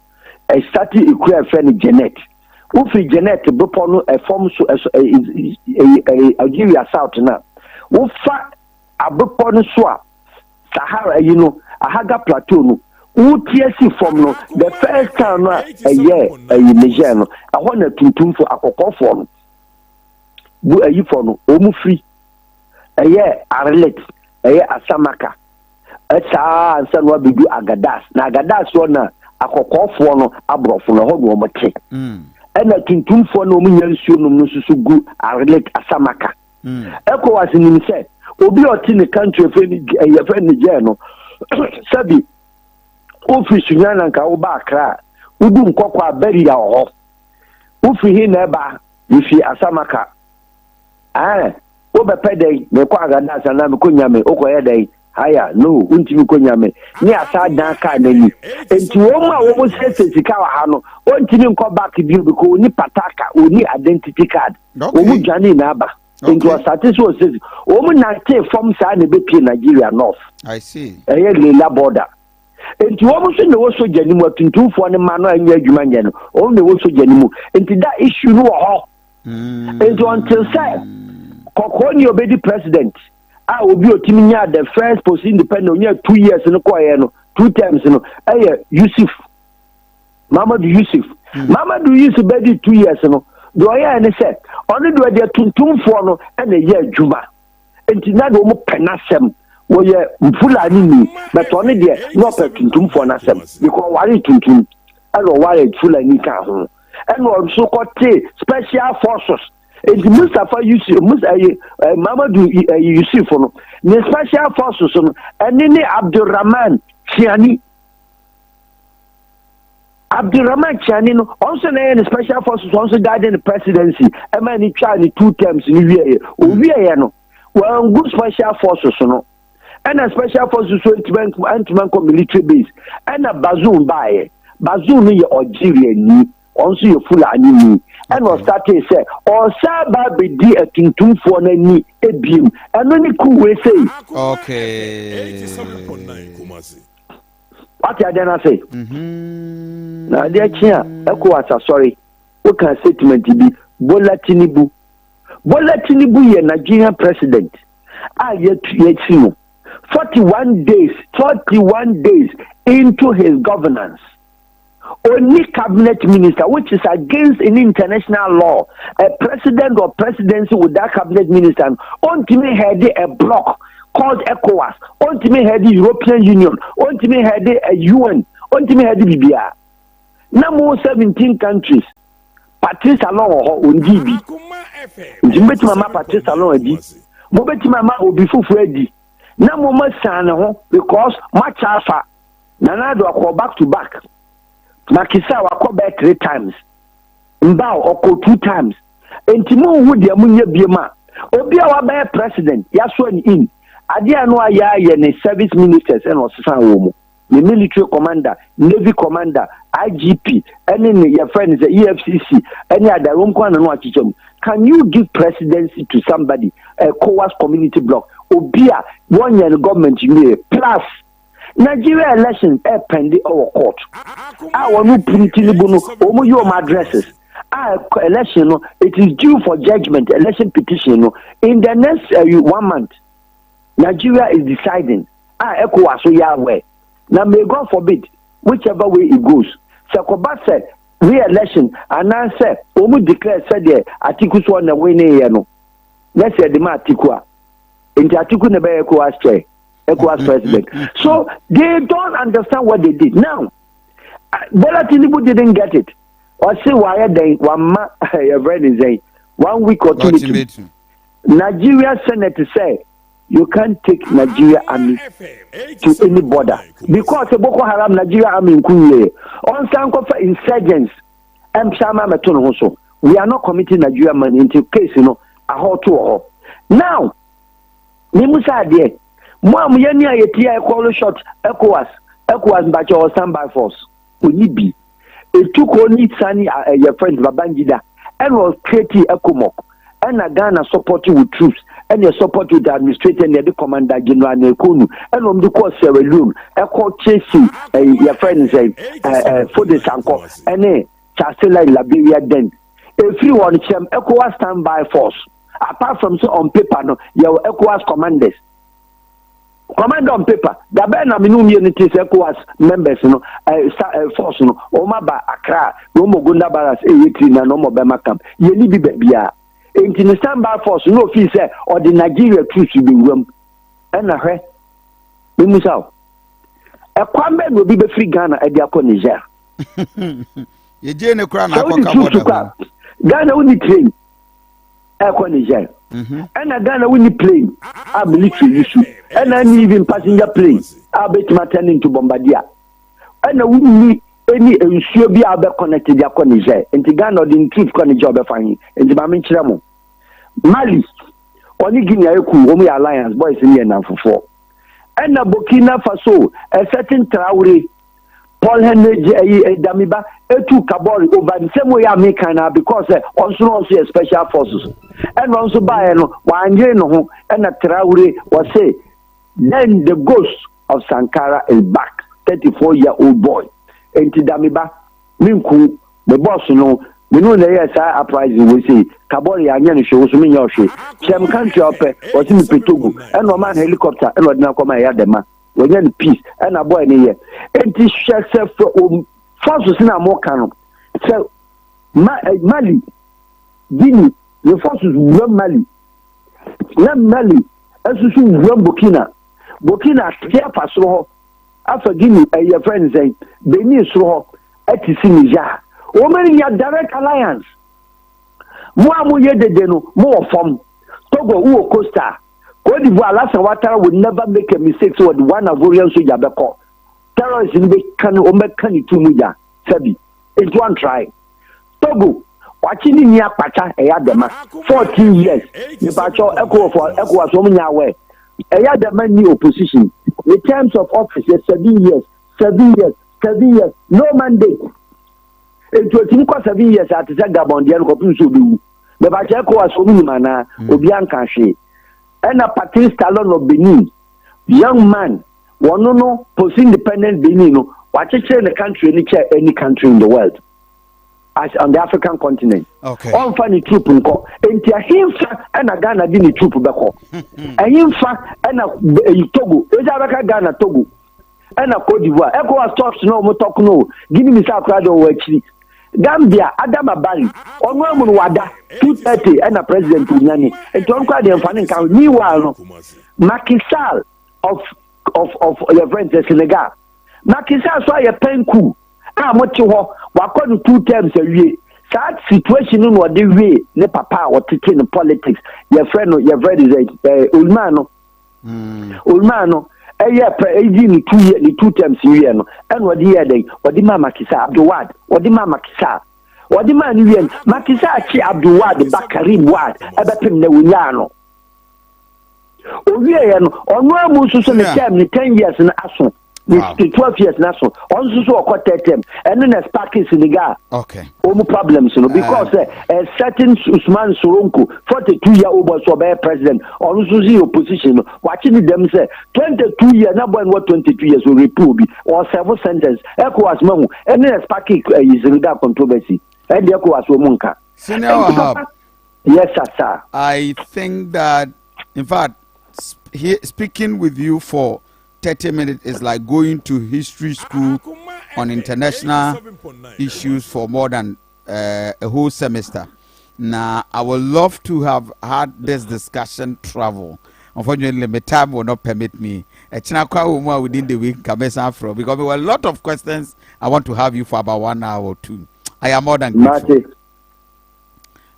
It started a friend Janet. Ufi Janet Bupono a form Algeria South now. Ufa a Bupono swap. Sahara, Ahaga Plateau no UTSC from no the first time a year Niger no I want to tuntum for akoko for no bu ayi for no omu free a year Arlet a year Asamaka esa ansan wa bidu Agadas na Agadas so na akoko for no abrofo no ho no mote na tuntum for no mu nyansuo no susu gu Arlet Asamaka ECOWAS ni say obi oti ne country friend Niger no Sabi office nyana nka wo ba Accra udu nkokwa bari ya ho ufi hi na ba ifi Asamaka wo be pedai me kwa Agadas na me konyame okoye dai haya no untimi konyame ni asa dan ka na ni enti wo ma wo mo sese sika wa ha no ontimi nko back bi because oni pataka oni identity card wo mu dwane na ba Into a satisfied says, woman, I take from San Bepi, Nigeria North. I see. A Lila border. And you almost know also Janimu to 2 for the man and Yajuman, only also Janimu. And to that issue, no, and to until say, Kokoni obedi president. I will be a Timinia, the first post independent, 2 years in the choir, 2 times, Yusuf. Mamadou Yusuf. Mamadou Yusuf bedi 2 years, do I say, only do I get to for and a year Juma. And to not almost penasem. Well, yeah, Fulani, but only there, not a tuntum for Nasem, because worry tuntum, and worry Fulani can. And also called special forces. And the Mustafa Yusuf, Mamadou Yusuf, the special forces, and then Abdurrahman Chiani. Abdurrahman Chiani, also the special forces, also guiding the presidency. A man in China 2 terms in the year. Well, good special forces, and a special forces anti-manco military base, and a bazoon by bazoon in your Algerian, also your full anime, and was started say, or Saba be dear a tuntum for any a beam, and only cool way say, okay. 87.9 Kumasi. What I then say? Now, dear Chia, Equata, sorry, what can statement be Bola Tinubu? Bola Tinubu, ye Nigerian president. Yet 41 days into his governance. Only cabinet minister, which is against any international law, a president or presidency with that cabinet minister, ultimately had a bloc called ECOWAS, ultimately had the European Union, ultimately had a UN, ultimately had the BBR. Now 17 countries. Patrice Talon on DB. Jimbeti mama Patrice Talon edi. Mobeti mama obi fufu edi. Na mama sana ho because match alpha. Nana do akọ back to back. Makisa wakọ back 3 times. Mbao oko 2 times. Entimu hu dia munye biema. Obi a wa president yaso ni in. Ade anu aya ye ne service ministers and osesan wo mu. The military commander, navy commander, IGP, any your friends, the EFCC, any other room. Can you give presidency to somebody, a COAS community block, Obia, 1 year government year, plus Nigeria election, pending our court. I want to print in your addresses. Election, it is due for judgment, election petition. In the next 1 month, Nigeria is deciding. ECOWAS so Yahweh. Now, may God forbid, whichever way it goes. Sakoba said, re-election, and I said, Omu declared, said, Atiku so on the way near no. Let's say the Matikua. Into Atiku never ECOWAS chair, ECOWAS president. So they don't understand what they did. Now, Bola Tinubu didn't get it. Or say, why they, your friend is saying, 1 week or 2 Nigeria Senate say, you can't take Nigeria army to any border because the Boko Haram Nigeria army in Kunye on Sankofa insurgents and Shama Meton also. We are not committing Nigeria money into case, a whole to now. Nimusa de Mom Yania Yetia call shot ECOWAS batch or standby force. Unibi. It took only Sani your friend Babangida and was creating Akoma and a Ghana supporting with troops. And you support with the administrator and the commander general Nekunu, and on the course Sierra Leone, a court chasing your friends for the Sanko, and a Chastela in Liberia then. If you want to ECOWAS standby force, apart from so on paper, no, your ECOWAS commanders. Commander on paper, the Bena Minum Unities ECOWAS members, force, Omaba Accra, no more Gunda Barras, 18, and no more Bema camp. You need to be in the standby force, no fee say, or the Nigeria troops will be room. And a hair, we must out. A Kwame will be the free Ghana at the Niger. You didn't a crown. Ghana will train Aqua Niger. And a Ghana will plane, a military issue, and an even passenger plane. I'll bet my turning to Bombardier. And I wouldn't need any ensure be able connected to Aqua Niger. And the Ghana didn't treat Conny job of finding. And the Mamin Chiramo. Mali, only Guinea Omi Alliance, boys in here now for 4. And a Burkina Faso, a certain Traore, Paul Henry Damiba etu Kabori over the same way I make now because also a special forces and also by no one year no and a Traore was say then the ghost of Sankara is back 34-year-old boy and Damiba Minku the boss no we know the yes uprising we say Kabori Anyan show so many yoshi Chem country up was in Petogo and no man helicopter and what now come I had the man when you peace and a boy in here and this shall for forces in a more canon so Mali Guinea the forces run Mali as you run Burkina here paso after Guinea your friends say Benin so at Niger women your direct alliance more no more from Togo who Costa Cote d'Ivoire last water would never make a mistake so the one Ivorian soldier beko terrorists in the can to muja sabi it's one try Togo watching in near Pacha Ayadema 14 years the Pacho echo was so many away Ayadema new opposition in terms of office 7 years no mandate it was 7 years at the Gabon the Alcopu the Pacha echo was so many mana Obian Kanshi and a Patrice Talon of Benin, young man, one no post independent Benin, watch it in the country, any country in the world, as on the African continent. Okay. On funny troop and call, and Tia and a Ghana didn't troop beko. And in fact, and a Togo, is Ghana Togo, and a Cote d'Ivoire. Echo was talks no more talk no, give me South Rado actually. Gambia, Adama Bari, Onwamun Wada, 230, and a president Punyani, and don't call them funny count. Meanwhile, Macky Sall of your friends in Senegal. Macky Sall saw a pen coup. What you want 2 terms a year. That situation in what they way, ne papa, what teaching in politics. Your friend is Ulmano. Ulmano. The 2 terms here, and what the other, what the Mama Kisa Abduwad, what the Mama Kisa, what the man you Makisa Abduwad, Bakarim Wad, Abapim Newano. On one Musus in the term, 10 years in Asun, 12 years in Asun, on so a quarter term, and then a spark in Senegal. Okay. No problems, because a certain Usman Surunku, 42-year-old was a president, on Susi opposition, watching them say 22 years, not one what 22 years will reprove or several sentences. Echo as Mamu, and then a spark is in that controversy, and the Echo as Womunka. Yes, sir. I think that, in fact, speaking with you for 30 minutes is like going to history school on international issues for more than a whole semester. Now, I would love to have had this discussion travel. Unfortunately, my time will not permit me. Within the week, because there were a lot of questions. I want to have you for about 1 hour or 2. I am more than grateful.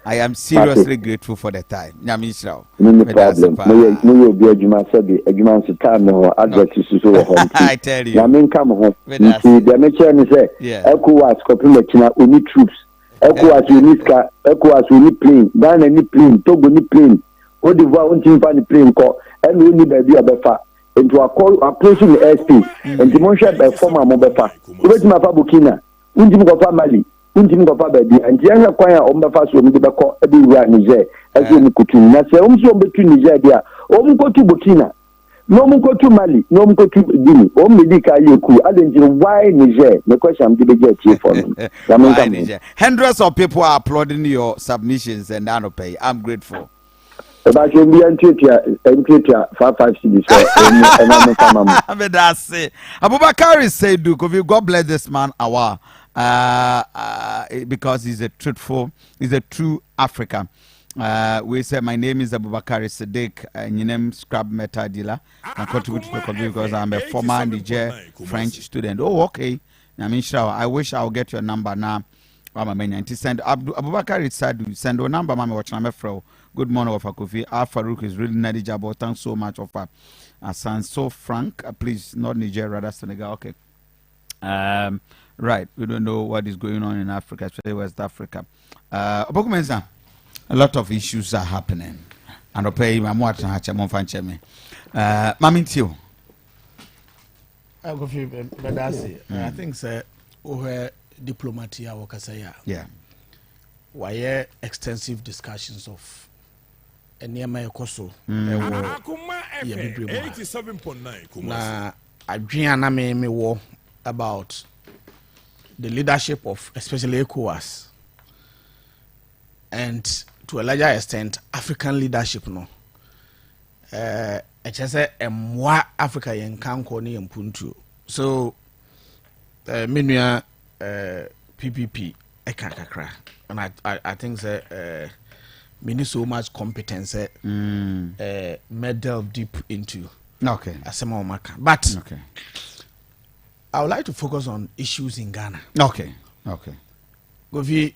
I am seriously grateful for the time. No problem. I tell you. ECOWAS we need car, ECOWAS we need plane, Ghana need plane, Togo need plane, Cote d'Ivoire won't even find the plane call, and we need baby abefa into a call approaching the airspace, and the motion by former mobefa. Wait my Burkina, Untim Gofa Mali, Untim Gofa baby, and the young choir on the first one to the call everywhere Niger, as you could do. That's the only one between Niger there, or go to Burkina. No mo go to Mali, no mo go to Guinea. O me di ka yoku. I don't know why Niger. The question I'm going to get here for me. Why Niger? Hundreds of people are applauding your submissions and I don't pay. I'm grateful. About you be Antioquia 5 cities. But that's it. Abubakar said, Kofi, God bless this man, because he's a truthful, he's a true African. We say my name is Abubakar Sadiq, Ennin scrap metal dealer. I contribute to the community because I'm a former Niger French student. Oh, okay. I wish I'll get your number now. Send Abubakar said send your number, Mama. Watch number for good morning of Kofi. Farouk is really knowledgeable. Thanks so much of Asante. So frank, please not Niger, rather Senegal. Okay. Right. We don't know what is going on in Africa, especially West Africa. A lot of issues are happening. And I'll pay my more than Mamintio. Kofi, but that's it. I think sir, who diplomatia or kasaya. Yeah. Why extensive discussions of near my koso. Akoma FM 87.9. Na adriana me war about the leadership of especially ECOWAS and to a larger extent African leadership no. Say mwa Africa yen kanko ni mpuntu. So menua PPP ekakakra. And I think say we need so much competence may delve deep into. Okay. But okay. I would like to focus on issues in Ghana. Okay. Okay. Kofi,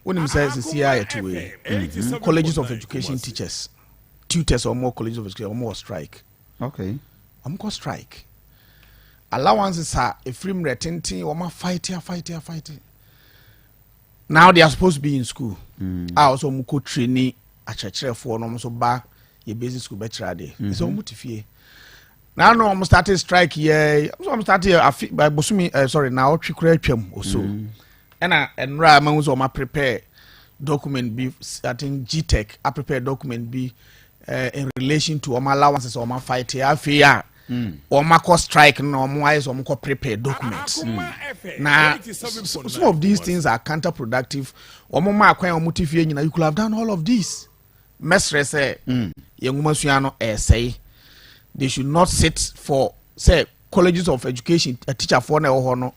when him says the colleges of education teachers, tutors or more colleges of education or more strike. Okay. I'm going strike. Allowances are a free retenting or more fighting. Now they are supposed to be in school. I also muko trainee a church for no so ba your basic school better day. It's all mutifie. Now no I'm starting strike here. I'm starting by Bosumi sorry now Chikrechum also. And ra man was on my prepare document be I think GTech I prepare document be in relation to my allowances or my fight here fear or my cost strike no more is or more prepare documents. Now some of these things are counterproductive or more or motivate you could have done all of this. Mestre say young Masuano say they should not sit for say colleges of education a teacher for no honor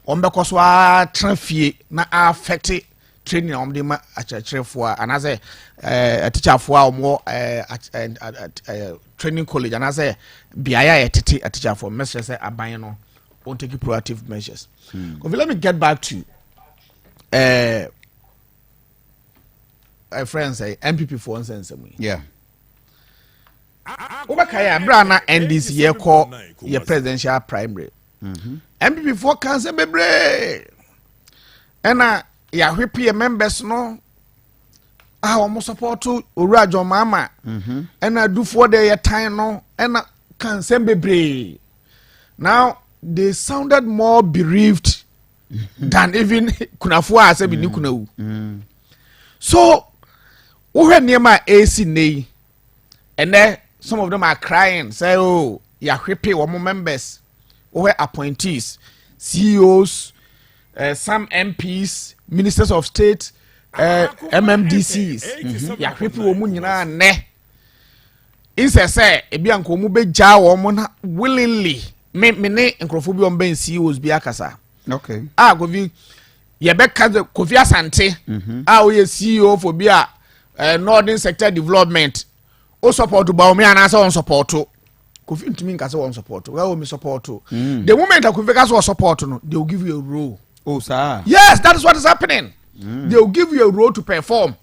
on because wa transfer na affect training on the a for and as a teacher for more training college and as a BIA a teacher for Mestre say abano won't take proactive measures. Let me get back to friends say MPP for instance. Yeah. Obakaya Brana NDC year call your presidential primary. MPP for cancer bebre. And ya whippy members no. I almost support to Urajo Mama. And I do for their time no. And cancer bebre. Now they sounded more bereaved than even Kunafua said Nikuna. So we had near my AC nay. And then some of them are crying, say, oh, you're happy or more members, or appointees, CEOs, some MPs, ministers of state, MMDCs. You're happy or more ne. Inse say, a bianco mube ja or mona willingly, me and Crophobia on Ben CEOs biakasa. Okay. Kofi, Yabeka Kofi Asante, we CEO for Bia Northern Sector Development. O support to Baumi and answer on support to Kofi to me as on support to well me support to the moment that Kofi was support to they will give you a role. Oh sir. Yes, that is what is happening. They will give you a role to perform.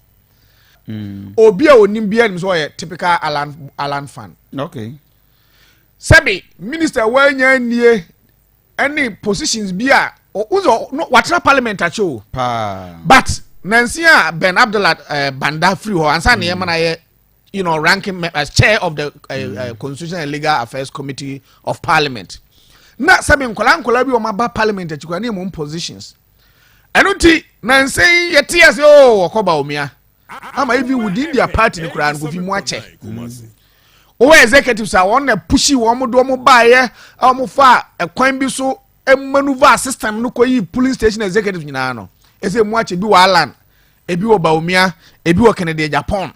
Obia Onimbia is a typical Alan fan. Okay. Sebi minister when you any positions bia or what's parliament at you. But Nancy Ben Abdullah Banda free or answer Niemana ranking as chair of the Constitutional and Legal Affairs Committee of Parliament. Not some in Kolankola or my parliament that you can name positions. I don't think Nancy yet yes, oh, Kobaumia. I'm even within their party in the Quran with him watching. Oh, executives are on a pushy woman, domo buyer, almofa, a coin be so a maneuver system, no police station executive in Ano. As a watch a do Alan, a bill Baumia, a bill Canada, Japan.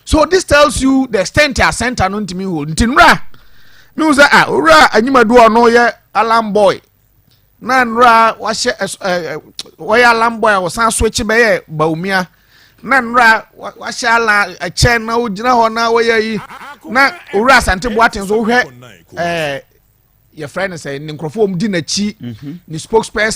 So this tells you the extent your center non to me who tinra. No say ura anyima do no ye alarm boy. Nan ra washe alarm boy was san switch be Baumia. Nan ra washe ala a chain na ugina ho na we na ura Asante Boaten so hwe your friend say nkrofo di na chi ni spokesperson